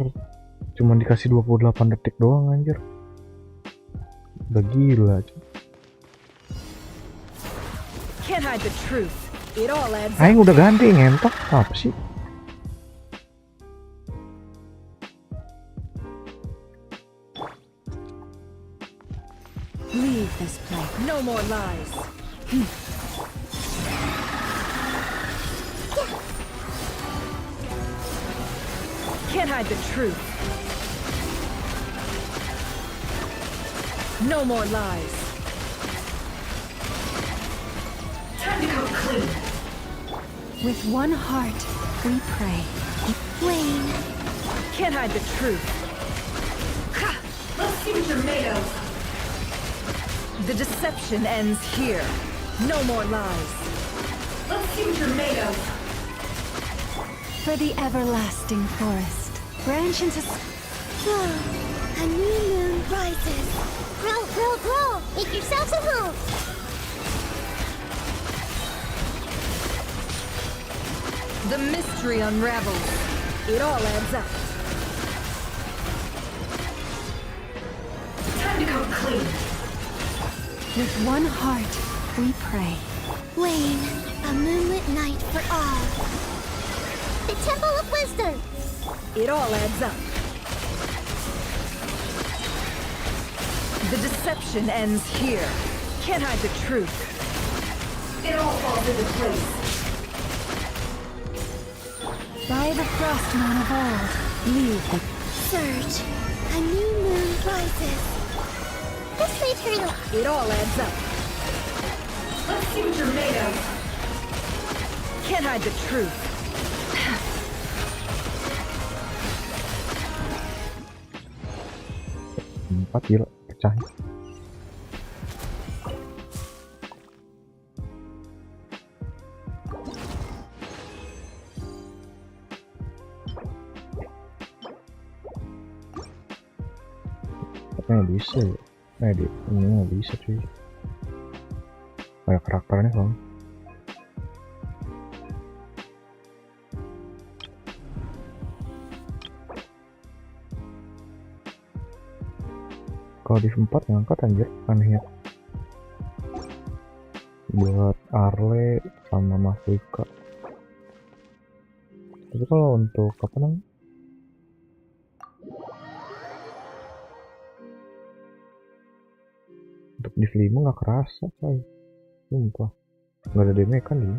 Cuman dikasih 28 detik doang anjir. Udah gila coy. Can't hide the truth. It all adds up. Aing udah ganti ngentok apa sih? Leave this place. No more lies. Can't hide the truth. No more lies. Time to go clean. With one heart, we pray. Wayne. Can't hide the truth. Let's see what you're made of. The deception ends here. No more lies. Let's see what you're made of. For the everlasting forest, branch into... Grow. A new moon rises. Grow, grow, grow. Make yourselves a home. The mystery unravels. It all adds up. Time to come clean. With one heart, we pray. Wayne. A moonlit night for all. The Temple of Wisdom. It all adds up. The deception ends here. Can't hide the truth. It all falls into place. By the frostman of old, leave the... Surge. A new moon rises. This way, turtle. It all adds up. Let's see what you're made of. Can't hide the truth. Empat gila pecah. Apa yang bisa ya? Edit ini nggak bisa cuy. Kayak karakternya kan. Kalau di 4 ngangkat anjir anehnya. Buat Arle sama Mafrika. Tapi kalau untuk apa namanya? Untuk di film nggak kerasa coy. Sumpah. Nggak ada damage kan dia.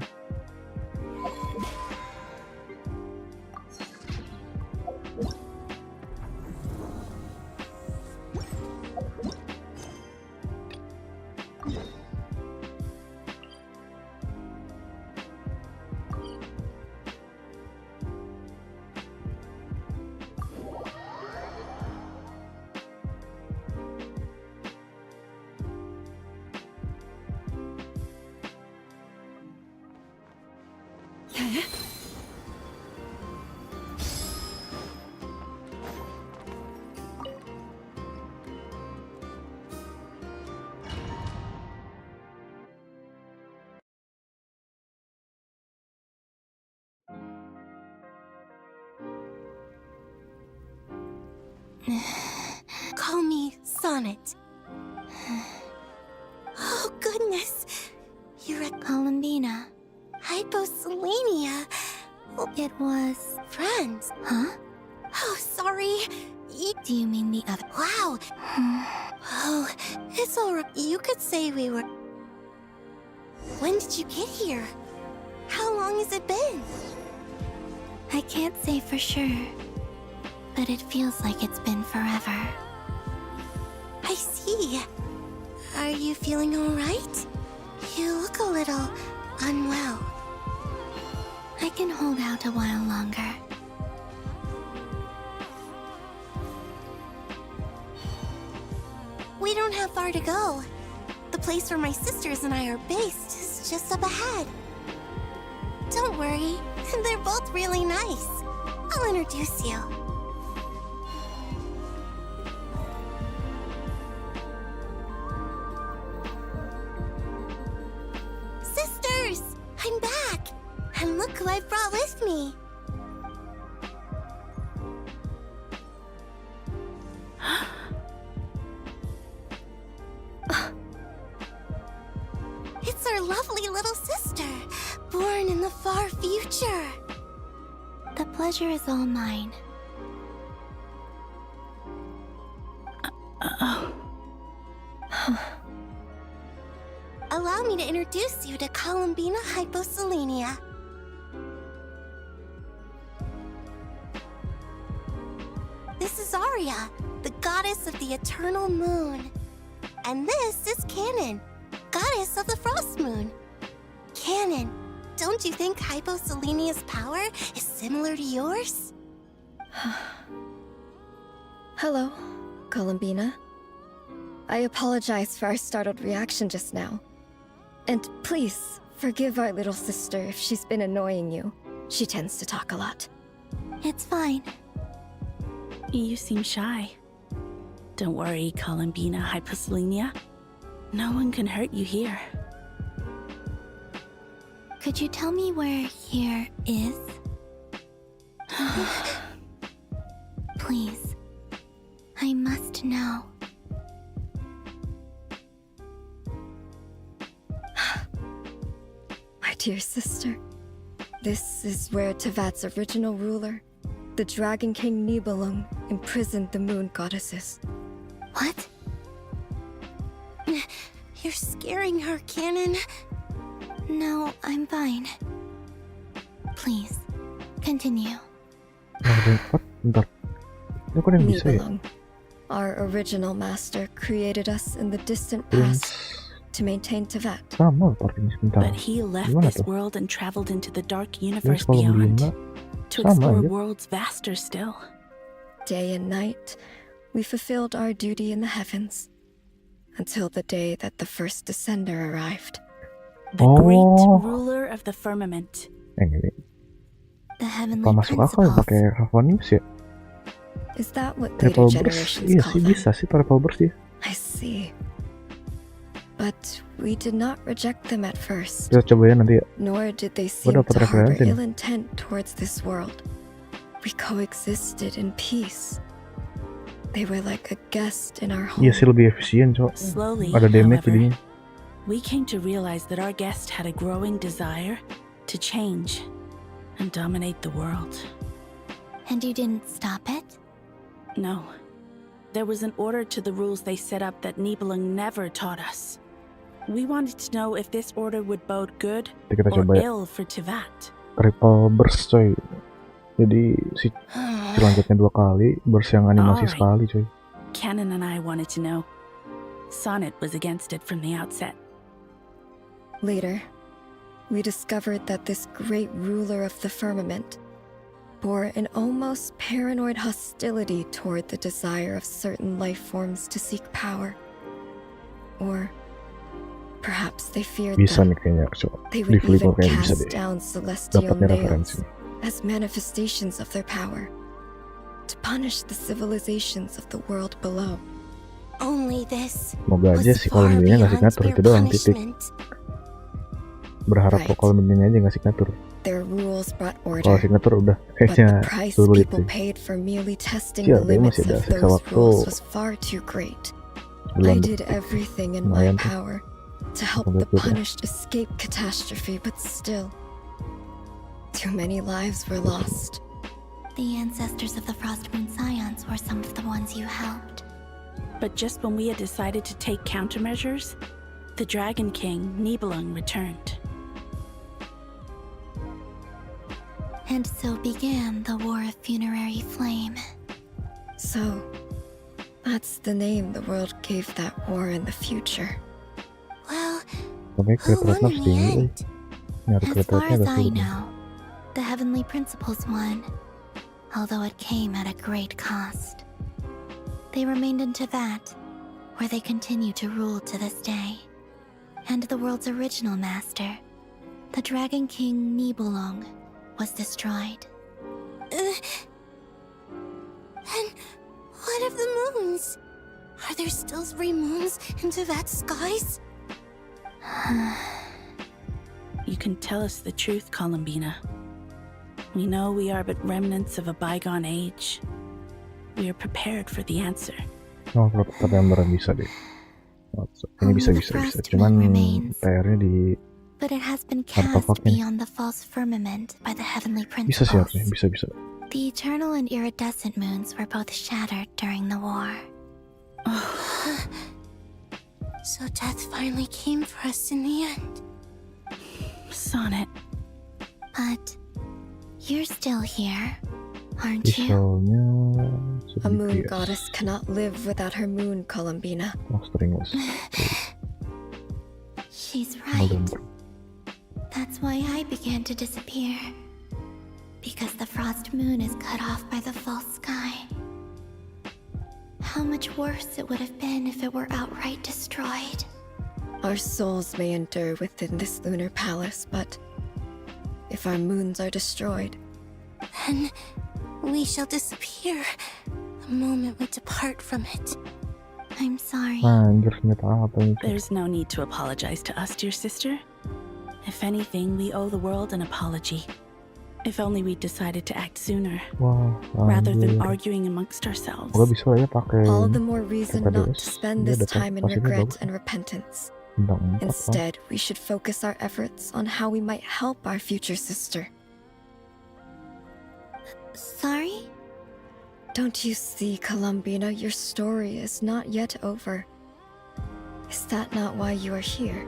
Call me Sonnet. Oh, goodness. You're a Columbina. Hyposelenia. It was friends, huh? Oh, sorry. Do you mean the other? Wow. Oh, it's alright. You could say we were... When did you get here? How long has it been? I can't say for sure, but it feels like it's been forever. I see. Are you feeling alright? You look a little unwell. I can hold out a while longer. We don't have far to go. The place where my sisters and I are based is just up ahead. Don't worry, they're both really nice. I'll introduce you. Sisters, I'm back. And look who I brought with me. It's our lovely little sister, born in the far future. The pleasure is all mine. Allow me to introduce you to Columbina Hyposelenia. This is Arya, the goddess of the eternal moon. And this is Canon, goddess of the frost moon. Canon, don't you think Hyposelenia's power is similar to yours? Hello, Columbina. I apologize for our startled reaction just now. And please, forgive our little sister if she's been annoying you. She tends to talk a lot. It's fine. You seem shy. Don't worry, Columbina Hyposelenia. No one can hurt you here. Could you tell me where here is? Please. I must know. My dear sister, this is where Tevat's original ruler, the Dragon King Nibelung, imprisoned the moon goddesses. What? You're scaring her, Canon. No, I'm fine. Please, continue. Bentar. Ini kok ada yang bisa ya? Nibelung, our original master, created us in the distant past to maintain Tevat. Sama partinya sebentar. But he left Gimana this tuh? world and traveled into the dark Ini universe kalau beyond Bina to sama explore aja. worlds vaster still. Day and night, we fulfilled our duty in the heavens, until the day that the first descender arrived. The great ruler of the firmament. Ini The heavenly kalau masuk akal ya principles. pakai Havonius ya. Is that what later Triple burst, generations iya call sih them? bisa sih triple burst ya. I see. But we did not reject them at first, Kita coba ya nanti ya. nor did they seem dapat to harbor referensi nih. ill intent towards this world. We coexisted in peace. They were like a guest in our home. Iya sih lebih efisien cok. Slowly, Ada damage however, jadinya. we came to realize that our guest had a growing desire to change and dominate the world. And you didn't stop it? No. There was an order to the rules they set up that Nibelung never taught us. We wanted to know if this order would bode good Nanti kita or coba ya. ill for Tevat. Triple burst coy. Jadi si selanjutnya 2 kali, burst yang animasi Alright. sekali coy. Canon and I wanted to know. Sonnet was against it from the outset. Later, we discovered that this great ruler of the firmament bore an almost paranoid hostility toward the desire of certain life forms to seek power. Or perhaps they feared Bisa them. nih kayaknya cok. They Di would Flickr even kayaknya bisa cast deh. down celestial Dapatnya nails referensi. as manifestations of their power to punish the civilizations of the world below. Only this Semoga aja was si far Columbina ngasih beyond ngatur their itu doang titik. punishment. Berharap Right. kok Columbina aja ngasih ngatur. Their rules brought Kalau order, signature udah but kayaknya the price sulit people sih. paid for merely testing Iya, the dia limits masih ada of siksa those waktu rules was far too great. I bulan did everything in my lumayan tuh. power to help Sampai the tuh ya. punished escape catastrophe, but still, too many lives were lost. The ancestors of the Frost Moon Scions were some of the ones you helped. But just when we had decided to take countermeasures, the Dragon King, Nibelung, returned. And so began the War of Funerary Flame. So, that's the name the world gave that war in the future. Well, Oke, who kereta won in harus the tinggi. end? Nyari As kereta far as agak I sulit. know, the Heavenly Principles won, although it came at a great cost. They remained in Teyvat, where they continue to rule to this day. And the world's original master, the Dragon King Nibelung, was destroyed. And what of the moons? Are there still 3 moons in Teyvat skies? You can tell us the truth, Columbina. We know we are but remnants of a bygone age. We are prepared for the answer. Oh, kalau tetap yang beneran bisa deh. Ini bisa. Cuman PR-nya di But it has been cast artefaknya. beyond the false firmament by the heavenly Bisa sih harusnya, principles. bisa. The eternal and iridescent moons were both shattered during the war. So death finally came for us in the end. Sonnet. But you're still here, aren't you? Pisaunya A moon sedikit. goddess cannot live without her moon, Columbina. Oh, stringless. She's right. November. That's why I began to disappear. Because the frost moon is cut off by the false sky. How much worse it would have been if it were outright destroyed. Our souls may endure within this lunar palace, but if our moons are destroyed, Then we shall disappear the moment we depart from it. I'm sorry. Anjir, senjata apa ini? There's no need to apologize to us, dear sister. If anything, we owe the world an apology. If only we'd decided to act sooner, Wah, rather than anjir. arguing amongst ourselves. Gak bisa ya pakai all the more reason kata not Deus. to spend Dia this dapat time in pasirnya regret bagus. and repentance. Bintang 4 kan? Instead, we should focus our efforts on how we might help our future sister. Sorry? Don't you see, Columbina, your story is not yet over. Is that not why you are here?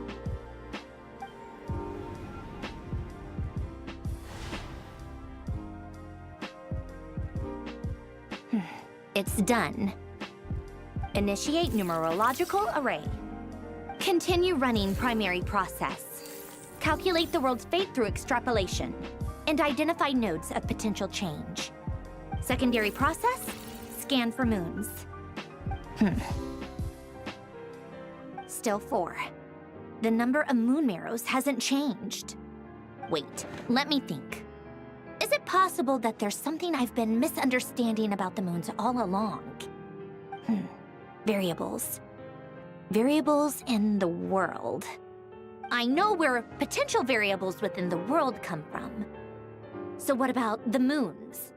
It's done. Initiate numerological array. Continue running primary process. Calculate the world's fate through extrapolation. And identify nodes of potential change. Secondary process, scan for moons. Still 4. The number of moon marrows hasn't changed. Wait, let me think. Is it possible that there's something I've been misunderstanding about the moons all along? Variables. Variables in the world. I know where potential variables within the world come from. So what about the moons?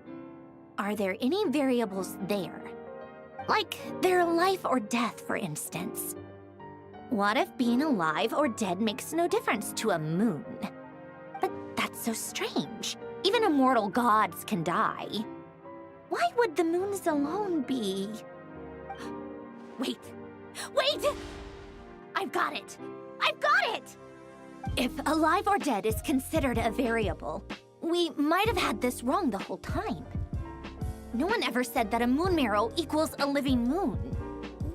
Are there any variables there? Like their life or death, for instance. What if being alive or dead makes no difference to a moon? But that's so strange. Even immortal gods can die. Why would the moons alone be? Wait! I've got it! If alive or dead is considered a variable, we might have had this wrong the whole time. No one ever said that a moon marrow equals a living moon.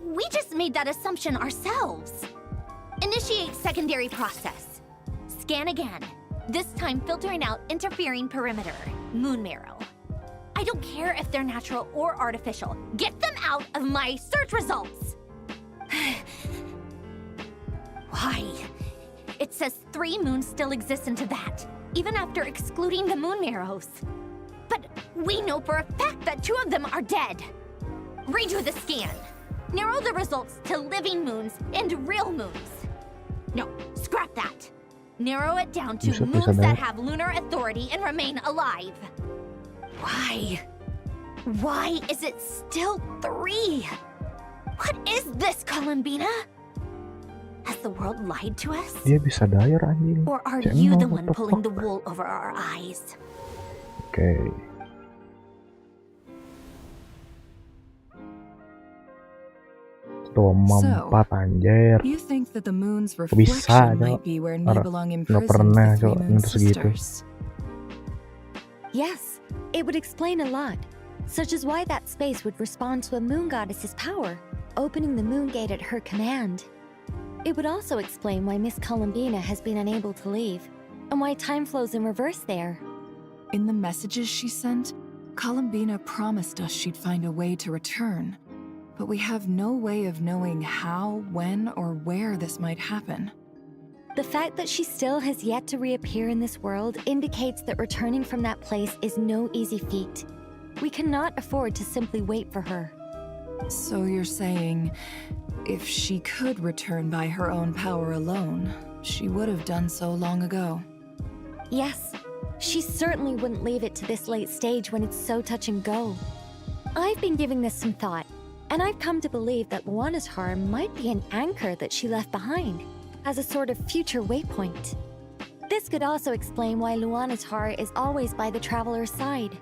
We just made that assumption ourselves. Initiate secondary process. Scan again. This time filtering out interfering perimeter, moon marrow. I don't care if they're natural or artificial. Get them out of my search results! Why? It says 3 moons still exist in Teyvat, even after excluding the moon marrows. But we know for a fact that 2 of them are dead. Redo the scan. Narrow the results to living moons and real moons. No, scrap that. Narrow it down to Bisa moons that daer. have lunar authority and remain alive. Why? Why is it still 3? What is this, Columbina? Has the world lied to us? Dia bisa daer anjing. Or are Cek you nol, the what one the pulling the fuck? wool over our eyes? Oke. Tuh, empat anjir. You think that the moon's Bisa, reflection Cok. might be where Nibelung Nggak imprisoned pernah, the three Cok, moon nyentuh segitu. sisters? Yes, it would explain a lot, such as why that space would respond to a moon goddess's power, opening the moon gate at her command. It would also explain why Miss Columbina has been unable to leave, and why time flows in reverse there. In the messages she sent, Columbina promised us she'd find a way to return. But we have no way of knowing how, when, or where this might happen. The fact that she still has yet to reappear in this world indicates that returning from that place is no easy feat. We cannot afford to simply wait for her. So you're saying, if she could return by her own power alone, she would have done so long ago? Yes, she certainly wouldn't leave it to this late stage when it's so touch and go. I've been giving this some thought, and I've come to believe that Luanatar might be an anchor that she left behind, as a sort of future waypoint. This could also explain why Luanatar is always by the traveler's side.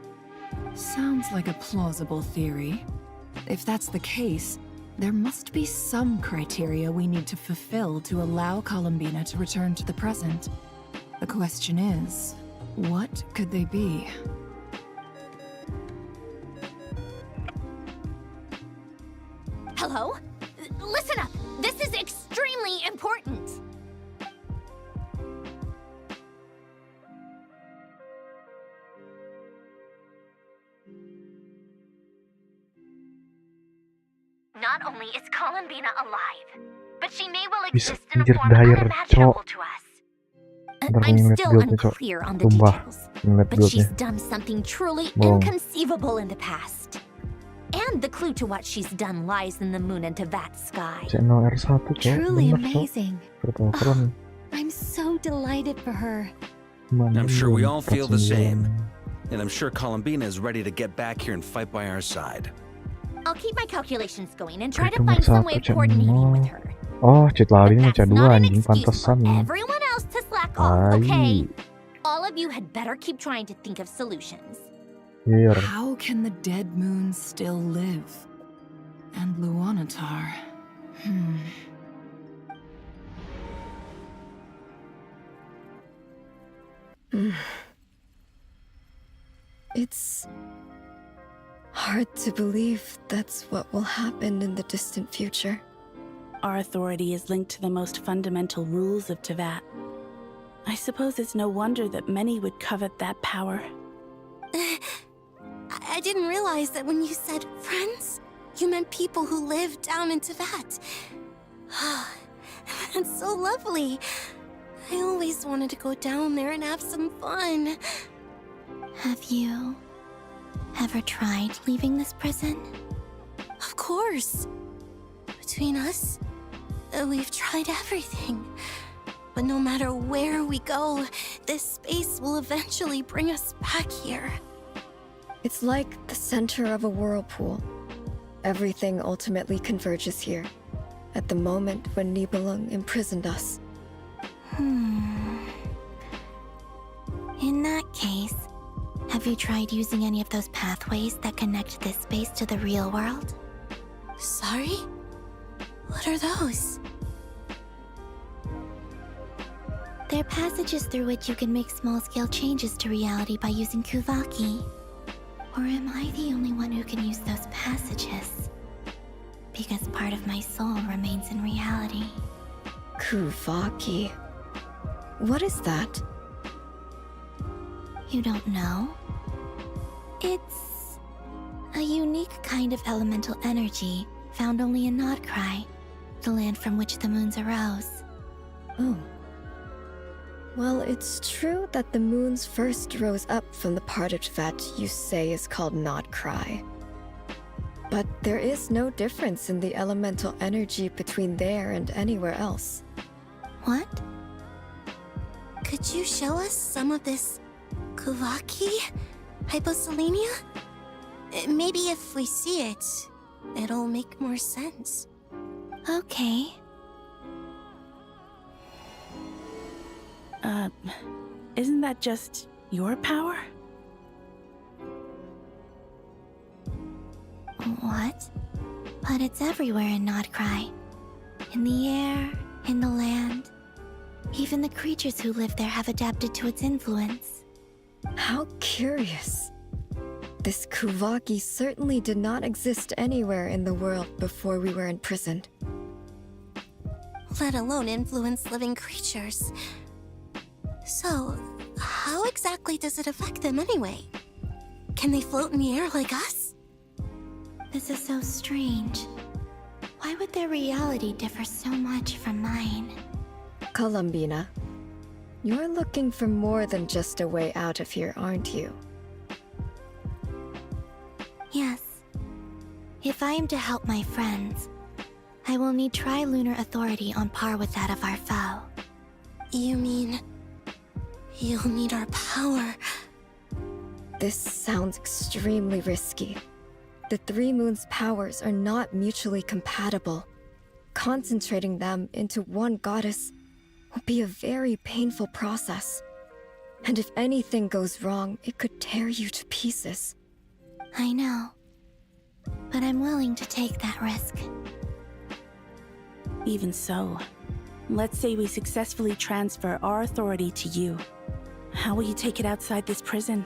Sounds like a plausible theory. If that's the case, there must be some criteria we need to fulfill to allow Columbina to return to the present. The question is, what could they be? Hello? Listen up! This is extremely important! Not only is Columbina alive, but she may well Bisa exist in a anjir form daer, unimaginable Cok. to us. Ntar I'm ngeliat still build-nya, Cok. unclear on the Sumpah, details, ngeliat but build-nya. she's done something truly Bohong. inconceivable in the past. And the clue to what she's done lies in the moon and Tevat sky. Channel R1, Cok. Truly Bener, Cok. amazing. Keren. I'm so delighted for her. Mana I'm sure we belum all feel the tersinggung. same. And I'm sure Columbina is ready to get back here and fight by our side. I'll keep my calculations going and try to Nomor find some way of 1, chat coordinating 0. with her. Oh, chat lagi nih, That's chat 2 not an anjing, excuse for pantesan. everyone else to slack off, okay? Tai. All of you had better keep trying to think of solutions. Here. How can the dead moon still live? And Luanatar? It's hard to believe that's what will happen in the distant future. Our authority is linked to the most fundamental rules of Tevat. I suppose it's no wonder that many would covet that power. I didn't realize that when you said friends, you meant people who live down in Tibet. That's so lovely. I always wanted to go down there and have some fun. Have you ever tried leaving this prison? Of course. Between us, we've tried everything. But no matter where we go, this space will eventually bring us back here. It's like the center of a whirlpool. Everything ultimately converges here, at the moment when Nibelung imprisoned us. In that case, have you tried using any of those pathways that connect this space to the real world? Sorry? What are those? They're passages through which you can make small-scale changes to reality by using Kuvaki. Or am I the only one who can use those passages? Because part of my soul remains in reality. Kuvaki. What is that? You don't know? It's a unique kind of elemental energy found only in Nodcry, the land from which the moons arose. Oh. Well, it's true that the moons first rose up from the part of Tibet you say is called Nodcry. But there is no difference in the elemental energy between there and anywhere else. What? Could you show us some of this Kuvaki hyposelenia? Maybe if we see it, it'll make more sense. Okay. Isn't that just your power? What? But it's everywhere in Nodcry. In the air, in the land. Even the creatures who live there have adapted to its influence. How curious. This Kuvaki certainly did not exist anywhere in the world before we were imprisoned. Let alone influence living creatures. So, how exactly does it affect them anyway? Can they float in the air like us? This is so strange. Why would their reality differ so much from mine? Columbina, you're looking for more than just a way out of here, aren't you? Yes. If I am to help my friends, I will need tri-lunar authority on par with that of our foe. You mean... you'll need our power? This sounds extremely risky. The Three Moons' powers are not mutually compatible. Concentrating them into one goddess will be a very painful process. And if anything goes wrong, it could tear you to pieces. I know. But I'm willing to take that risk. Even so, let's say we successfully transfer our authority to you. How will you take it outside this prison?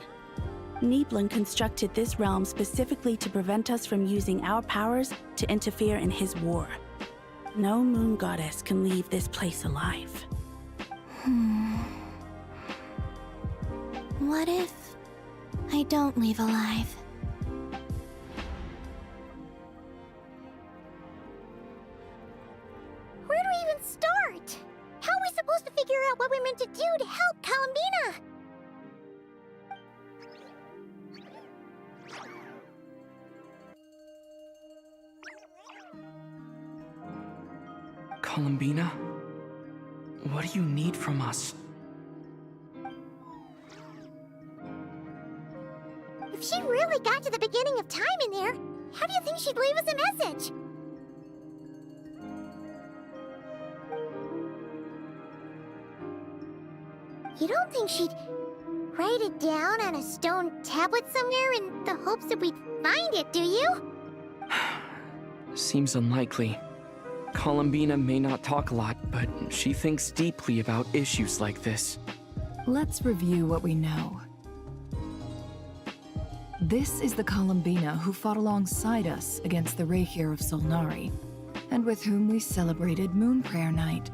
Niblin constructed this realm specifically to prevent us from using our powers to interfere in his war. No moon goddess can leave this place alive. What if I don't leave alive? Where do we even start? How are we supposed to figure out what we're meant to do to help Columbina? Columbina? What do you need from us? If she really got to the beginning of time in there, how do you think she'd leave us a message? You don't think she'd write it down on a stone tablet somewhere in the hopes that we'd find it, do you? Seems unlikely. Columbina may not talk a lot, but she thinks deeply about issues like this. Let's review what we know. This is the Columbina who fought alongside us against the Reikir of Solnari, and with whom we celebrated Moon Prayer Night.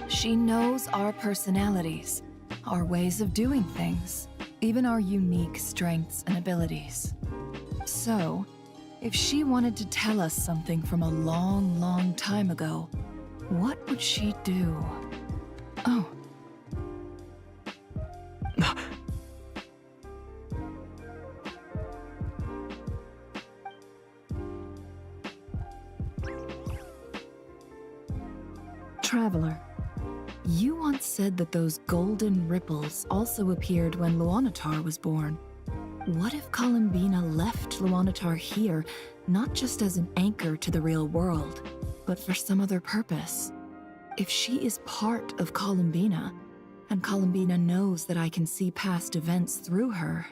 She knows our personalities, our ways of doing things, even our unique strengths and abilities. So, if she wanted to tell us something from a long, long time ago, what would she do? Oh. Traveler, you once said that those golden ripples also appeared when Luanatar was born. What if Columbina left Luanatar here, not just as an anchor to the real world, but for some other purpose? If she is part of Columbina, and Columbina knows that I can see past events through her...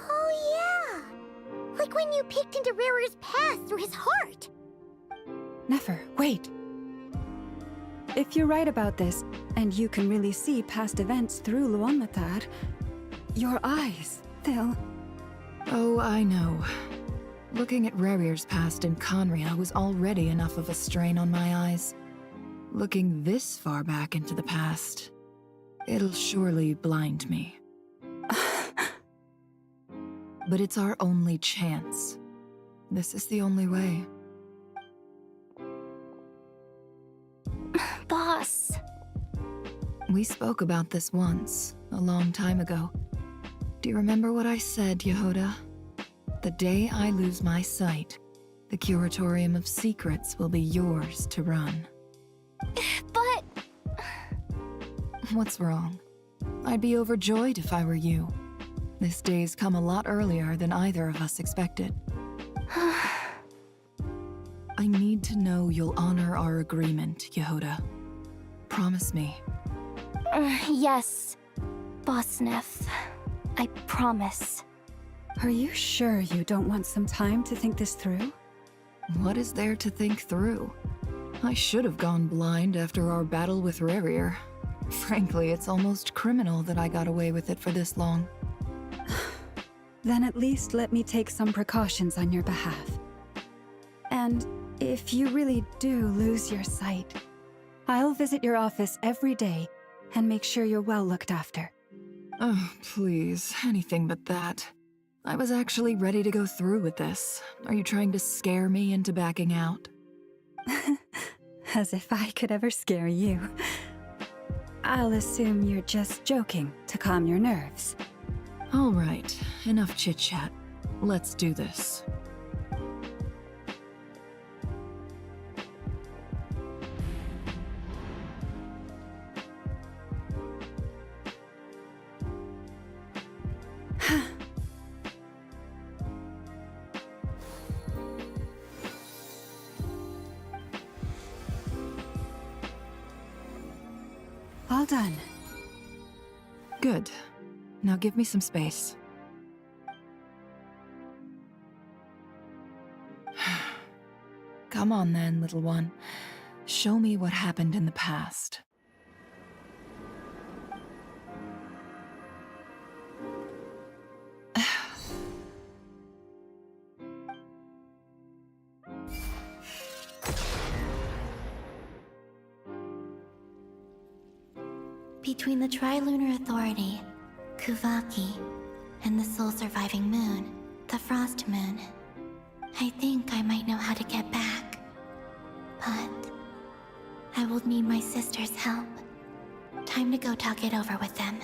Oh yeah! Like when you peeked into Rarer's past through his heart! Nefer, wait! If you're right about this, and you can really see past events through Luanmatar, your eyes... they'll... Oh, I know. Looking at Rerir's past in Conria was already enough of a strain on my eyes. Looking this far back into the past, it'll surely blind me. But it's our only chance. This is the only way. Boss. We spoke about this once, a long time ago. Do you remember what I said, Yehoda? The day I lose my sight, the Curatorium of Secrets will be yours to run. But... What's wrong? I'd be overjoyed if I were you. This day's come a lot earlier than either of us expected. I need to know you'll honor our agreement, Yehuda. Promise me. Yes, Boss Neff. I promise. Are you sure you don't want some time to think this through? What is there to think through? I should have gone blind after our battle with Rerir. Frankly, it's almost criminal that I got away with it for this long. Then at least let me take some precautions on your behalf. And if you really do lose your sight, I'll visit your office every day and make sure you're well looked after. Oh, please, anything but that. I was actually ready to go through with this. Are you trying to scare me into backing out? As if I could ever scare you. I'll assume you're just joking to calm your nerves. All right, enough chit-chat. Let's do this. All done. Good. Now give me some space. Come on then, little one. Show me what happened in the past. Between the Trilunar Authority, Kuvaki, and the sole surviving moon, the Frost Moon, I think I might know how to get back. But I will need my sister's help. Time to go talk it over with them.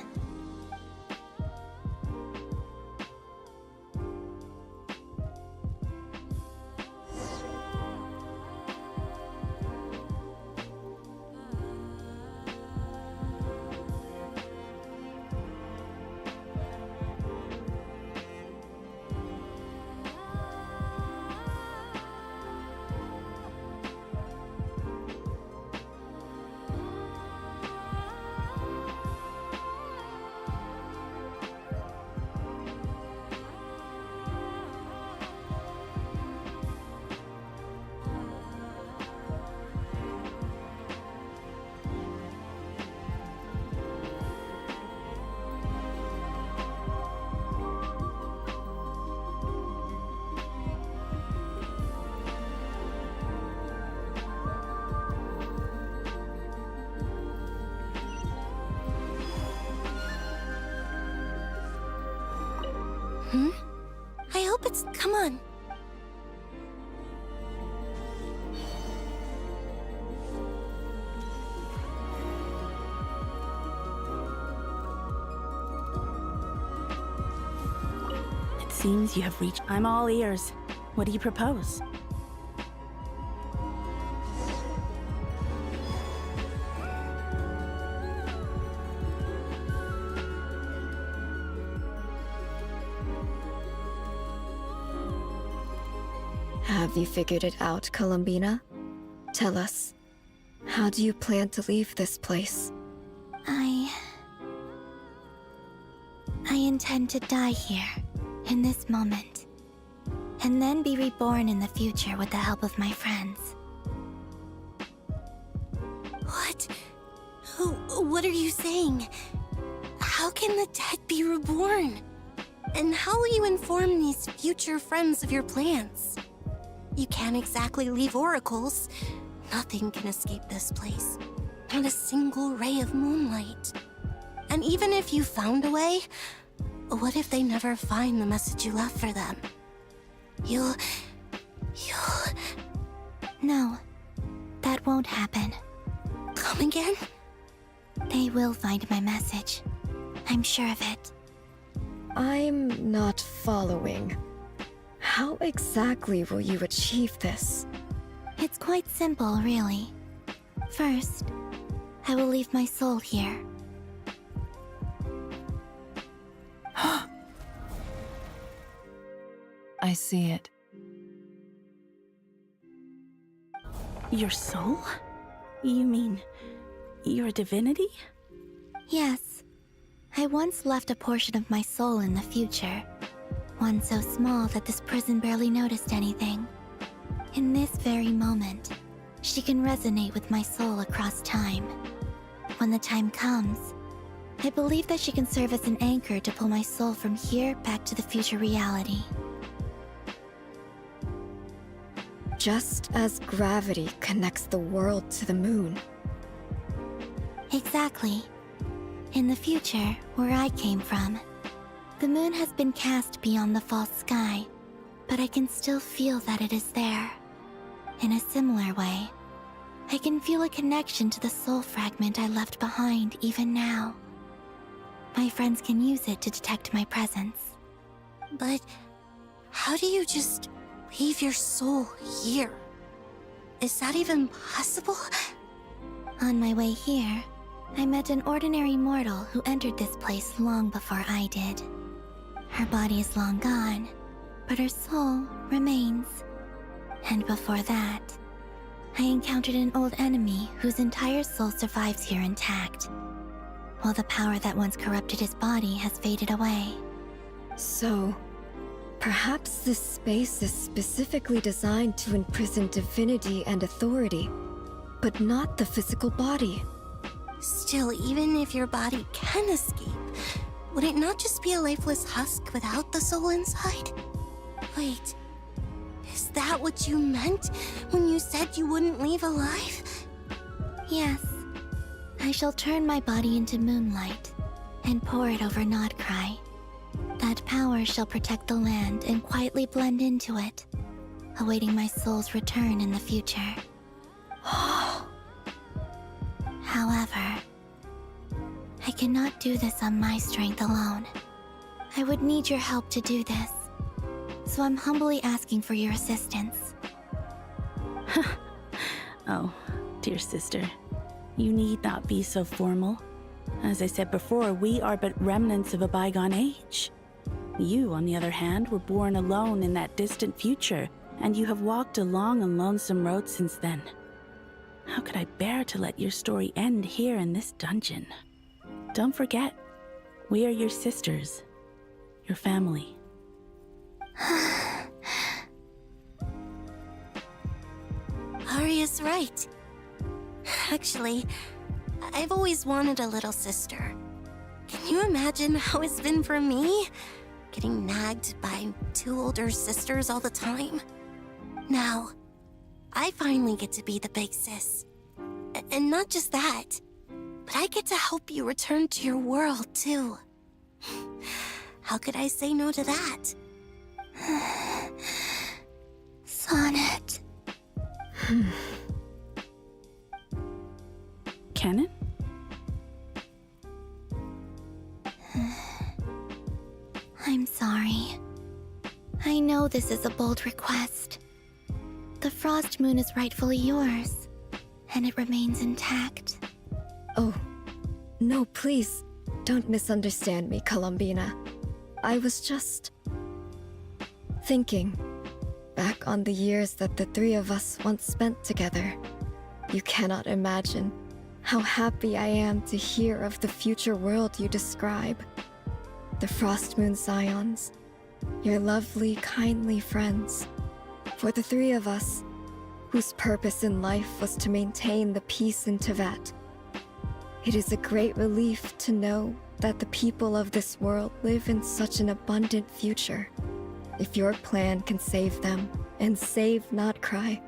I hope it's... Come on. It seems you have reached... I'm all ears. What do you propose? Have you figured it out, Columbina? Tell us, how do you plan to leave this place? I intend to die here, in this moment, and then be reborn in the future with the help of my friends. What? What are you saying? How can the dead be reborn? And how will you inform these future friends of your plans? You can't exactly leave oracles. Nothing can escape this place. Not a single ray of moonlight. And even if you found a way, what if they never find the message you left for them? You'll... No, that won't happen. Come again? They will find my message. I'm sure of it. I'm not following. How exactly will you achieve this? It's quite simple, really. First, I will leave my soul here. I see it. Your soul? You mean you're a divinity? Yes. I once left a portion of my soul in the future. One so small that this prison barely noticed anything. In this very moment, she can resonate with my soul across time. When the time comes, I believe that she can serve as an anchor to pull my soul from here back to the future reality. Just as gravity connects the world to the moon. Exactly. In the future, where I came from, the moon has been cast beyond the false sky, but I can still feel that it is there. In a similar way, I can feel a connection to the soul fragment I left behind even now. My friends can use it to detect my presence. But how do you just leave your soul here? Is that even possible? On my way here, I met an ordinary mortal who entered this place long before I did. Her body is long gone, but her soul remains. And before that, I encountered an old enemy whose entire soul survives here intact, while the power that once corrupted his body has faded away. So, perhaps this space is specifically designed to imprison divinity and authority, but not the physical body. Still, even if your body can escape, would it not just be a lifeless husk without the soul inside? Wait, is that what you meant when you said you wouldn't leave alive? Yes. I shall turn my body into moonlight and pour it over Nodcry. That power shall protect the land and quietly blend into it, awaiting my soul's return in the future. However, I cannot do this on my strength alone. I would need your help to do this, so I'm humbly asking for your assistance. Oh, dear sister, you need not be so formal. As I said before, we are but remnants of a bygone age. You, on the other hand, were born alone in that distant future, and you have walked a long and lonesome road since then. How could I bear to let your story end here in this dungeon? Don't forget, we are your sisters, your family. Arya's right. Actually, I've always wanted a little sister. Can you imagine how it's been for me? Getting nagged by two older sisters all the time. Now, I finally get to be the big sis. And not just that, but I get to help you return to your world, too. How could I say no to that? Sonnet. Canon? I'm sorry. I know this is a bold request. The Frost Moon is rightfully yours, and it remains intact. Oh, no, please, don't misunderstand me, Columbina. I was just thinking back on the years that the three of us once spent together. You cannot imagine how happy I am to hear of the future world you describe. The Frost Moon Scions, your lovely, kindly friends. For the three of us, whose purpose in life was to maintain the peace in Teyvat. It is a great relief to know that the people of this world live in such an abundant future. If your plan can save them and save Nodcry,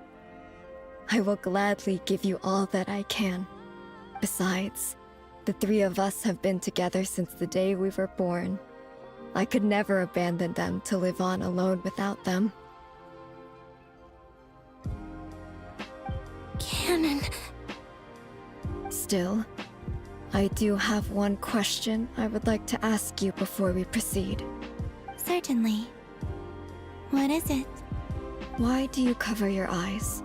I will gladly give you all that I can. Besides, the three of us have been together since the day we were born. I could never abandon them to live on alone without them. Canon. Still, I do have one question I would like to ask you before we proceed. Certainly. What is it? Why do you cover your eyes?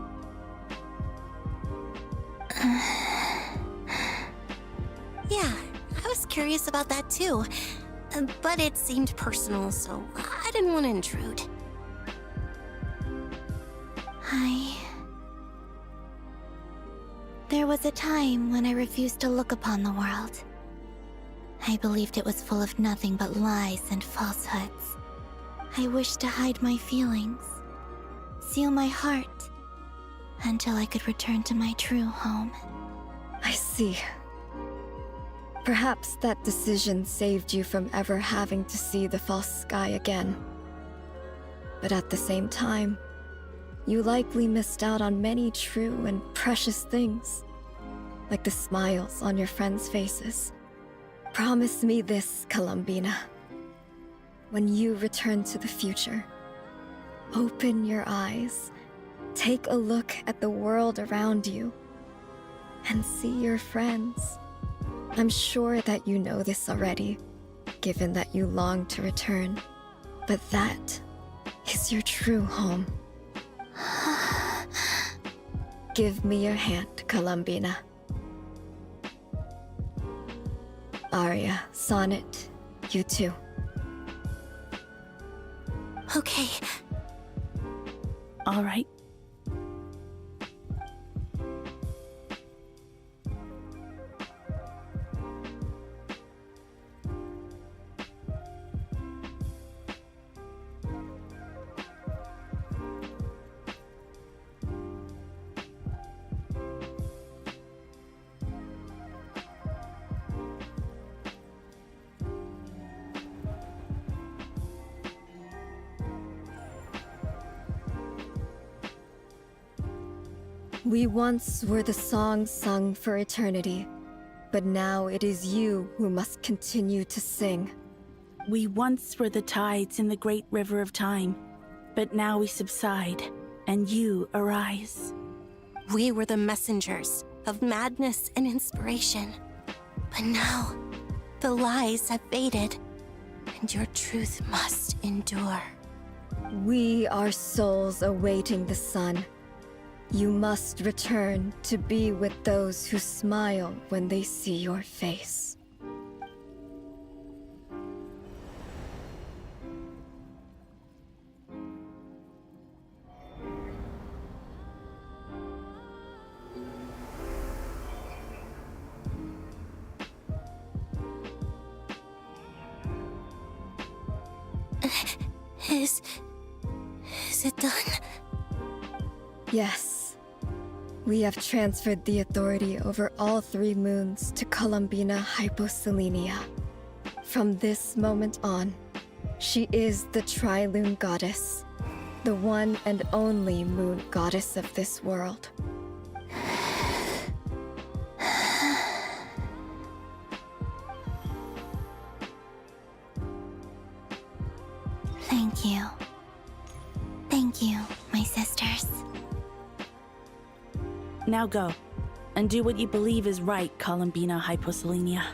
Yeah, I was curious about that too. But it seemed personal, so I didn't want to intrude. There was a time when I refused to look upon the world. I believed it was full of nothing but lies and falsehoods. I wished to hide my feelings, seal my heart, until I could return to my true home. I see. Perhaps that decision saved you from ever having to see the false sky again. But at the same time, you likely missed out on many true and precious things, like the smiles on your friends' faces. Promise me this, Columbina. When you return to the future, open your eyes, take a look at the world around you, and see your friends. I'm sure that you know this already, given that you long to return, but that is your true home. Give me your hand, Columbina. Aria, Sonnet, you too. Okay. All right. We once were the songs sung for eternity, but now it is you who must continue to sing. We once were the tides in the great river of time, but now we subside, and you arise. We were the messengers of madness and inspiration. But now, the lies have faded, and your truth must endure. We are souls awaiting the sun. You must return to be with those who smile when they see your face. Is it done? Yes. We have transferred the authority over all 3 moons to Columbina Hyposelenia. From this moment on, she is the Tri-Lune Goddess, the one and only moon goddess of this world. Thank you. Thank you, my sisters. Now go, and do what you believe is right, Columbina Hyposelenia.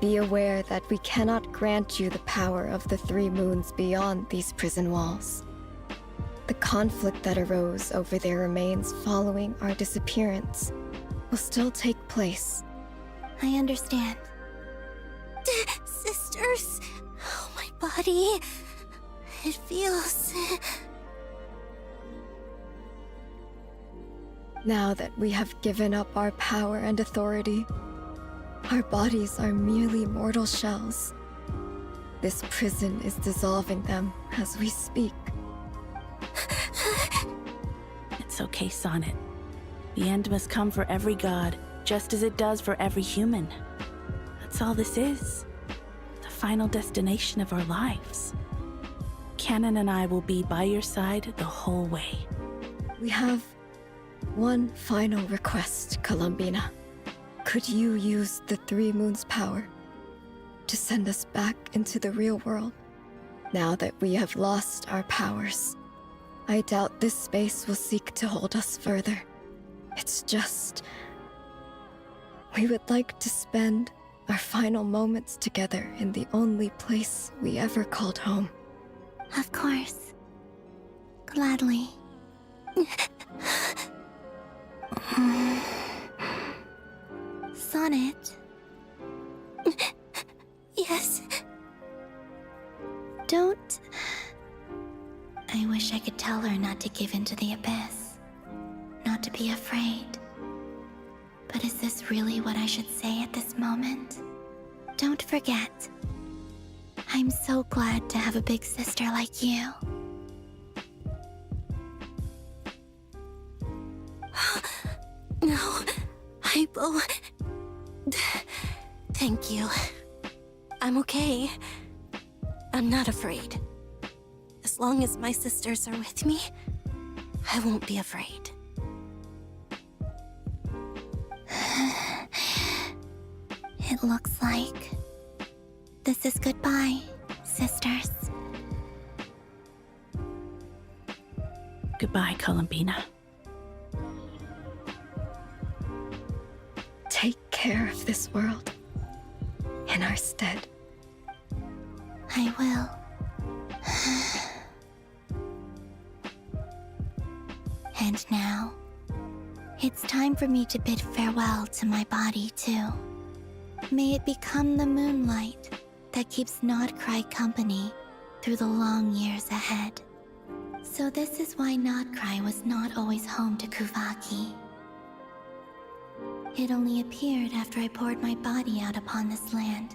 Be aware that we cannot grant you the power of the 3 moons beyond these prison walls. The conflict that arose over their remains following our disappearance will still take place. I understand. Sisters, oh, my body. It feels... Now that we have given up our power and authority, our bodies are merely mortal shells. This prison is dissolving them as we speak. It's okay, Sonnet. The end must come for every god, just as it does for every human. That's all this is. The final destination of our lives. Canon and I will be by your side the whole way. We have one final request, Columbina. Could you use the 3 moons' power to send us back into the real world? Now that we have lost our powers, I doubt this space will seek to hold us further. It's just... we would like to spend our final moments together in the only place we ever called home. Of course. Gladly. Sonnet? Yes? Don't... I wish I could tell her not to give in to the abyss, not to be afraid. But is this really what I should say at this moment? Don't forget, I'm so glad to have a big sister like you. No, Hypo. Thank you. I'm okay. I'm not afraid. As long as my sisters are with me, I won't be afraid. It looks like this is goodbye, sisters. Goodbye, Columbina. Take care of this world in our stead. I will. And now, it's time for me to bid farewell to my body too. May it become the moonlight that keeps Nodcry company through the long years ahead. So this is why Nodcry was not always home to Kuvaki. It only appeared after I poured my body out upon this land,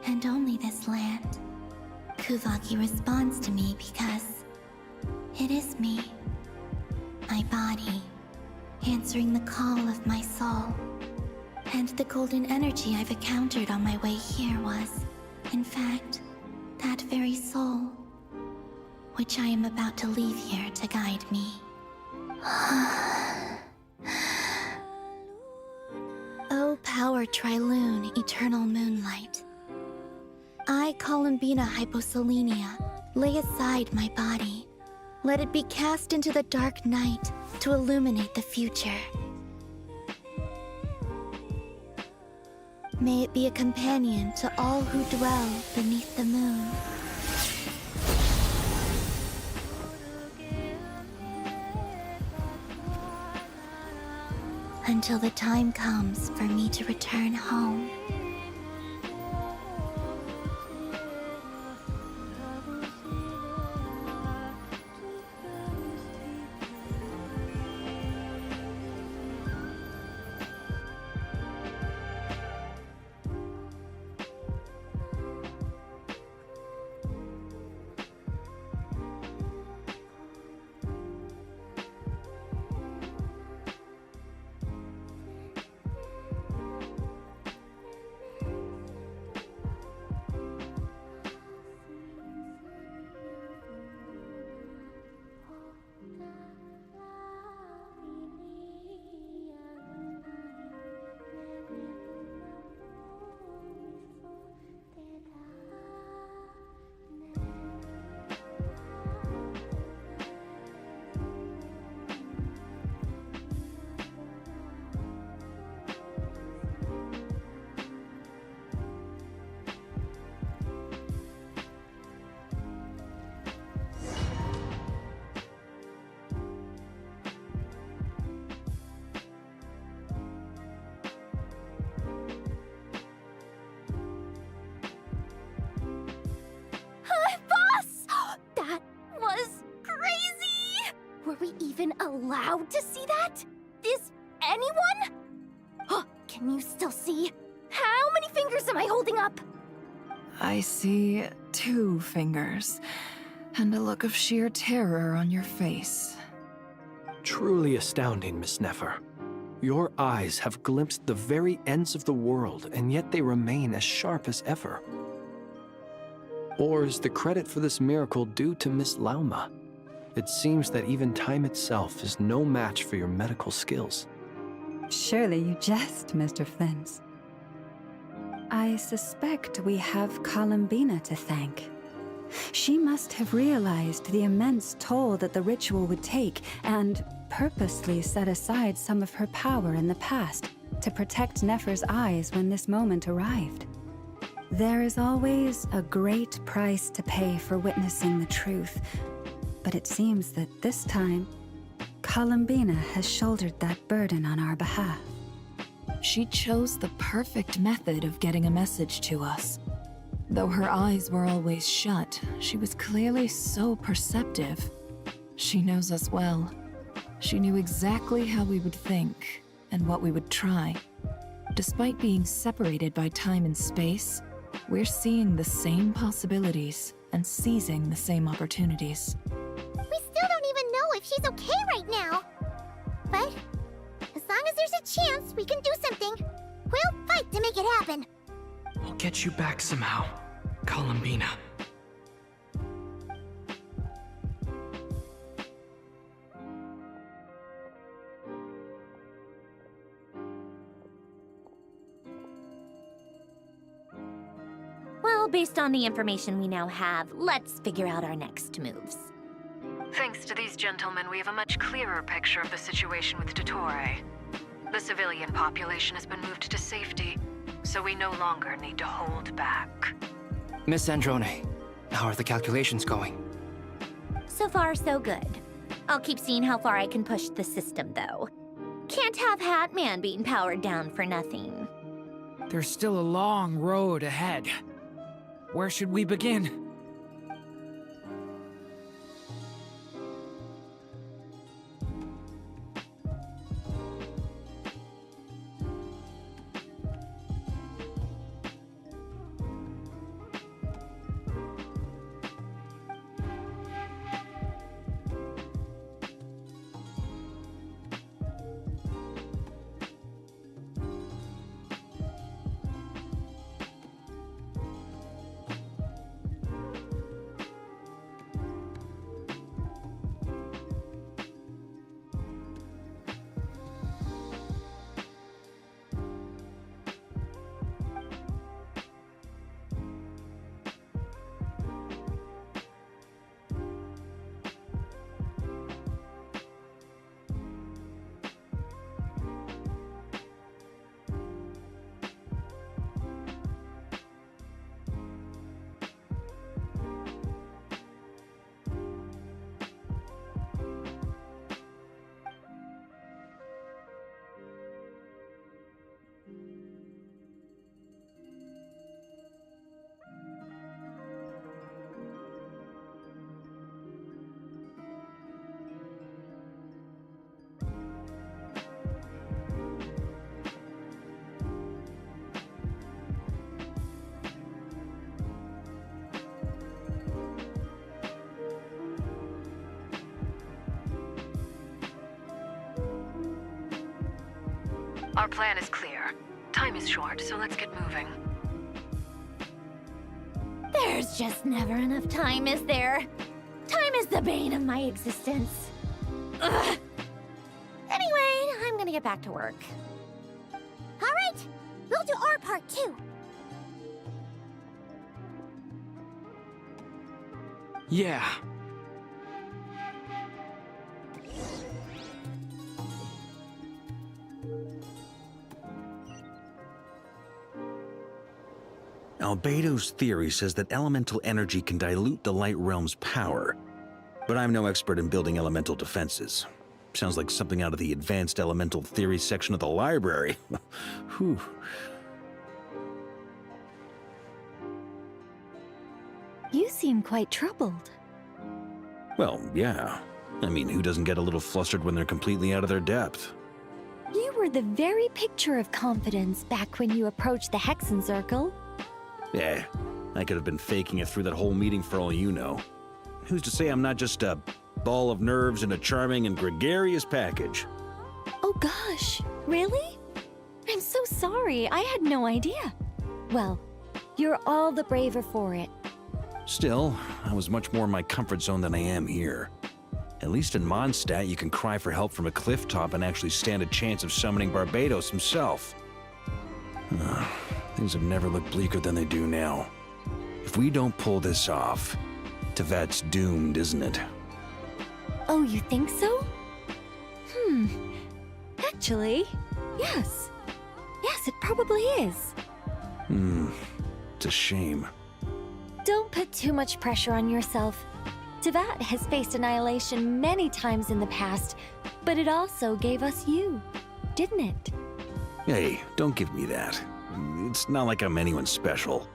and only this land. Kuvaki responds to me because it is me, my body, answering the call of my soul. And the golden energy I've encountered on my way here was, in fact, that very soul, which I am about to leave here to guide me. O power Trilune, eternal moonlight. I, Columbina Hyposelenia, lay aside my body. Let it be cast into the dark night to illuminate the future. May it be a companion to all who dwell beneath the moon. Until the time comes for me to return home. Even allowed to see that? Is anyone? Oh, can you still see? How many fingers am I holding up? I see 2 fingers, and a look of sheer terror on your face. Truly astounding, Miss Nefer. Your eyes have glimpsed the very ends of the world, and yet they remain as sharp as ever. Or is the credit for this miracle due to Miss Lauma? It seems that even time itself is no match for your medical skills. Surely you jest, Mr. Flint. I suspect we have Columbina to thank. She must have realized the immense toll that the ritual would take and purposely set aside some of her power in the past to protect Nefer's eyes when this moment arrived. There is always a great price to pay for witnessing the truth, but it seems that this time, Columbina has shouldered that burden on our behalf. She chose the perfect method of getting a message to us. Though her eyes were always shut, she was clearly so perceptive. She knows us well. She knew exactly how we would think and what we would try. Despite being separated by time and space, we're seeing the same possibilities and seizing the same opportunities. We still don't even know if she's okay right now. But as long as there's a chance we can do something, we'll fight to make it happen. I'll get you back somehow, Columbina. Well, based on the information we now have, let's figure out our next moves. Thanks to these gentlemen, we have a much clearer picture of the situation with Dottore. The civilian population has been moved to safety, so we no longer need to hold back. Miss Androne, how are the calculations going? So far, so good. I'll keep seeing how far I can push the system, though. Can't have Hatman being powered down for nothing. There's still a long road ahead. Where should we begin? Our plan is clear. Time is short, so let's get moving. There's just never enough time, is there? Time is the bane of my existence. Ugh. Anyway, I'm gonna get back to work. All right, we'll do our part too. Yeah. Albedo's theory says that elemental energy can dilute the light realm's power. But I'm no expert in building elemental defenses. Sounds like something out of the advanced elemental theory section of the library. Whew. You seem quite troubled. Well, yeah. I mean, who doesn't get a little flustered when they're completely out of their depth? You were the very picture of confidence back when you approached the Hexen Circle. Yeah, I could have been faking it through that whole meeting for all you know. Who's to say I'm not just a ball of nerves in a charming and gregarious package? Oh gosh, really? I'm so sorry, I had no idea. Well, you're all the braver for it. Still, I was much more in my comfort zone than I am here. At least in Mondstadt, you can cry for help from a cliff top and actually stand a chance of summoning Barbados himself. Things have never looked bleaker than they do now. If we don't pull this off, Tevat's doomed, isn't it? Oh, you think so? Actually, yes. Yes, it probably is. It's a shame. Don't put too much pressure on yourself. Tevat has faced annihilation many times in the past, but it also gave us you, didn't it? Hey, don't give me that. It's not like I'm anyone special.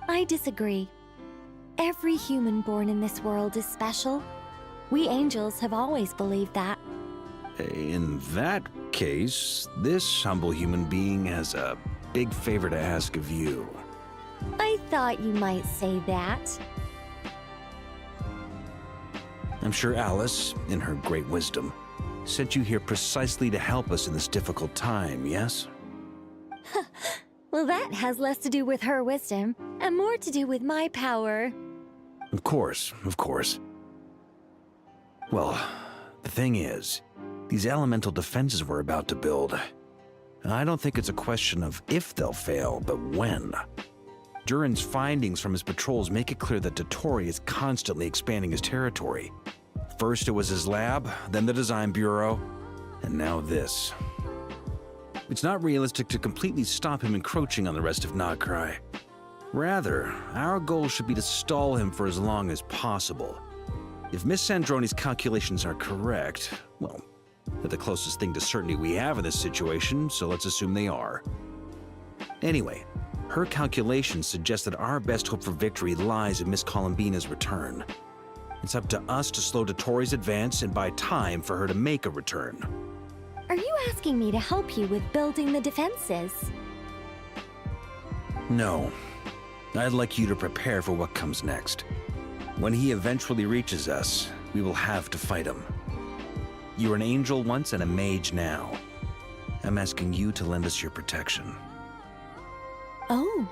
I disagree. Every human born in this world is special. We angels have always believed that. In that case, this humble human being has a big favor to ask of you. I thought you might say that. I'm sure Alice, in her great wisdom, sent you here precisely to help us in this difficult time, yes? Well, that has less to do with her wisdom and more to do with my power. Of course, of course. Well, the thing is, these elemental defenses we're about to build, I don't think it's a question of if they'll fail, but when. Durin's findings from his patrols make it clear that Dottore is constantly expanding his territory. First it was his lab, then the design bureau, and now this. It's not realistic to completely stop him encroaching on the rest of Nagrai. Rather, our goal should be to stall him for as long as possible. If Miss Sandroni's calculations are correct, well, they're the closest thing to certainty we have in this situation, so let's assume they are. Anyway, her calculations suggest that our best hope for victory lies in Miss Columbina's return. It's up to us to slow Dottore's advance and buy time for her to make a return. Are you asking me to help you with building the defenses? No. I'd like you to prepare for what comes next. When he eventually reaches us, we will have to fight him. You were an angel once and a mage now. I'm asking you to lend us your protection. Oh.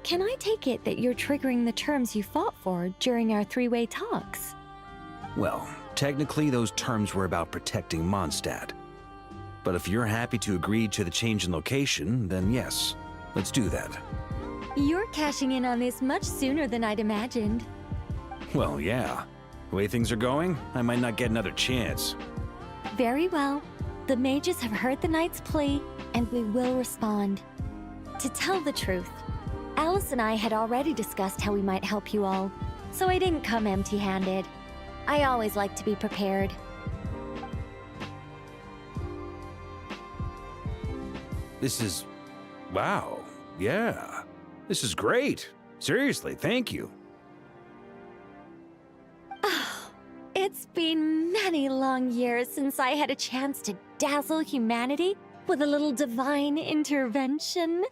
Can I take it that you're triggering the terms you fought for during our three-way talks? Well, technically those terms were about protecting Mondstadt. But if you're happy to agree to the change in location, then yes, let's do that. You're cashing in on this much sooner than I'd imagined. Well, yeah. The way things are going, I might not get another chance. Very well. The mages have heard the knight's plea, and we will respond. To tell the truth, Alice and I had already discussed how we might help you all, so I didn't come empty-handed. I always like to be prepared. This is... wow. Yeah. This is great. Seriously, thank you. It's been many long years since I had a chance to dazzle humanity with a little divine intervention.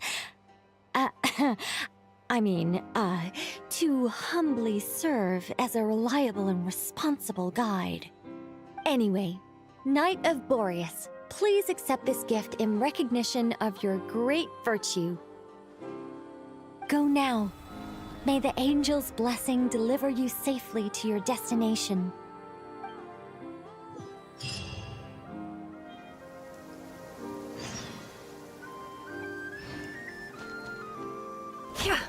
To humbly serve as a reliable and responsible guide. Anyway, Knight of Boreas, please accept this gift in recognition of your great virtue. Go now. May the angel's blessing deliver you safely to your destination. Yeah.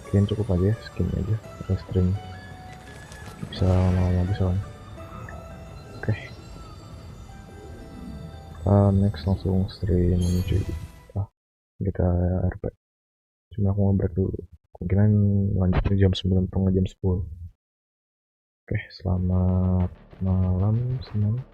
sekian cukup aja, sekian aja kita stream, bisa lama-lama bisa kan. Oke, next langsung stream cuy. Kita RP, cuma aku mau break dulu, mungkin lanjutnya jam 9 atau jam 10. Oke, selamat malam semuanya.